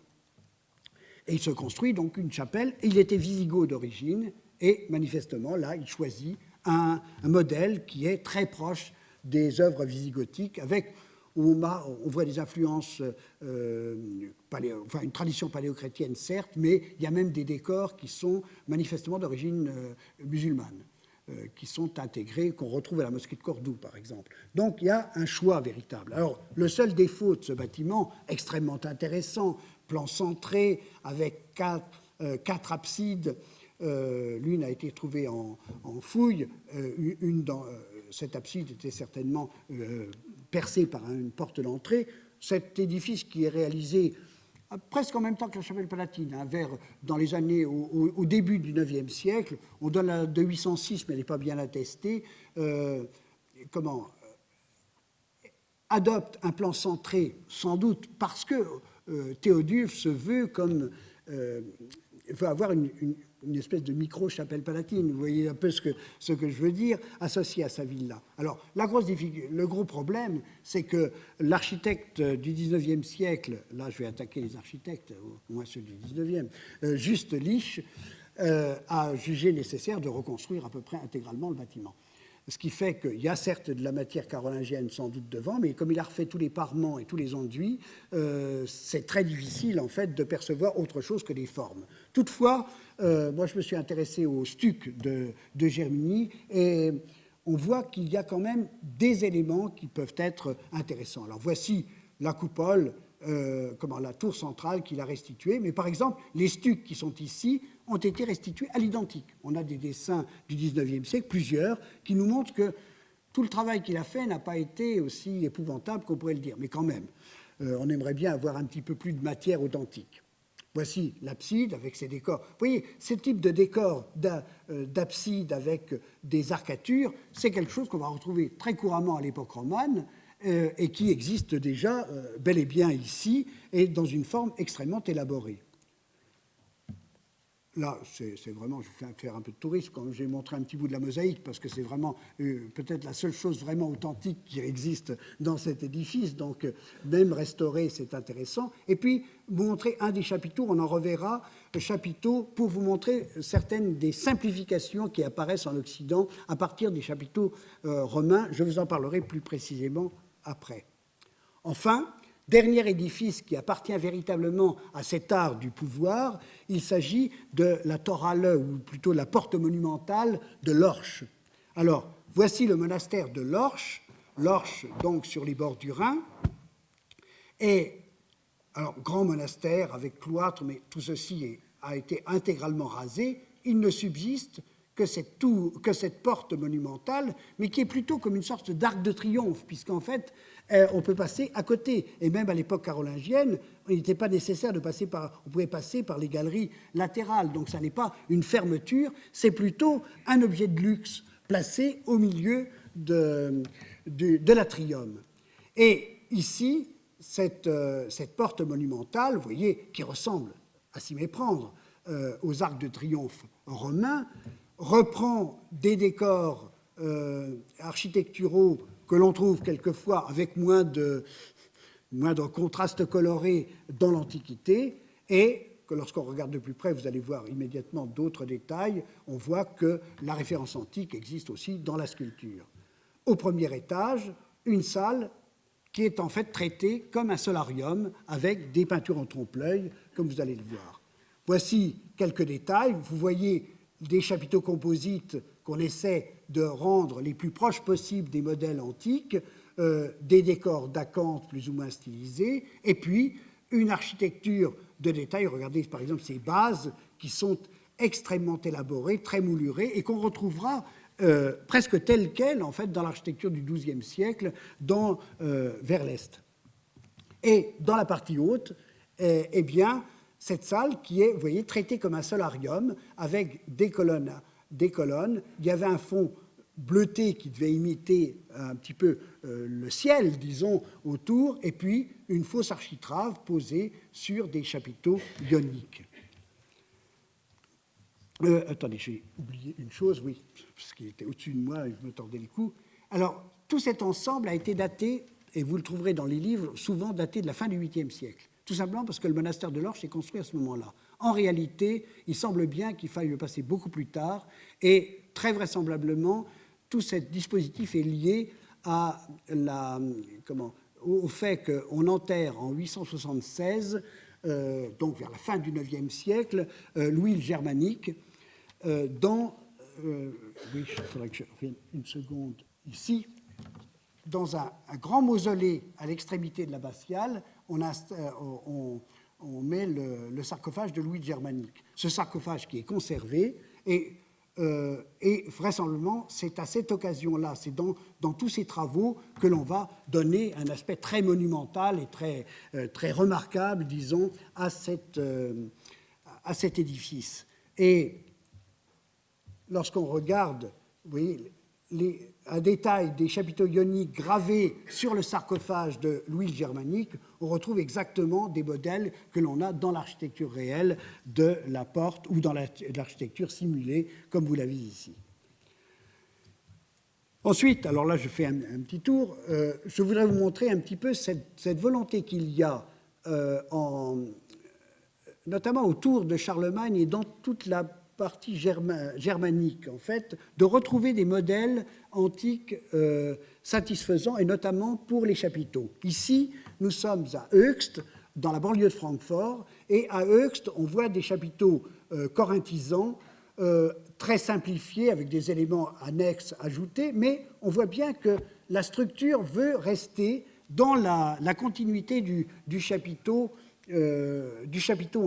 Et il se construit donc une chapelle. Il était wisigoth d'origine, et manifestement, là, il choisit un modèle qui est très proche des œuvres wisigothiques, avec où on voit des influences, une tradition paléochrétienne, certes, mais il y a même des décors qui sont manifestement d'origine musulmane, qui sont intégrés, qu'on retrouve à la mosquée de Cordoue, par exemple. Donc, il y a un choix véritable. Alors, le seul défaut de ce bâtiment, extrêmement intéressant, plan centré, avec quatre absides, l'une a été trouvée en fouille, cette abside était certainement percée par une porte d'entrée. Cet édifice qui est réalisé presque en même temps que la chapelle palatine, dans les années au début du IXe siècle, on donne la de 806, mais elle n'est pas bien attestée, adopte un plan centré, sans doute parce que Théodulphe se veut comme veut avoir une espèce de micro-chapelle palatine, vous voyez un peu ce que je veux dire, associé à sa villa. Alors, le gros problème, c'est que l'architecte du XIXe siècle, là je vais attaquer les architectes, au moins ceux du XIXe, Juste Licht, a jugé nécessaire de reconstruire à peu près intégralement le bâtiment. Ce qui fait qu'il y a certes de la matière carolingienne sans doute devant, mais comme il a refait tous les parements et tous les enduits, c'est très difficile en fait de percevoir autre chose que des formes. Toutefois, moi je me suis intéressé au stuc de Germigny, et on voit qu'il y a quand même des éléments qui peuvent être intéressants. Alors voici la coupole la tour centrale qu'il a restituée. Mais par exemple, les stucs qui sont ici ont été restitués à l'identique. On a des dessins du XIXe siècle, plusieurs, qui nous montrent que tout le travail qu'il a fait n'a pas été aussi épouvantable qu'on pourrait le dire. Mais quand même, on aimerait bien avoir un petit peu plus de matière authentique. Voici l'abside avec ses décors. Vous voyez, ce type de décor d'abside avec des arcatures, c'est quelque chose qu'on va retrouver très couramment à l'époque romane et qui existe déjà bel et bien ici et dans une forme extrêmement élaborée. Là, c'est vraiment, je vous fais faire un peu de tourisme quand j'ai montré un petit bout de la mosaïque, parce que c'est vraiment peut-être la seule chose vraiment authentique qui existe dans cet édifice. Donc, même restauré, c'est intéressant. Et puis, vous montrer un des chapiteaux, on en reverra le chapiteau pour vous montrer certaines des simplifications qui apparaissent en Occident à partir des chapiteaux romains. Je vous en parlerai plus précisément après. Enfin, dernier édifice qui appartient véritablement à cet art du pouvoir, il s'agit de la Torale, ou plutôt la porte monumentale de Lorsch. Alors, voici le monastère de Lorsch, donc sur les bords du Rhin, et alors grand monastère avec cloître, mais tout ceci a été intégralement rasé. Il ne subsiste que cette porte monumentale, mais qui est plutôt comme une sorte d'arc de triomphe, puisqu'en fait, on peut passer à côté. Et même à l'époque carolingienne, il n'était pas nécessaire de passer on pouvait passer par les galeries latérales. Donc, ça n'est pas une fermeture, c'est plutôt un objet de luxe placé au milieu de l'atrium. Et ici, cette porte monumentale, vous voyez, qui ressemble, à s'y méprendre, aux arcs de triomphe romains, reprend des décors architecturaux que l'on trouve quelquefois avec moins de contraste coloré dans l'Antiquité, et que lorsqu'on regarde de plus près, vous allez voir immédiatement d'autres détails, on voit que la référence antique existe aussi dans la sculpture. Au premier étage, une salle qui est en fait traitée comme un solarium avec des peintures en trompe-l'œil, comme vous allez le voir. Voici quelques détails. Vous voyez des chapiteaux composites qu'on essaie de rendre les plus proches possibles des modèles antiques, des décors d'acanthes plus ou moins stylisés, et puis une architecture de détail. Regardez par exemple ces bases qui sont extrêmement élaborées, très moulurées, et qu'on retrouvera presque telles quelles en fait dans l'architecture du XIIe siècle vers l'est. Et dans la partie haute, eh bien, cette salle qui est, vous voyez, traitée comme un solarium avec des colonnes. Il y avait un fond bleuté qui devait imiter un petit peu le ciel, disons, autour, et puis une fausse architrave posée sur des chapiteaux ioniques. Attendez, j'ai oublié une chose, oui, parce qu'il était au-dessus de moi et je me tordais les coups. Alors, tout cet ensemble a été daté, et vous le trouverez dans les livres, souvent daté de la fin du 8e siècle. Tout simplement parce que le monastère de Lorsch est construit à ce moment-là. En réalité, il semble bien qu'il faille le passer beaucoup plus tard, et très vraisemblablement, tout ce dispositif est lié à au fait qu'on enterre en 876, donc vers la fin du 9e siècle, Louis le Germanique, oui, il faudrait que je revienne une seconde ici, dans un grand mausolée à l'extrémité de l'abbatiale, on met le sarcophage de Louis de Germanique. Ce sarcophage qui est conservé, et vraisemblablement, c'est à cette occasion-là, c'est dans tous ces travaux que l'on va donner un aspect très monumental et très remarquable, disons, à cet édifice. Et lorsqu'on regarde, vous voyez, un détail des chapiteaux ioniques gravés sur le sarcophage de Louis le Germanique, on retrouve exactement des modèles que l'on a dans l'architecture réelle de la porte ou dans l'architecture simulée, comme vous l'avez ici. Ensuite, alors là je fais un petit tour, je voudrais vous montrer un petit peu cette volonté qu'il y a, notamment autour de Charlemagne et dans toute la partie germanique, en fait, de retrouver des modèles antiques satisfaisants, et notamment pour les chapiteaux. Ici, nous sommes à Höchst, dans la banlieue de Francfort, et à Höchst, on voit des chapiteaux corinthisans, très simplifiés, avec des éléments annexes ajoutés, mais on voit bien que la structure veut rester dans la continuité du chapiteau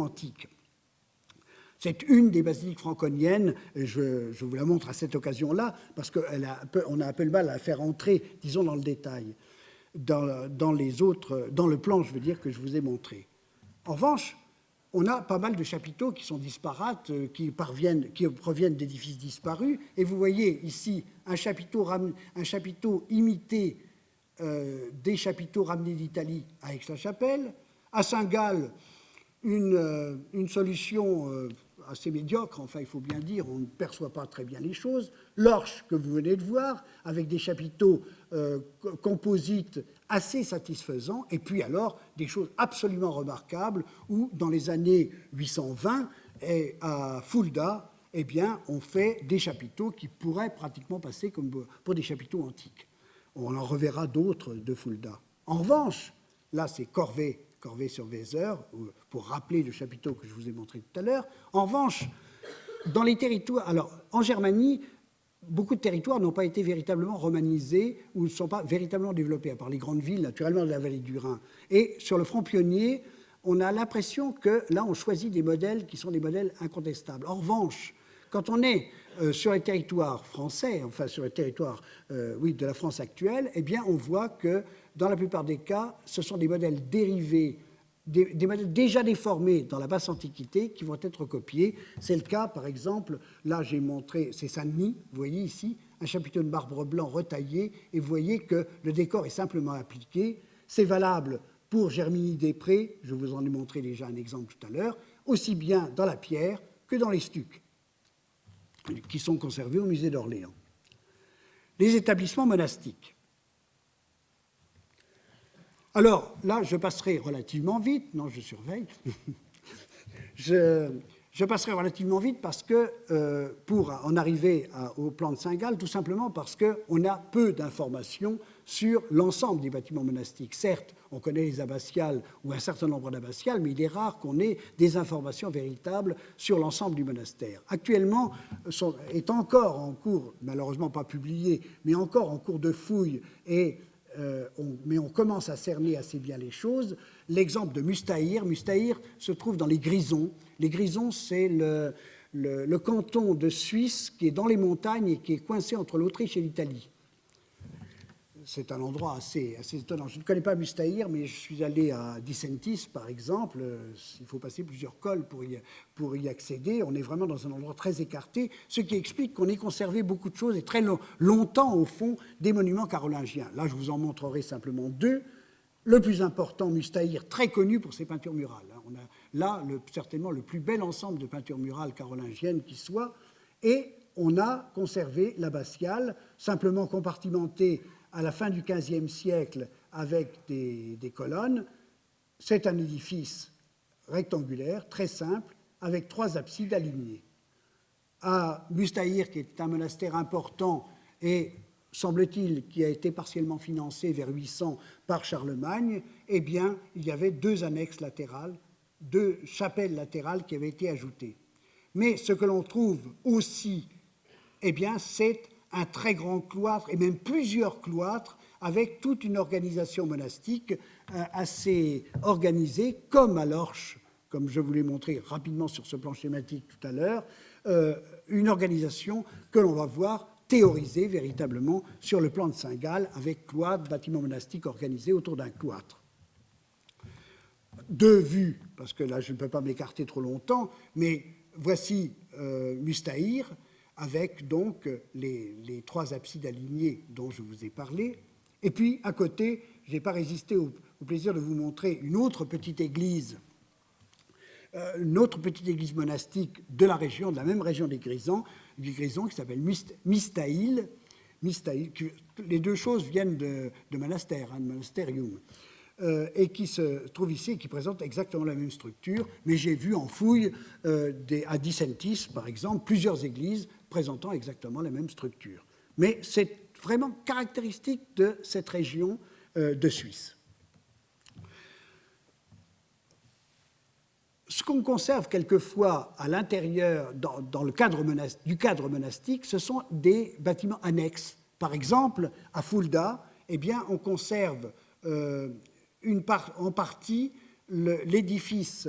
antique. C'est une des basiliques franconiennes, et je vous la montre à cette occasion-là, parce qu'on a un peu le mal à la faire entrer, disons, dans le détail, dans le plan, je veux dire, que je vous ai montré. En revanche, on a pas mal de chapiteaux qui sont disparates, qui proviennent d'édifices disparus, et vous voyez ici un chapiteau imité des chapiteaux ramenés d'Italie à Aix-la-Chapelle, à Saint-Gall, une solution assez médiocre, enfin il faut bien dire, on ne perçoit pas très bien les choses. L'Orche que vous venez de voir, avec des chapiteaux composites assez satisfaisants, et puis alors des choses absolument remarquables, où dans les années 820, et à Fulda, eh bien, on fait des chapiteaux qui pourraient pratiquement passer comme pour des chapiteaux antiques. On en reverra d'autres de Fulda. En revanche, là c'est Corvée-sur-Vézère, pour rappeler le chapiteau que je vous ai montré tout à l'heure. En revanche, dans les territoires, alors en Germanie, beaucoup de territoires n'ont pas été véritablement romanisés ou ne sont pas véritablement développés, à part les grandes villes, naturellement, de la vallée du Rhin. Et sur le front pionnier, on a l'impression que là, on choisit des modèles qui sont des modèles incontestables. En revanche, quand on est sur les territoires français, enfin sur les territoires de la France actuelle, eh bien, on voit que dans la plupart des cas, ce sont des modèles dérivés, des modèles déjà déformés dans la basse Antiquité qui vont être copiés. C'est le cas, par exemple, là j'ai montré, c'est Saint-Denis, vous voyez ici, un chapiteau de marbre blanc retaillé, et vous voyez que le décor est simplement appliqué. C'est valable pour Germigny-des-Prés, je vous en ai montré déjà un exemple tout à l'heure, aussi bien dans la pierre que dans les stucs, qui sont conservés au musée d'Orléans. Les établissements monastiques. Alors, là, je passerai relativement vite. Non, je surveille. Je passerai relativement vite parce que, pour en arriver au plan de Saint-Gall, tout simplement parce qu'on a peu d'informations sur l'ensemble des bâtiments monastiques. Certes, on connaît les abbatiales ou un certain nombre d'abbatiales, mais il est rare qu'on ait des informations véritables sur l'ensemble du monastère. Actuellement, est encore en cours, malheureusement pas publié, mais encore en cours de fouilles mais on commence à cerner assez bien les choses. L'exemple de Mustahir. Mustahir se trouve dans les Grisons. Les Grisons, c'est le canton de Suisse qui est dans les montagnes et qui est coincé entre l'Autriche et l'Italie. C'est un endroit assez étonnant. Je ne connais pas Mustahir, mais je suis allé à Disentis, par exemple. Il faut passer plusieurs cols pour y accéder. On est vraiment dans un endroit très écarté, ce qui explique qu'on ait conservé beaucoup de choses et très longtemps, au fond, des monuments carolingiens. Là, je vous en montrerai simplement deux. Le plus important, Mustahir, très connu pour ses peintures murales. On a là certainement le plus bel ensemble de peintures murales carolingiennes qui soit. Et on a conservé l'abbatiale, simplement compartimentée à la fin du XVe siècle avec des colonnes. C'est un édifice rectangulaire, très simple, avec 3 absides alignées. À Mustahir, qui est un monastère important et, semble-t-il, qui a été partiellement financé vers 800 par Charlemagne, eh bien, il y avait 2 annexes latérales, 2 chapelles latérales qui avaient été ajoutées. Mais ce que l'on trouve aussi, eh bien, c'est un très grand cloître, et même plusieurs cloîtres, avec toute une organisation monastique assez organisée, comme à l'Orche, comme je vous l'ai montré rapidement sur ce plan schématique tout à l'heure, une organisation que l'on va voir théorisée véritablement sur le plan de Saint-Gall, avec cloître, bâtiments monastiques organisés autour d'un cloître. 2 vues, parce que là je ne peux pas m'écarter trop longtemps, mais voici Mustahir, avec donc les 3 absides alignées dont je vous ai parlé. Et puis, à côté, je n'ai pas résisté au plaisir de vous montrer une autre petite église monastique de la région, de la même région des Grisons, qui s'appelle Mistaïl. Les 2 choses viennent de monastère, de monastérium, et qui se trouve ici et qui présente exactement la même structure. Mais j'ai vu en fouille à Disentis, par exemple, plusieurs églises présentant exactement la même structure. Mais c'est vraiment caractéristique de cette région de Suisse. Ce qu'on conserve quelquefois à l'intérieur, dans le cadre monastique, ce sont des bâtiments annexes. Par exemple, à Fulda, eh bien, on conserve en partie l'édifice,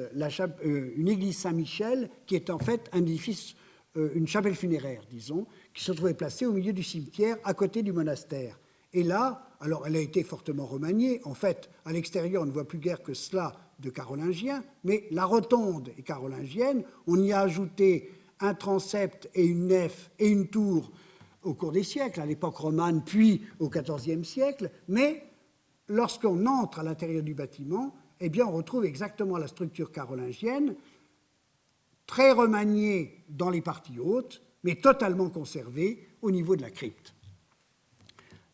une église Saint-Michel, qui est en fait un édifice, une chapelle funéraire, disons, qui se trouvait placée au milieu du cimetière, à côté du monastère. Et là, alors elle a été fortement remaniée. En fait, à l'extérieur, on ne voit plus guère que cela de carolingien, mais la rotonde est carolingienne. On y a ajouté un transept et une nef et une tour au cours des siècles, à l'époque romane, puis au XIVe siècle. Mais lorsqu'on entre à l'intérieur du bâtiment, eh bien, on retrouve exactement la structure carolingienne, très remaniée dans les parties hautes, mais totalement conservée au niveau de la crypte.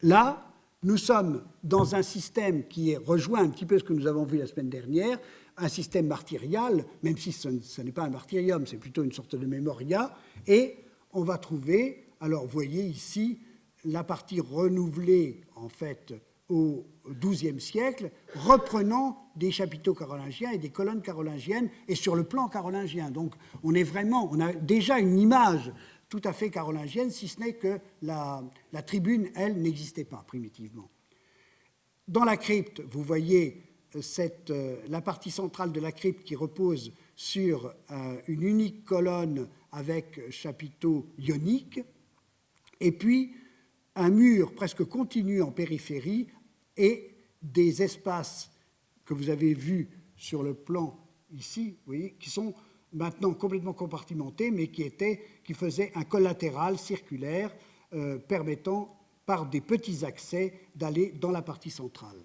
Là, nous sommes dans un système qui rejoint un petit peu ce que nous avons vu la semaine dernière, un système martyrial, même si ce n'est pas un martyrium, c'est plutôt une sorte de memoria, et on va trouver, alors vous voyez ici, la partie renouvelée, en fait, au XIIe siècle, reprenant des chapiteaux carolingiens et des colonnes carolingiennes, et sur le plan carolingien. Donc on a déjà une image tout à fait carolingienne, si ce n'est que la tribune, elle, n'existait pas primitivement. Dans la crypte, vous voyez la partie centrale de la crypte qui repose sur une unique colonne avec chapiteau ionique, et puis un mur presque continu en périphérie et des espaces que vous avez vus sur le plan ici, vous voyez, qui sont maintenant complètement compartimentés, mais qui faisaient un collatéral circulaire permettant, par des petits accès, d'aller dans la partie centrale.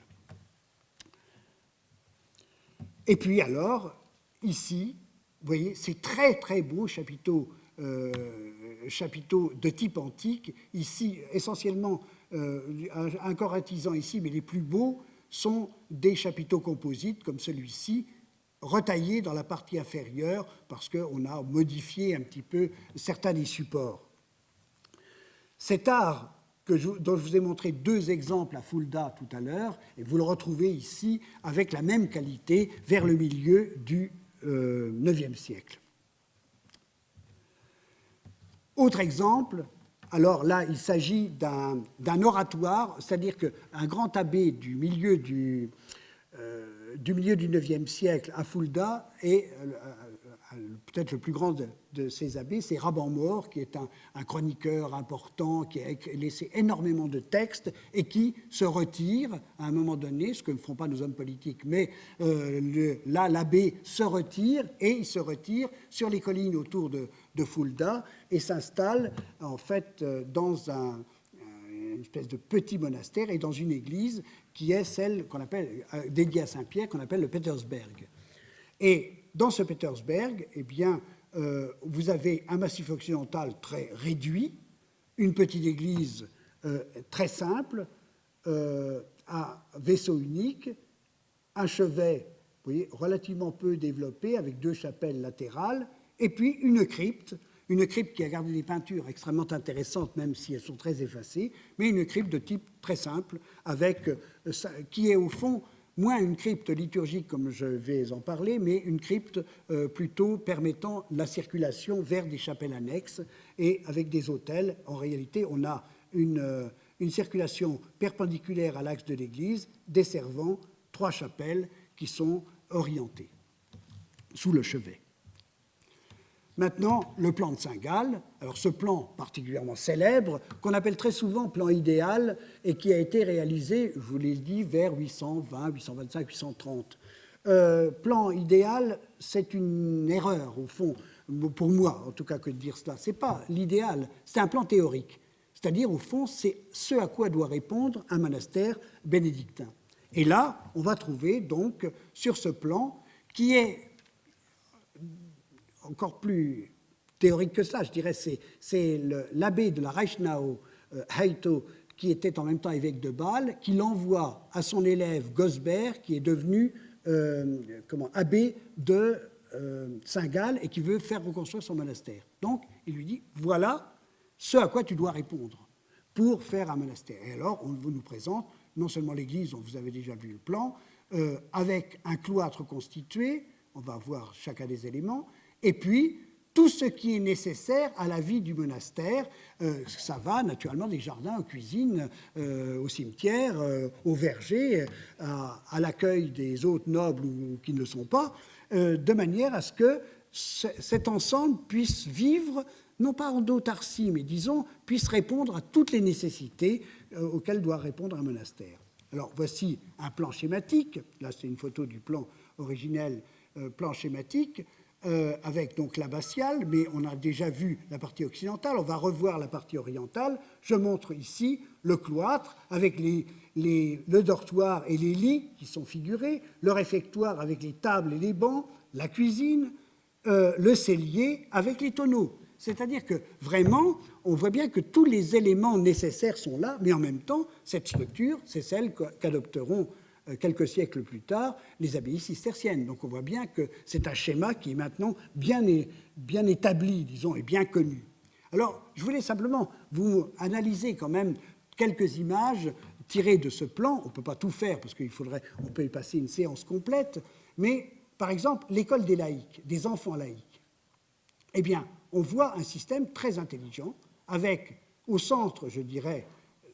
Et puis alors, ici, vous voyez, ces très très beaux chapiteaux de type antique, ici essentiellement un corinthisan ici, mais les plus beaux sont des chapiteaux composites comme celui-ci, retaillés dans la partie inférieure parce qu'on a modifié un petit peu certains des supports. Cet art dont je vous ai montré deux exemples à Fulda tout à l'heure, et vous le retrouvez ici avec la même qualité vers le milieu du IXe siècle. Autre exemple, alors là, il s'agit d'un oratoire, c'est-à-dire qu'un grand abbé du milieu du IXe siècle à Fulda est peut-être le plus grand de ces abbés, c'est Raban-Maur, qui est un chroniqueur important, qui a laissé énormément de textes et qui se retire à un moment donné, ce que ne font pas nos hommes politiques, mais là, l'abbé se retire, et il se retire sur les collines autour de Fulda et s'installe en fait dans une espèce de petit monastère et dans une église qui est celle qu'on appelle, dédiée à Saint-Pierre, qu'on appelle le Petersberg. Et dans ce Petersberg, eh bien, vous avez un massif occidental très réduit, une petite église très simple, à vaisseau unique, un chevet, vous voyez, relativement peu développé, avec deux chapelles latérales, et puis une crypte qui a gardé des peintures extrêmement intéressantes, même si elles sont très effacées, mais une crypte de type très simple, qui est au fond moins une crypte liturgique, comme je vais en parler, mais une crypte plutôt permettant la circulation vers des chapelles annexes et avec des autels. En réalité, on a une circulation perpendiculaire à l'axe de l'église, desservant trois chapelles qui sont orientées sous le chevet. Maintenant, le plan de Saint-Gall. Alors, ce plan particulièrement célèbre, qu'on appelle très souvent plan idéal, et qui a été réalisé, je vous l'ai dit, vers 820, 825, 830. Plan idéal, c'est une erreur, au fond, pour moi, en tout cas, que de dire cela. Ce n'est pas l'idéal, c'est un plan théorique. C'est-à-dire, au fond, c'est ce à quoi doit répondre un monastère bénédictin. Et là, on va trouver, donc, sur ce plan, qui est encore plus théorique que cela, je dirais, c'est l'abbé de la Reichenau, Heito, qui était en même temps évêque de Bâle, qui l'envoie à son élève Gosbert, qui est devenu abbé de Saint-Gall et qui veut faire reconstruire son monastère. Donc, il lui dit, voilà ce à quoi tu dois répondre pour faire un monastère. Et alors, on nous présente non seulement l'église, dont vous avez déjà vu le plan, avec un cloître constitué, on va voir chacun des éléments, et puis tout ce qui est nécessaire à la vie du monastère. Ça va naturellement des jardins aux cuisines, au cimetière, au verger, à l'accueil des hôtes nobles ou qui ne le sont pas, de manière à ce que cet ensemble puisse vivre, non pas en autarcie, mais disons, puisse répondre à toutes les nécessités auxquelles doit répondre un monastère. Alors voici un plan schématique, là c'est une photo du plan originel, plan schématique, avec donc l'abbatiale, mais on a déjà vu la partie occidentale, on va revoir la partie orientale. Je montre ici le cloître avec le dortoir et les lits qui sont figurés, le réfectoire avec les tables et les bancs, la cuisine, le cellier avec les tonneaux. C'est-à-dire que vraiment, on voit bien que tous les éléments nécessaires sont là, mais en même temps, cette structure, c'est celle qu'adopteront quelques siècles plus tard les abbayes cisterciennes. Donc on voit bien que c'est un schéma qui est maintenant bien établi, disons, et bien connu. Alors, je voulais simplement vous analyser quand même quelques images tirées de ce plan. On ne peut pas tout faire parce on peut y passer une séance complète, mais par exemple, l'école des laïcs, des enfants laïcs. Eh bien, on voit un système très intelligent, avec au centre, je dirais,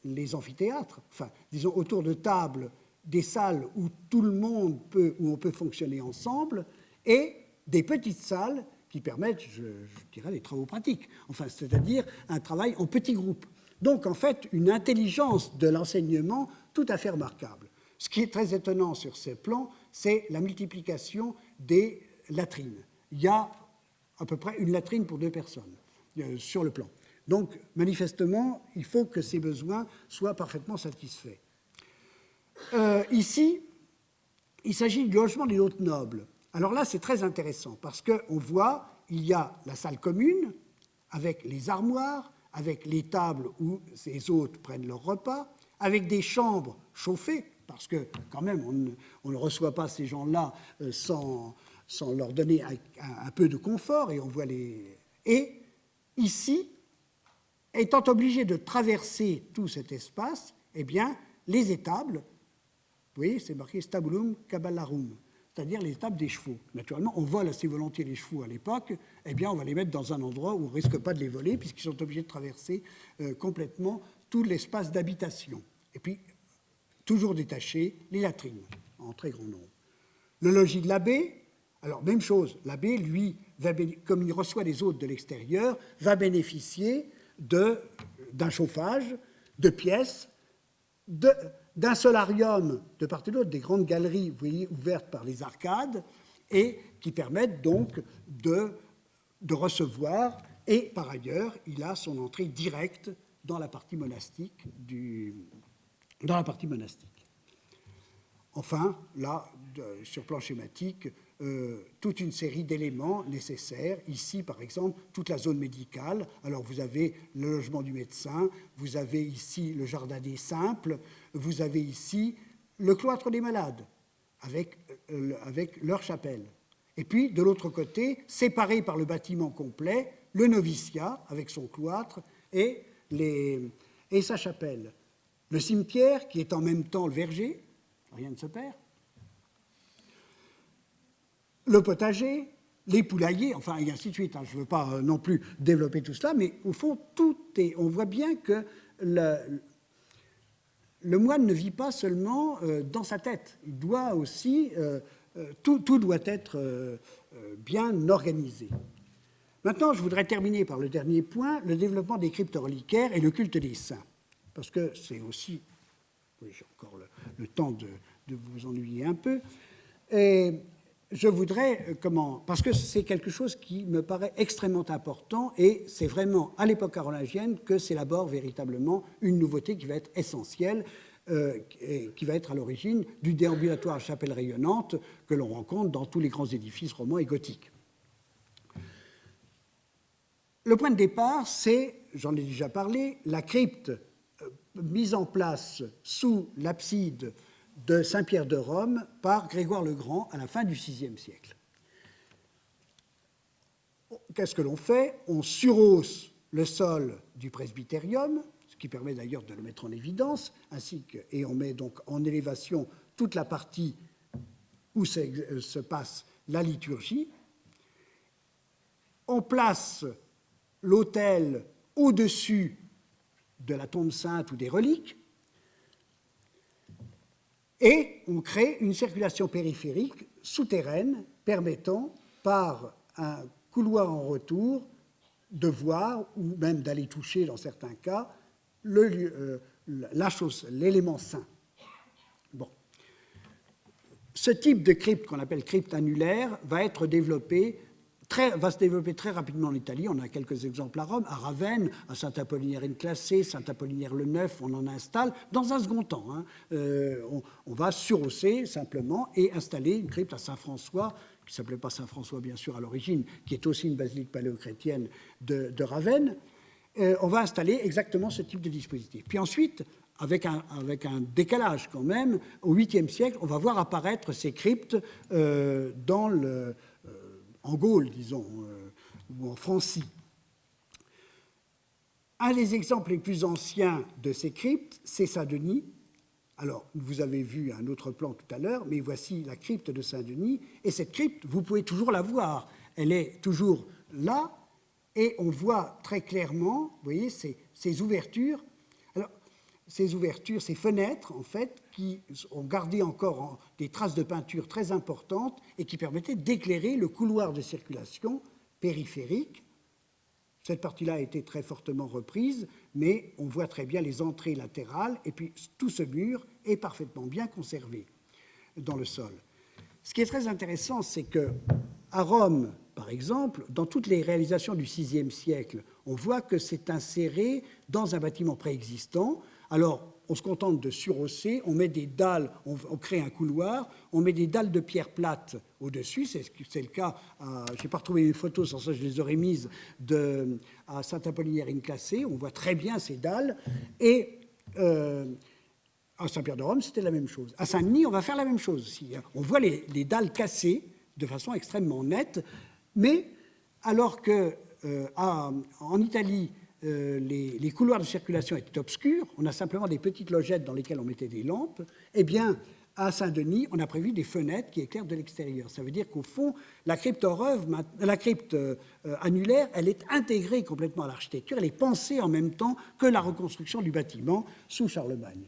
les amphithéâtres, enfin, disons, autour de tables, des salles où tout le monde où on peut fonctionner ensemble, et des petites salles qui permettent, je dirais, des travaux pratiques, enfin, c'est-à-dire un travail en petits groupes. Donc, en fait, une intelligence de l'enseignement tout à fait remarquable. Ce qui est très étonnant sur ces plans, c'est la multiplication des latrines. Il y a à peu près une latrine pour 2 personnes sur le plan. Donc, manifestement, il faut que ces besoins soient parfaitement satisfaits. Ici, il s'agit du logement des hôtes nobles. Alors là, c'est très intéressant parce qu'on voit, il y a la salle commune avec les armoires, avec les tables où ces hôtes prennent leur repas, avec des chambres chauffées, parce que quand même, on ne reçoit pas ces gens-là sans leur donner un peu de confort, et on voit les... Et ici, étant obligé de traverser tout cet espace, eh bien, les étables, vous voyez, c'est marqué stabulum caballarum, c'est-à-dire les étables des chevaux. Naturellement, on vole assez volontiers les chevaux à l'époque, eh bien, on va les mettre dans un endroit où on ne risque pas de les voler, puisqu'ils sont obligés de traverser complètement tout l'espace d'habitation. Et puis, toujours détachés, les latrines, en très grand nombre. Le logis de l'abbé, alors même chose, l'abbé, lui, comme il reçoit les hôtes de l'extérieur, va bénéficier d'un chauffage, de pièces, d'un solarium de part et d'autre, des grandes galeries, vous voyez, ouvertes par les arcades, et qui permettent donc de recevoir, et par ailleurs, il a son entrée directe dans la partie monastique. Enfin, là, sur plan schématique, toute une série d'éléments nécessaires. Ici, par exemple, toute la zone médicale. Alors, vous avez le logement du médecin, vous avez ici le jardin des simples, vous avez ici le cloître des malades, avec leur chapelle. Et puis, de l'autre côté, séparé par le bâtiment complet, le noviciat, avec son cloître, et sa chapelle. Le cimetière, qui est en même temps le verger, rien ne se perd. Le potager, les poulaillers, enfin, et ainsi de suite. Je ne veux pas non plus développer tout cela, mais au fond, on voit bien que le moine ne vit pas seulement dans sa tête. Il doit aussi, tout doit être bien organisé. Maintenant, je voudrais terminer par le dernier point, le développement des cryptes reliquaires et le culte des saints. Parce que c'est aussi, oui, j'ai encore le temps de vous ennuyer un peu, et je voudrais, parce que c'est quelque chose qui me paraît extrêmement important, et c'est vraiment à l'époque carolingienne que s'élabore véritablement une nouveauté qui va être essentielle, et qui va être à l'origine du déambulatoire à chapelle rayonnante que l'on rencontre dans tous les grands édifices romans et gothiques. Le point de départ, c'est, j'en ai déjà parlé, la crypte mise en place sous l'abside de Saint-Pierre de Rome par Grégoire le Grand à la fin du VIe siècle. Qu'est-ce que l'on fait? On surhausse le sol du presbytérium, ce qui permet d'ailleurs de le mettre en évidence, et on met donc en élévation toute la partie où se passe la liturgie. on place l'autel au-dessus de la tombe sainte ou des reliques, et on crée une circulation périphérique souterraine permettant, par un couloir en retour, de voir, ou même d'aller toucher, dans certains cas, l'élément saint. Bon. Ce type de crypte, qu'on appelle crypte annulaire, va se développer très rapidement en Italie. On a quelques exemples à Rome, à Ravenne, à Saint-Apollinaire-in-Classé, Saint-Apollinaire-le-Neuf, on en installe dans un second temps. Hein. On va surhausser simplement et installer une crypte à Saint-François, qui ne s'appelait pas Saint-François bien sûr à l'origine, qui est aussi une basilique paléochrétienne de Ravenne. On va installer exactement ce type de dispositif. Puis ensuite, avec un décalage quand même, au 8e siècle, on va voir apparaître ces cryptes en Gaule, disons, ou en Francie. Un des exemples les plus anciens de ces cryptes, c'est Saint-Denis. Alors, vous avez vu un autre plan tout à l'heure, mais voici la crypte de Saint-Denis. Et cette crypte, vous pouvez toujours la voir. Elle est toujours là, et on voit très clairement, vous voyez, ces ouvertures. Alors, ces ouvertures, ces fenêtres, en fait, qui ont gardé encore des traces de peinture très importantes et qui permettaient d'éclairer le couloir de circulation périphérique. Cette partie-là a été très fortement reprise, mais on voit très bien les entrées latérales, et puis tout ce mur est parfaitement bien conservé dans le sol. Ce qui est très intéressant, c'est qu'à Rome, par exemple, dans toutes les réalisations du VIe siècle, on voit que c'est inséré dans un bâtiment préexistant. Alors, on se contente de surhausser, on met des dalles, on crée un couloir, on met des dalles de pierre plate au-dessus, c'est le cas, je n'ai pas retrouvé les photos, sans ça je les aurais mises, à Saint-Apollinaire-in-Classé, on voit très bien ces dalles, et à Saint-Pierre-de-Rome, c'était la même chose. À Saint-Denis, on va faire la même chose aussi. On voit les dalles cassées de façon extrêmement nette, mais alors qu'en Italie, les couloirs de circulation étaient obscurs, on a simplement des petites logettes dans lesquelles on mettait des lampes, eh bien, à Saint-Denis, on a prévu des fenêtres qui éclairent de l'extérieur. Ça veut dire qu'au fond, la crypte annulaire, elle est intégrée complètement à l'architecture, elle est pensée en même temps que la reconstruction du bâtiment sous Charlemagne.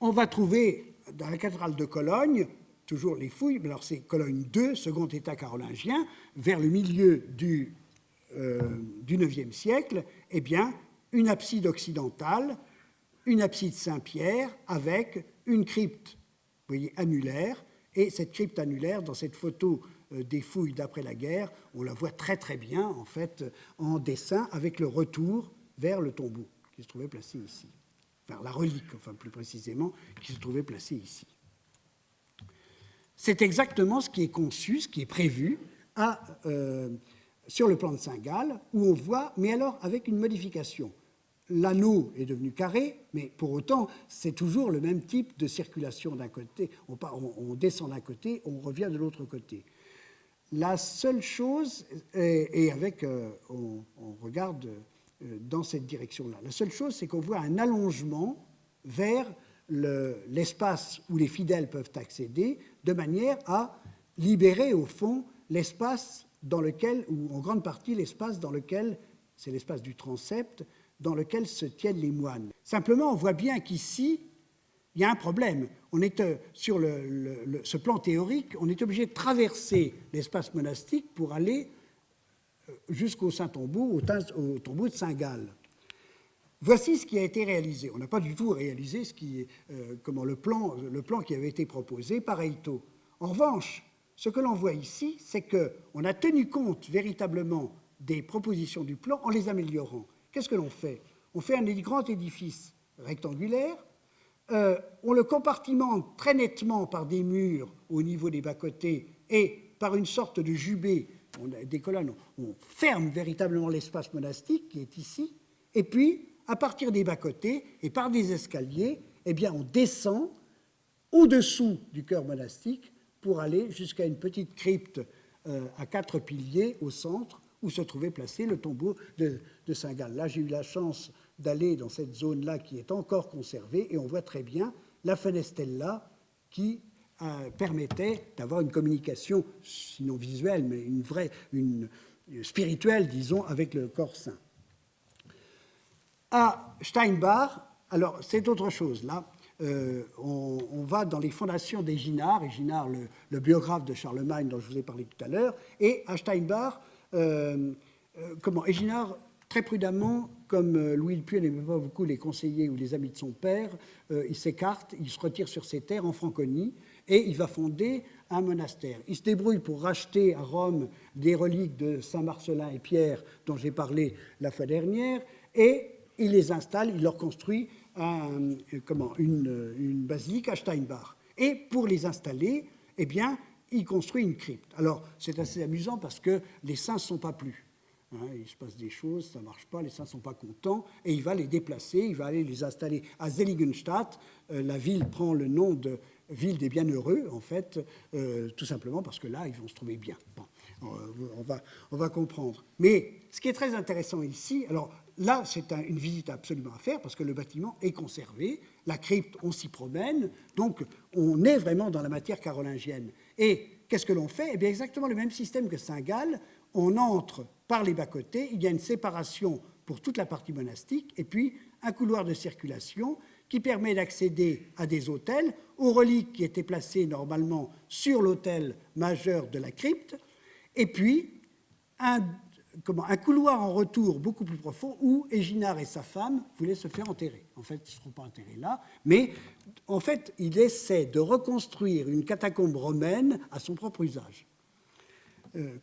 On va trouver dans la cathédrale de Cologne, toujours les fouilles, mais alors c'est Cologne II, second état carolingien, vers le milieu du IXe siècle, eh bien, une abside occidentale, une abside Saint-Pierre avec une crypte, vous voyez, annulaire, et cette crypte annulaire, dans cette photo des fouilles d'après la guerre, on la voit très très bien, en fait, en dessin, avec le retour vers le tombeau qui se trouvait placé ici, vers la relique, enfin plus précisément, qui se trouvait placée ici. C'est exactement ce qui est conçu, ce qui est prévu sur le plan de Saint-Gall, où on voit, mais alors avec une modification. L'anneau est devenu carré, mais pour autant, c'est toujours le même type de circulation d'un côté. On descend d'un côté, on revient de l'autre côté. La seule chose, on regarde dans cette direction-là, la seule chose, c'est qu'on voit un allongement vers l'espace où les fidèles peuvent accéder, de manière à libérer, au fond, l'espace dans lequel, ou en grande partie l'espace dans lequel, c'est l'espace du transept, dans lequel se tiennent les moines. Simplement, on voit bien qu'ici, il y a un problème. On est sur ce plan théorique, on est obligé de traverser l'espace monastique pour aller jusqu'au Saint-Tombeau, au tombeau de Saint-Gall. Voici ce qui a été réalisé. On n'a pas du tout réalisé le plan qui avait été proposé par Eyto. En revanche, ce que l'on voit ici, c'est qu'on a tenu compte véritablement des propositions du plan en les améliorant. Qu'est-ce que l'on fait? On fait un grand édifice rectangulaire, on le compartimente très nettement par des murs au niveau des bas-côtés et par une sorte de jubé, des colonnes, on ferme véritablement l'espace monastique qui est ici, et puis, à partir des bas-côtés et par des escaliers, eh bien, on descend au-dessous du chœur monastique pour aller jusqu'à une petite crypte à 4 piliers au centre, où se trouvait placé le tombeau de Saint-Gall. Là, j'ai eu la chance d'aller dans cette zone-là qui est encore conservée, et on voit très bien la fenestella qui permettait d'avoir une communication, sinon visuelle, mais spirituel, disons, avec le corps saint. À Steinbach, alors c'est autre chose, là, on va dans les fondations d'Eginhard, le biographe de Charlemagne dont je vous ai parlé tout à l'heure, et à Steinbach, Eginhard, très prudemment, comme Louis le Pieux n'aimait pas beaucoup les conseillers ou les amis de son père, il s'écarte, il se retire sur ses terres en Franconie, et il va fonder un monastère. Il se débrouille pour racheter à Rome des reliques de Saint Marcellin et Pierre, dont j'ai parlé la fois dernière, et il les installe, il leur construit une basilique à Steinbach. Et pour les installer, eh bien, il construit une crypte. Alors, c'est assez amusant parce que les saints ne sont pas plus. Il se passe des choses, ça ne marche pas, les saints ne sont pas contents, et il va les déplacer, il va aller les installer à Seligenstadt. La ville prend le nom de ville des bienheureux, en fait, tout simplement parce que là, ils vont se trouver bien. Bon, on va comprendre. Mais ce qui est très intéressant ici, alors là, c'est une visite absolument à faire parce que le bâtiment est conservé, la crypte, on s'y promène, donc on est vraiment dans la matière carolingienne. Et qu'est-ce que l'on fait? Eh bien, exactement le même système que Saint-Gall. On entre par les bas-côtés, il y a une séparation pour toute la partie monastique, et puis un couloir de circulation qui permet d'accéder à des autels, aux reliques qui étaient placées normalement sur l'autel majeur de la crypte, et puis un couloir en retour beaucoup plus profond où Eginhard et sa femme voulaient se faire enterrer. En fait, ils ne seront pas enterrés là, mais en fait, il essaie de reconstruire une catacombe romaine à son propre usage.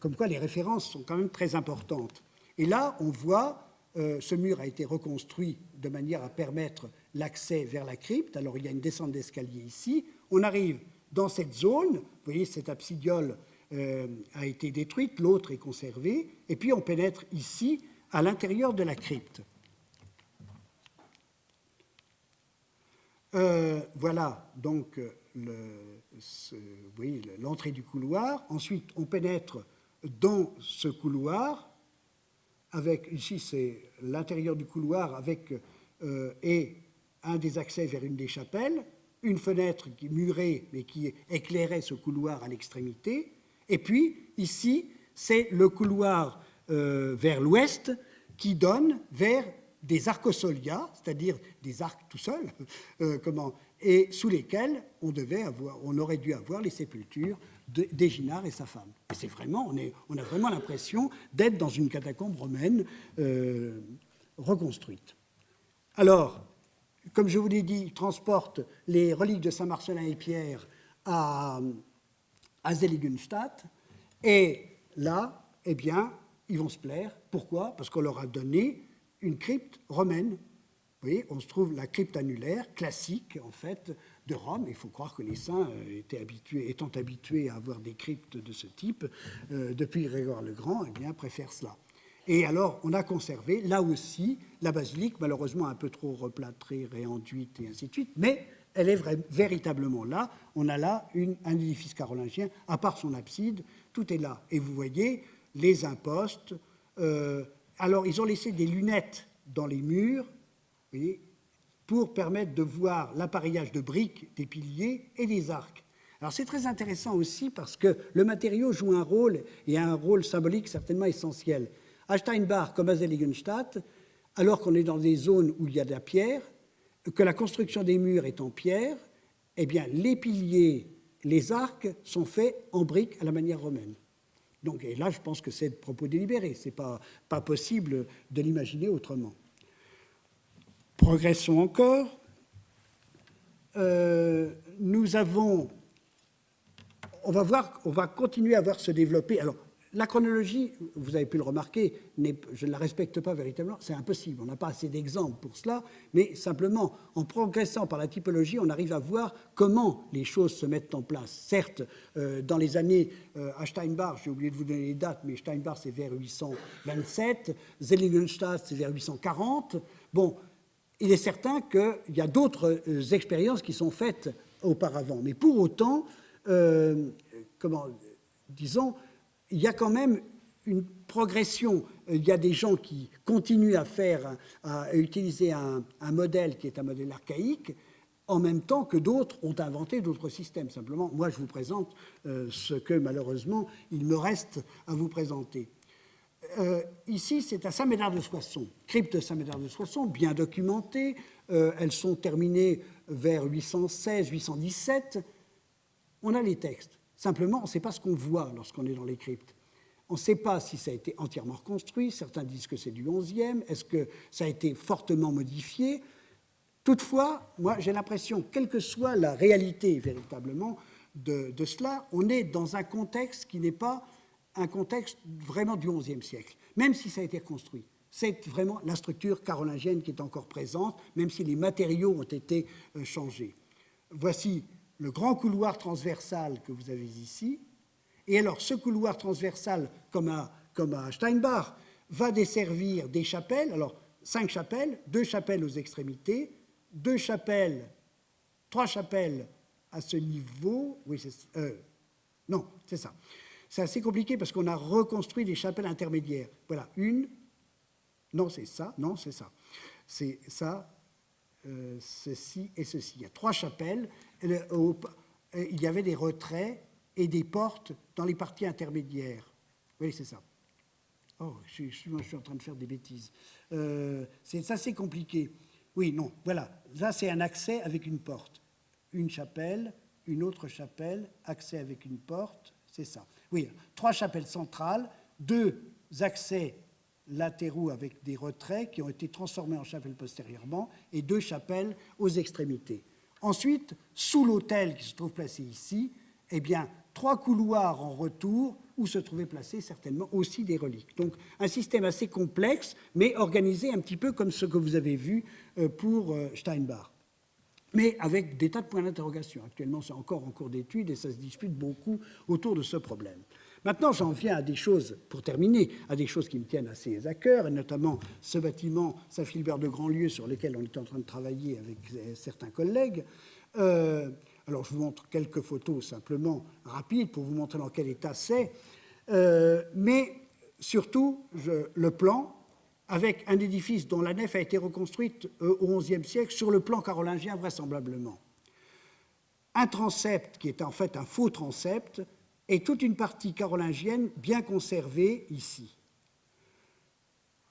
Comme quoi les références sont quand même très importantes. Et là, on voit, ce mur a été reconstruit de manière à permettre l'accès vers la crypte. Alors, il y a une descente d'escalier ici. On arrive dans cette zone. Vous voyez, cette absidiole a été détruite, l'autre est conservée. Et puis, on pénètre ici, à l'intérieur de la crypte. Voilà, donc, l'entrée du couloir. Ensuite, on pénètre dans ce couloir. Ici, c'est l'intérieur du couloir avec et un des accès vers une des chapelles, une fenêtre qui murée, mais qui éclairait ce couloir à l'extrémité. Et puis, ici, c'est le couloir vers l'ouest qui donne vers des arcosolia, c'est-à-dire des arcs tout seuls, et sous lesquels on aurait dû avoir les sépultures d'Eginhard et sa femme. Et c'est vraiment, on a vraiment l'impression d'être dans une catacombe romaine reconstruite. Alors, comme je vous l'ai dit, il transporte les reliques de Saint Marcellin et Pierre à Seligenstadt, et là, eh bien, ils vont se plaire. Pourquoi? Parce qu'on leur a donné une crypte romaine. Vous voyez, on se trouve la crypte annulaire classique, en fait, de Rome. Il faut croire que les saints étant habitués à avoir des cryptes de ce type, depuis Grégoire le Grand, eh bien, préfèrent cela. Et alors, on a conservé, là aussi, la basilique, malheureusement un peu trop replâtrée, réenduite, et ainsi de suite, mais elle est véritablement là. On a là un édifice carolingien, à part son abside, tout est là. Et vous voyez les impostes. Alors, ils ont laissé des lunettes dans les murs, vous voyez, pour permettre de voir l'appareillage de briques, des piliers et des arcs. Alors, c'est très intéressant aussi parce que le matériau joue un rôle, et un rôle symbolique certainement essentiel. À Steinbach, comme à Seligenstadt, alors qu'on est dans des zones où il y a de la pierre, que la construction des murs est en pierre, eh bien, les piliers, les arcs sont faits en briques à la manière romaine. Donc, et là, je pense que c'est de propos délibéré. Ce n'est pas possible de l'imaginer autrement. Progressons encore. Nous avons... On va continuer à voir se développer... Alors, la chronologie, vous avez pu le remarquer, je ne la respecte pas véritablement, c'est impossible, on n'a pas assez d'exemples pour cela, mais simplement, en progressant par la typologie, on arrive à voir comment les choses se mettent en place. Certes, dans les années à Steinbach, j'ai oublié de vous donner les dates, mais Steinbach c'est vers 827, Seligenstadt c'est vers 840. Bon, il est certain qu'il y a d'autres expériences qui sont faites auparavant, mais pour autant, disons, il y a quand même une progression. Il y a des gens qui continuent à utiliser un modèle qui est un modèle archaïque, en même temps que d'autres ont inventé d'autres systèmes. Simplement, moi, je vous présente ce que, malheureusement, il me reste à vous présenter. ici, c'est à Saint-Médard de Soissons, crypte de Saint-Médard de Soissons, bien documentée. Elles sont terminées vers 816-817. On a les textes. Simplement, on ne sait pas ce qu'on voit lorsqu'on est dans les cryptes. On ne sait pas si ça a été entièrement reconstruit. Certains disent que c'est du XIe. Est-ce que ça a été fortement modifié? Toutefois, moi, j'ai l'impression, quelle que soit la réalité véritablement de cela, on est dans un contexte qui n'est pas un contexte vraiment du XIe siècle, même si ça a été reconstruit. C'est vraiment la structure carolingienne qui est encore présente, même si les matériaux ont été changés. Voici le grand couloir transversal que vous avez ici. Et alors, ce couloir transversal, comme à Steinbach, va desservir des chapelles. Alors, 5 chapelles, 2 chapelles aux extrémités, 2 chapelles, 3 chapelles à ce niveau. Oui, non, c'est ça. C'est assez compliqué parce qu'on a reconstruit des chapelles intermédiaires. Voilà, une. Non, c'est ça. Non, c'est ça. C'est ça, ceci et ceci. Il y a 3 chapelles. Il y avait des retraits et des portes dans les parties intermédiaires. Oui, c'est ça. Oh, je suis en train de faire des bêtises. C'est assez compliqué. Oui, non, voilà. Là, c'est un accès avec une porte. Une chapelle, une autre chapelle, accès avec une porte, c'est ça. Oui, 3 chapelles centrales, 2 accès latéraux avec des retraits qui ont été transformés en chapelles postérieurement et 2 chapelles aux extrémités. Ensuite, sous l'autel qui se trouve placé ici, eh bien, 3 couloirs en retour où se trouvaient placés certainement aussi des reliques. Donc, un système assez complexe, mais organisé un petit peu comme ce que vous avez vu pour Steinbach. Mais avec des tas de points d'interrogation. Actuellement, c'est encore en cours d'étude et ça se dispute beaucoup autour de ce problème. Maintenant, j'en viens à des choses, pour terminer, à des choses qui me tiennent assez à cœur, et notamment ce bâtiment Saint-Philbert de Grandlieu sur lequel on est en train de travailler avec certains collègues. Alors, je vous montre quelques photos simplement rapides pour vous montrer dans quel état c'est. Mais surtout, le plan, avec un édifice dont la nef a été reconstruite au XIe siècle sur le plan carolingien vraisemblablement. Un transept qui est en fait un faux transept et toute une partie carolingienne bien conservée ici.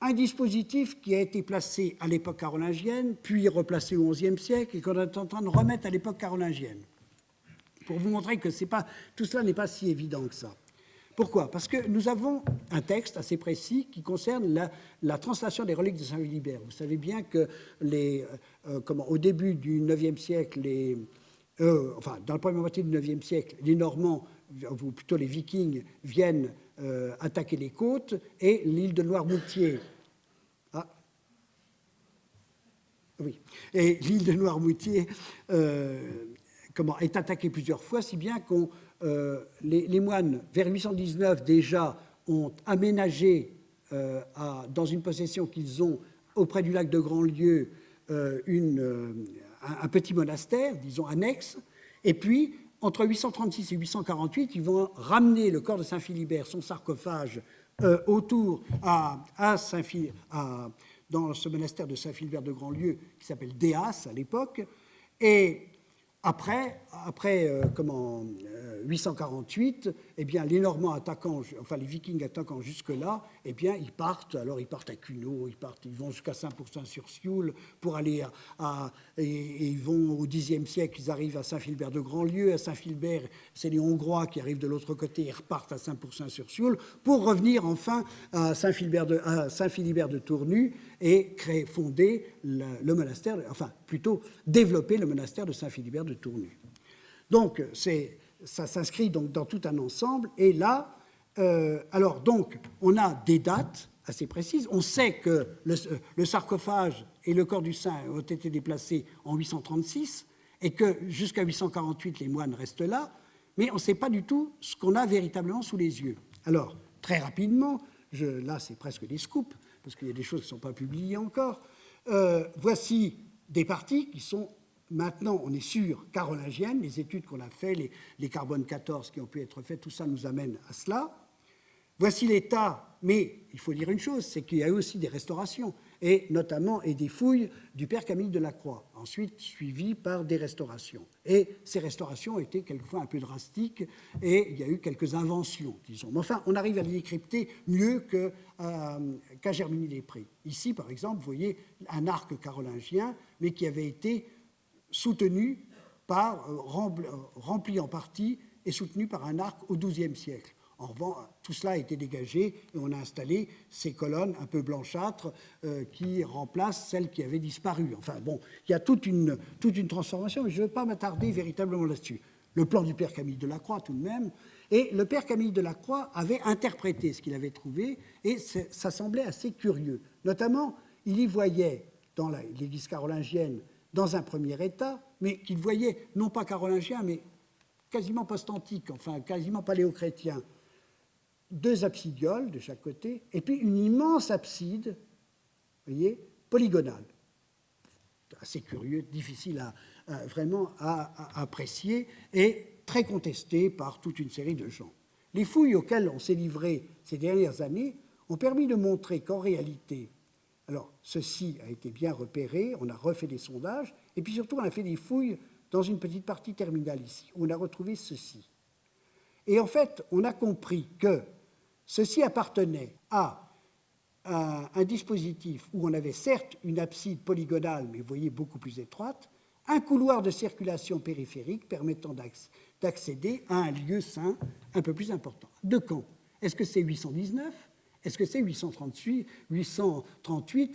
Un dispositif qui a été placé à l'époque carolingienne, puis replacé au XIe siècle et qu'on est en train de remettre à l'époque carolingienne. Pour vous montrer que tout cela n'est pas si évident que ça. Pourquoi? Parce que nous avons un texte assez précis qui concerne la translation des reliques de Saint-Philibert. Vous savez bien que au début du IXe siècle, dans la première moitié du IXe siècle, les Normands, ou plutôt les Vikings, viennent attaquer les côtes et l'île de Noirmoutier. Et l'île de Noirmoutier est attaquée plusieurs fois, si bien qu'on les moines, vers 819 déjà, ont aménagé dans une possession qu'ils ont auprès du lac de Grandlieu un petit monastère, disons annexe, et puis entre 836 et 848, ils vont ramener le corps de Saint-Philibert, son sarcophage, autour dans ce monastère de Saint-Philibert de Grandlieu qui s'appelle Déas à l'époque, et après 848, eh bien, les Normands les Vikings attaquant jusque-là, eh bien, ils partent à Cuno, ils vont jusqu'à Saint-Pourçain-sur-Sioule pour aller et ils vont au Xe siècle, ils arrivent à Saint-Philbert de Grandlieu, à Saint-Philbert, c'est les Hongrois qui arrivent de l'autre côté, ils repartent à Saint-Pourçain-sur-Sioule pour revenir enfin à Saint-Philibert de Tournu et fonder le monastère, enfin plutôt développer le monastère de Saint-Philibert de Tournu. Donc, ça s'inscrit donc dans tout un ensemble. Et là, donc, on a des dates assez précises. On sait que le sarcophage et le corps du saint ont été déplacés en 836 et que jusqu'à 848, les moines restent là, mais on ne sait pas du tout ce qu'on a véritablement sous les yeux. Alors, très rapidement, là, c'est presque des scoops, parce qu'il y a des choses qui ne sont pas publiées encore. Voici des parties qui sont maintenant, on est sûr, carolingiennes. Les études qu'on a faites, les carbone 14 qui ont pu être faites, tout ça nous amène à cela. Voici l'état, mais il faut dire une chose, c'est qu'il y a eu aussi des restaurations, et notamment des fouilles du père Camille de la Croix, ensuite suivies par des restaurations. Et ces restaurations étaient quelquefois un peu drastiques, et il y a eu quelques inventions, disons. Mais enfin, on arrive à les décrypter mieux qu'à Germigny-les-Prés. Ici, par exemple, vous voyez un arc carolingien, mais qui avait été soutenu par, rempli en partie, et soutenu par un arc au XIIe siècle. En revanche, tout cela a été dégagé et on a installé ces colonnes un peu blanchâtres qui remplacent celles qui avaient disparu. Enfin bon, il y a toute une transformation, mais je ne veux pas m'attarder véritablement là-dessus. Le plan du père Camille de la Croix, tout de même. Et le père Camille de la Croix avait interprété ce qu'il avait trouvé et ça semblait assez curieux. Notamment, il y voyait, dans l'église carolingienne, dans un premier état, mais qu'il voyait, non pas carolingien, mais quasiment post-antique, enfin quasiment paléochrétien, 2 absidioles de chaque côté, et puis une immense abside, vous voyez, polygonale. Assez curieux, difficile vraiment à apprécier, et très contesté par toute une série de gens. Les fouilles auxquelles on s'est livré ces dernières années ont permis de montrer qu'en réalité, alors ceci a été bien repéré, on a refait des sondages, et puis surtout on a fait des fouilles dans une petite partie terminale ici, où on a retrouvé ceci. Et en fait, on a compris que ceci appartenait à un dispositif où on avait certes une abside polygonale, mais vous voyez beaucoup plus étroite, un couloir de circulation périphérique permettant d'accéder à un lieu saint un peu plus important. De quand? Est-ce que c'est 819? Est-ce que c'est 838, 836,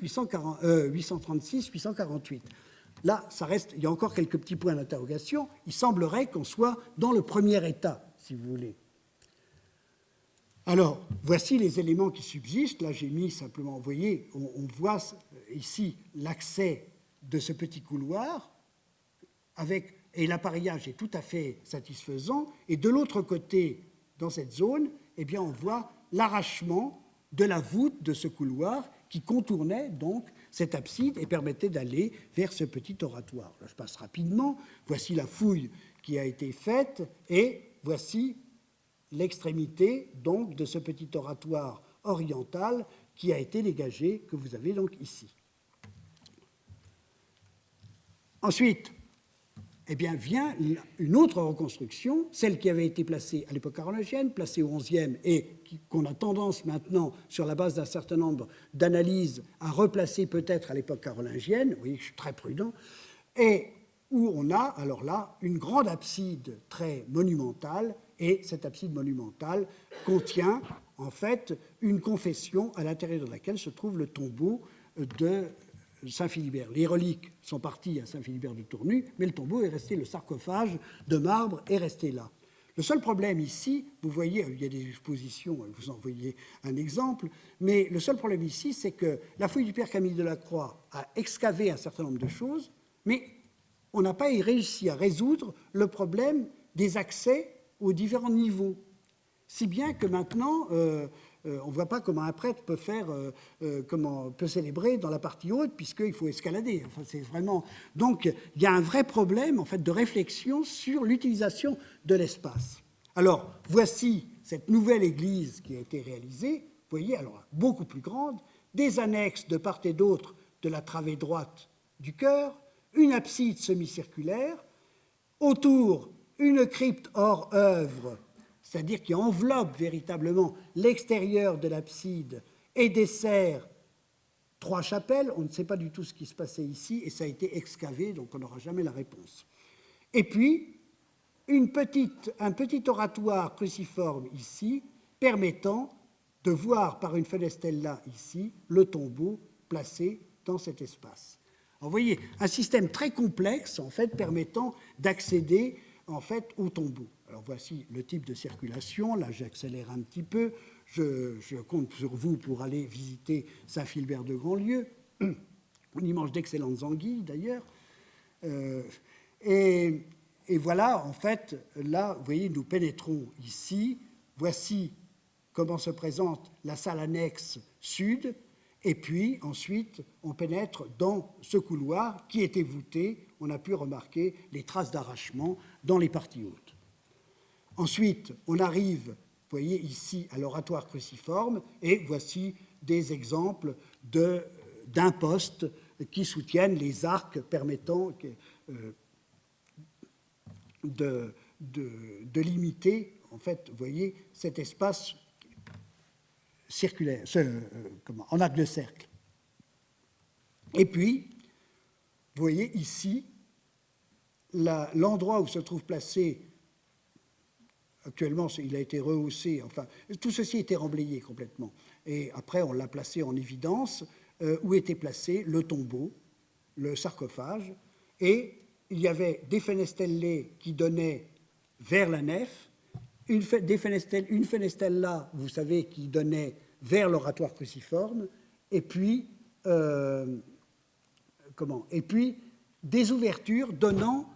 848? Là, ça reste, il y a encore quelques petits points d'interrogation. Il semblerait qu'on soit dans le premier état, si vous voulez. Alors, voici les éléments qui subsistent. Là, j'ai mis simplement, vous voyez, on voit ici l'accès de ce petit couloir, et l'appareillage est tout à fait satisfaisant. Et de l'autre côté, dans cette zone, eh bien, on voit l'arrachement de la voûte de ce couloir qui contournait donc cette abside et permettait d'aller vers ce petit oratoire. Là, je passe rapidement. Voici la fouille qui a été faite et voici l'extrémité donc de ce petit oratoire oriental qui a été dégagé, que vous avez donc ici. Ensuite, eh bien, vient une autre reconstruction, celle qui avait été placée à l'époque carolingienne, placée au XIe et qu'on a tendance maintenant, sur la base d'un certain nombre d'analyses, à replacer peut-être à l'époque carolingienne. Vous voyez que je suis très prudent. Et où on a, alors là, une grande abside très monumentale, et cette abside monumentale contient, en fait, une confession à l'intérieur de laquelle se trouve le tombeau de Saint-Philibert. Les reliques sont parties à Saint-Philibert de Tournu, mais le tombeau est resté, le sarcophage de marbre est resté là. Le seul problème ici, vous voyez, il y a des expositions, vous en voyez un exemple, mais le seul problème ici, c'est que la fouille du père Camille de la Croix a excavé un certain nombre de choses, mais on n'a pas réussi à résoudre le problème des accès aux différents niveaux. Si bien que maintenant, on ne voit pas comment un prêtre peut faire, peut célébrer dans la partie haute, puisqu'il faut escalader. Enfin, c'est vraiment... Donc, il y a un vrai problème, en fait, de réflexion sur l'utilisation de l'espace. Alors, voici cette nouvelle église qui a été réalisée. Vous voyez, alors, beaucoup plus grande, des annexes de part et d'autre de la travée droite du chœur, une abside semi-circulaire, autour, une crypte hors œuvre, c'est-à-dire qui enveloppe véritablement l'extérieur de l'abside et dessert 3 chapelles. On ne sait pas du tout ce qui se passait ici et ça a été excavé, donc on n'aura jamais la réponse. Et puis, un petit oratoire cruciforme ici, permettant de voir par une fenestella ici le tombeau placé dans cet espace. Alors, vous voyez, un système très complexe, en fait, permettant d'accéder en fait, au tombeau. Alors voici le type de circulation. Là, j'accélère un petit peu. Je compte sur vous pour aller visiter Saint-Philbert de Grandlieu. On y mange d'excellentes anguilles, d'ailleurs. Et voilà, en fait, là, vous voyez, nous pénétrons ici. Voici comment se présente la salle annexe sud. Et puis, ensuite, on pénètre dans ce couloir qui était voûté. On a pu remarquer les traces d'arrachement dans les parties hautes. Ensuite, on arrive voyez ici, à l'oratoire cruciforme, et voici des exemples d'impostes qui soutiennent les arcs permettant de limiter, en fait, vous voyez, cet espace circulaire, en arc de cercle. Et puis, vous voyez ici, l'endroit où se trouve placé, actuellement il a été rehaussé, enfin, tout ceci a été remblayé complètement. Et après, on l'a placé en évidence, où était placé le tombeau, le sarcophage, et il y avait des fenestellées qui donnaient vers la nef, une fenestelle là, vous savez, qui donnait vers l'oratoire cruciforme, et puis, et puis des ouvertures donnant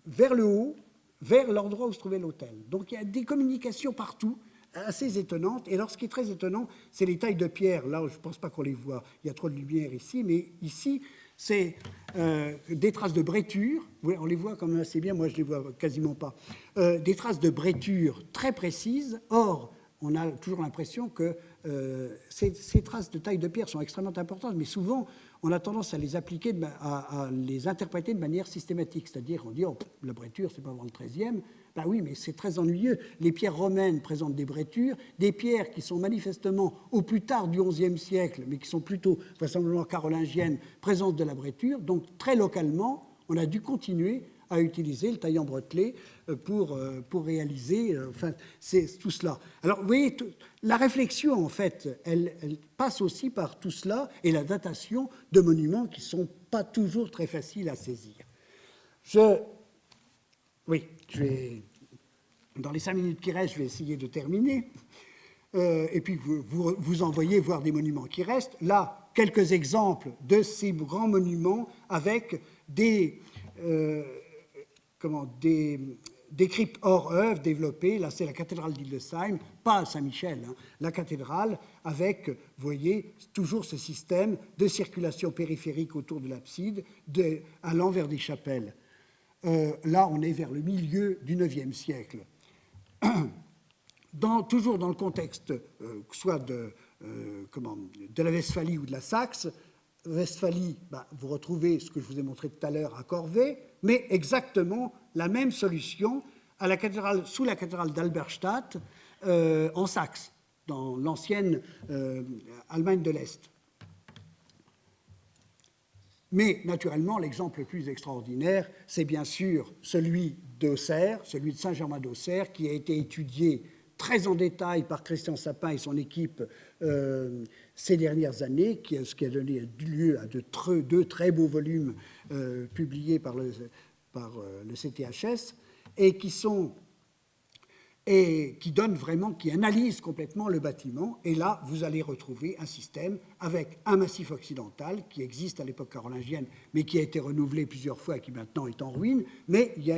vers le haut, vers l'endroit où se trouvait l'autel. Donc il y a des communications partout, assez étonnantes. Et alors ce qui est très étonnant, c'est les tailles de pierre. Là, je ne pense pas qu'on les voit, il y a trop de lumière ici, mais ici, c'est des traces de bretture. On les voit quand même assez bien, moi je ne les vois quasiment pas. Des traces de bretture très précises. Or, on a toujours l'impression que ces traces de taille de pierre sont extrêmement importantes, mais souvent, on a tendance à les appliquer, à les interpréter de manière systématique. C'est-à-dire, on dit, oh, la bretture, c'est pas avant le XIIIe. Ben oui, mais c'est très ennuyeux. Les pierres romaines présentent des bretures, des pierres qui sont manifestement au plus tard du XIe siècle, mais qui sont plutôt vraisemblablement carolingiennes, présentent de la bretture. Donc, très localement, on a dû continuer à utiliser le taillant brettelé pour réaliser, enfin, c'est tout cela. Alors, vous voyez, la réflexion, en fait, elle passe aussi par tout cela et la datation de monuments qui ne sont pas toujours très faciles à saisir. Dans les 5 minutes qui restent, je vais essayer de terminer. Et puis, vous envoyez voir des monuments qui restent. Là, quelques exemples de ces grands monuments avec des cryptes hors œuvre développées. Là, c'est la cathédrale d'Hildesheim, pas Saint-Michel, hein, la cathédrale, avec, vous voyez, toujours ce système de circulation périphérique autour de l'abside, à l'envers des chapelles. Là, on est vers le milieu du IXe siècle. Toujours dans le contexte, soit de la Westphalie ou de la Saxe, Westphalie, vous retrouvez ce que je vous ai montré tout à l'heure à Corvey, mais exactement la même solution sous la cathédrale d'Alberstadt en Saxe, dans l'ancienne Allemagne de l'Est. Mais naturellement, l'exemple le plus extraordinaire, c'est bien sûr celui d'Auxerre, celui de Saint-Germain d'Auxerre, qui a été étudié très en détail par Christian Sapin et son équipe ces dernières années, ce qui a donné lieu à deux très beaux volumes publiés par le CTHS, et qui analysent complètement le bâtiment. Et là, vous allez retrouver un système avec un massif occidental qui existe à l'époque carolingienne, mais qui a été renouvelé plusieurs fois et qui maintenant est en ruine. Mais il y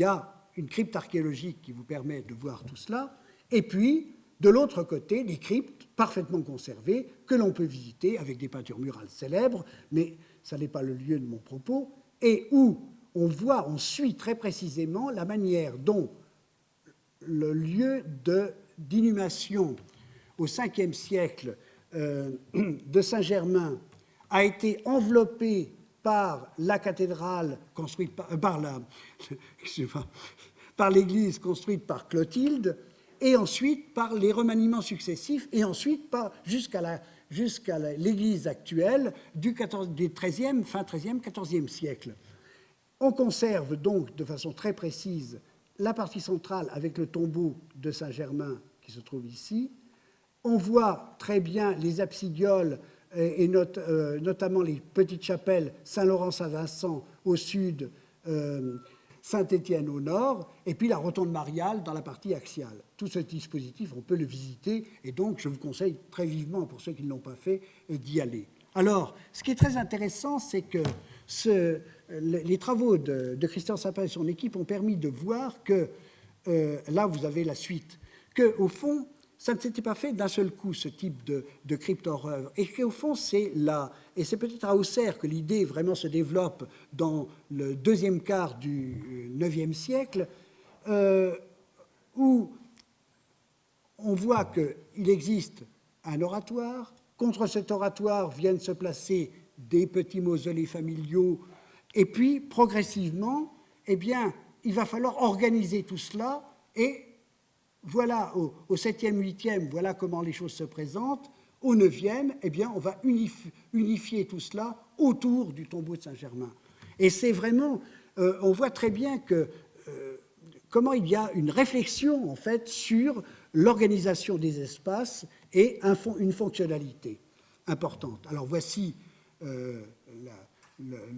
a une crypte archéologique qui vous permet de voir tout cela. Et puis, de l'autre côté, des cryptes parfaitement conservées que l'on peut visiter avec des peintures murales célèbres, mais ça n'est pas le lieu de mon propos, et où on suit très précisément la manière dont le lieu d'inhumation au Ve siècle de Saint-Germain a été enveloppé par la cathédrale construite par l'église construite par Clotilde, et ensuite par les remaniements successifs, et ensuite jusqu'à l'église actuelle du XIIIe, fin XIIIe, XIVe siècle. On conserve donc de façon très précise la partie centrale avec le tombeau de Saint-Germain qui se trouve ici. On voit très bien les absidioles et notamment les petites chapelles Saint-Laurent-Saint-Vincent au sud, Saint-Étienne au nord, et puis la rotonde mariale dans la partie axiale. Tout ce dispositif, on peut le visiter, et donc je vous conseille très vivement, pour ceux qui ne l'ont pas fait, d'y aller. Alors, ce qui est très intéressant, c'est que les travaux de Christian Sapin et son équipe ont permis de voir que, là vous avez la suite, qu'au fond, ça ne s'était pas fait d'un seul coup, ce type de crypte hors œuvre, et qu'au fond, c'est peut-être à Auxerre que l'idée vraiment se développe dans le deuxième quart du IXe siècle. où on voit qu'il existe un oratoire. Contre cet oratoire viennent se placer des petits mausolées familiaux. Et puis, progressivement, eh bien, il va falloir organiser tout cela. Et voilà, au 7e, 8e, voilà comment les choses se présentent. Au 9e, eh bien, on va unifier tout cela autour du tombeau de Saint-Germain. Et c'est vraiment, on voit très bien comment il y a une réflexion, en fait, sur l'organisation des espaces et une fonctionnalité importante. Alors voici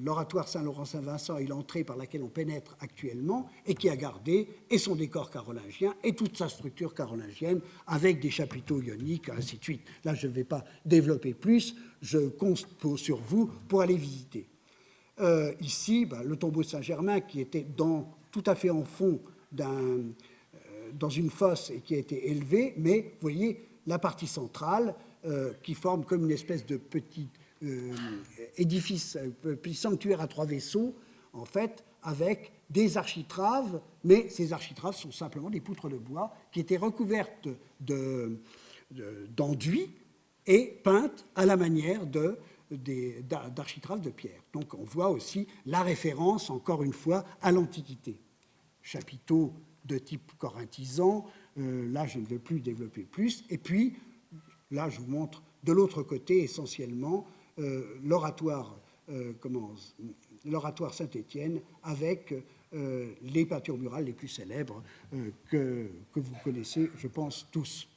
l'oratoire Saint-Laurent-Saint-Vincent et l'entrée par laquelle on pénètre actuellement et qui a gardé et son décor carolingien et toute sa structure carolingienne avec des chapiteaux ioniques, ainsi de suite. Là, je ne vais pas développer plus, je compte sur vous pour aller visiter. Ici, le tombeau de Saint-Germain qui était tout à fait en fond dans une fosse et qui a été élevé, mais vous voyez la partie centrale qui forme comme une espèce de petit édifice, petit sanctuaire à 3 vaisseaux, en fait, avec des architraves, mais ces architraves sont simplement des poutres de bois qui étaient recouvertes d'enduit et peintes à la manière d'architraves de pierre. Donc on voit aussi la référence, encore une fois, à l'Antiquité. Chapiteaux de type corinthisan, là je ne vais plus développer plus, et puis là je vous montre de l'autre côté essentiellement l'oratoire Saint-Étienne avec les peintures murales les plus célèbres que vous connaissez, je pense, tous.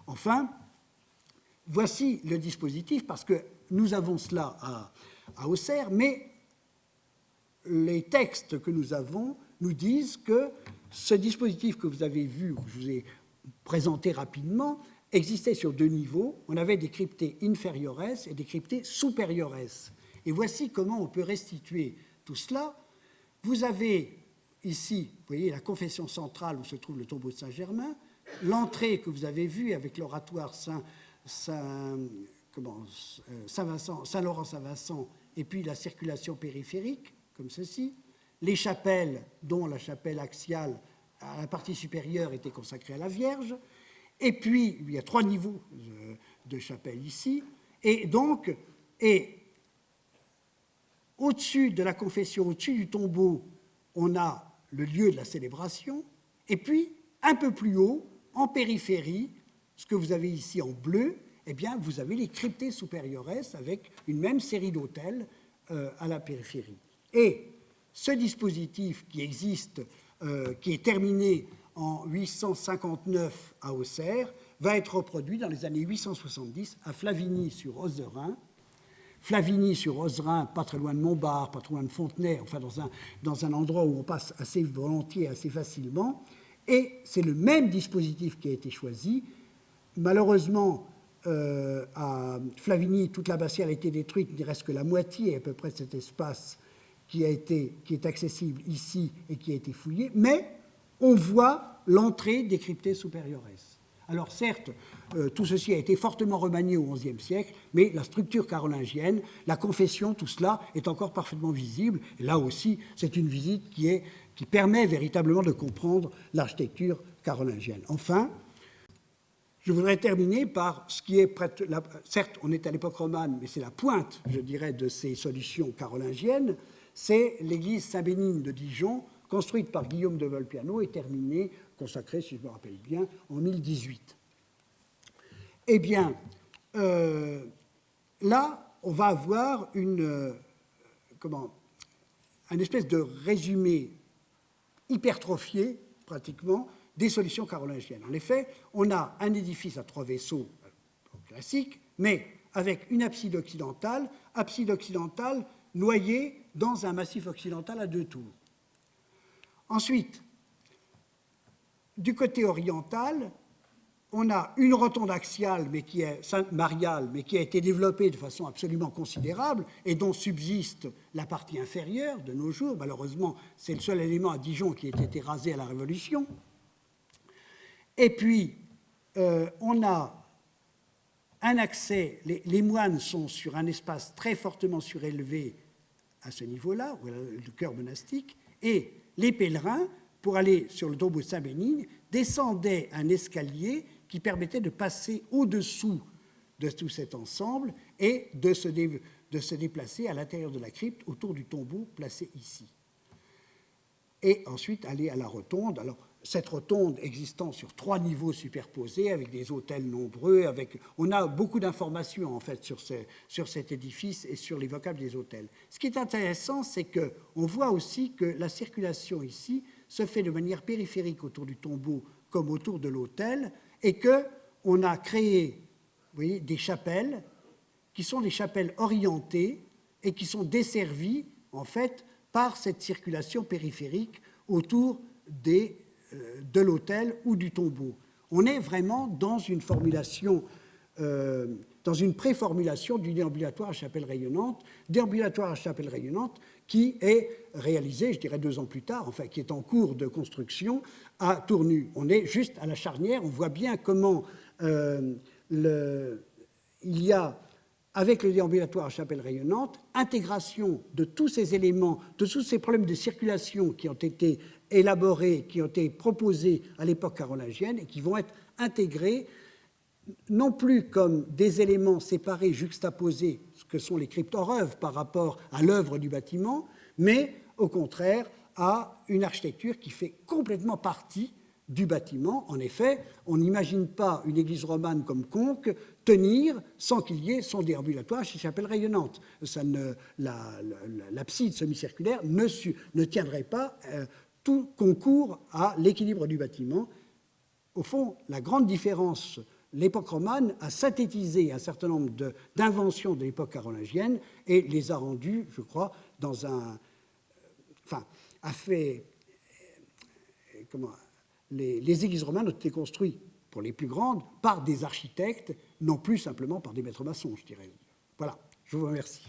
Enfin, voici le dispositif, parce que nous avons cela à Auxerre, mais les textes que nous avons nous disent que ce dispositif que vous avez vu, que je vous ai présenté rapidement, existait sur 2 niveaux. On avait des cryptées inferiores et des cryptées superiores. Et voici comment on peut restituer tout cela. Vous avez ici, vous voyez, la confession centrale où se trouve le tombeau de Saint-Germain, l'entrée que vous avez vue avec l'oratoire Saint-Laurent-Saint-Vincent et puis la circulation périphérique, comme ceci. Les chapelles, dont la chapelle axiale à la partie supérieure était consacrée à la Vierge. Et puis, il y a 3 niveaux de chapelles ici. Et donc, au-dessus de la confession, au-dessus du tombeau, on a le lieu de la célébration. Et puis, un peu plus haut, en périphérie, ce que vous avez ici en bleu, eh bien, vous avez les cryptées superiores avec une même série d'autels à la périphérie. Et ce dispositif qui existe, qui est terminé en 859 à Auxerre, va être reproduit dans les années 870 à Flavigny-sur-Ozerain. Flavigny-sur-Ozerain, pas très loin de Montbard, pas très loin de Fontenay, enfin dans un endroit où on passe assez volontiers, assez facilement. Et c'est le même dispositif qui a été choisi. Malheureusement, à Flavigny, toute l'abbatiale a été détruite, il ne reste que la moitié à peu près de cet espace qui est accessible ici et qui a été fouillé, mais on voit l'entrée des cryptées superiores. Alors certes, tout ceci a été fortement remanié au XIe siècle, mais la structure carolingienne, la confession, tout cela est encore parfaitement visible. Et là aussi, c'est une visite qui permet véritablement de comprendre l'architecture carolingienne. Enfin, je voudrais terminer par ce qui est, certes, on est à l'époque romane, mais c'est la pointe, je dirais, de ces solutions carolingiennes, c'est l'église Saint-Bénigne de Dijon, construite par Guillaume de Volpiano et terminée, consacrée, si je me rappelle bien, en 1018. Eh bien, là, on va avoir un espèce de résumé hypertrophié, pratiquement, des solutions carolingiennes. En effet, on a un édifice à 3 vaisseaux classique, mais avec une abside occidentale noyée dans un massif occidental à 2 tours. Ensuite, du côté oriental, on a une rotonde axiale, mariale, mais qui a été développée de façon absolument considérable et dont subsiste la partie inférieure de nos jours. Malheureusement, c'est le seul élément à Dijon qui a été rasé à la Révolution. Et puis, on a un accès, les moines sont sur un espace très fortement surélevé à ce niveau-là, le chœur monastique, et les pèlerins pour aller sur le tombeau de Saint-Bénigne, descendait un escalier qui permettait de passer au-dessous de tout cet ensemble et de se déplacer à l'intérieur de la crypte autour du tombeau placé ici. Et ensuite aller à la rotonde. Alors, cette rotonde existant sur 3 niveaux superposés, avec des autels nombreux, on a beaucoup d'informations en fait sur cet édifice et sur les vocables des autels. Ce qui est intéressant, c'est qu'on voit aussi que la circulation ici se fait de manière périphérique autour du tombeau comme autour de l'autel, et qu'on a créé, vous voyez, des chapelles qui sont des chapelles orientées et qui sont desservies en fait par cette circulation périphérique autour de l'autel ou du tombeau. On est vraiment dans une formulation, dans une préformulation du déambulatoire à chapelle rayonnante, qui est réalisé, je dirais 2 ans plus tard, enfin qui est en cours de construction à Tournu. On est juste à la charnière, on voit bien comment il y a, avec le déambulatoire à chapelle rayonnante, intégration de tous ces éléments, de tous ces problèmes de circulation qui ont été élaborés, qui ont été proposés à l'époque carolingienne et qui vont être intégrés non plus comme des éléments séparés, juxtaposés, ce que sont les cryptorœuvres par rapport à l'œuvre du bâtiment, mais au contraire à une architecture qui fait complètement partie du bâtiment. En effet, on n'imagine pas une église romane comme Conques tenir sans qu'il y ait son déambulatoire chez chapelle rayonnante. L'abside semi-circulaire ne tiendrait pas, tout concourt à l'équilibre du bâtiment. Au fond, la grande différence, l'époque romane a synthétisé un certain nombre d'inventions de l'époque carolingienne et les a rendues, je crois, a fait... Les églises romanes ont été construites, pour les plus grandes, par des architectes, non plus simplement par des maîtres maçons, je dirais. Voilà, je vous remercie.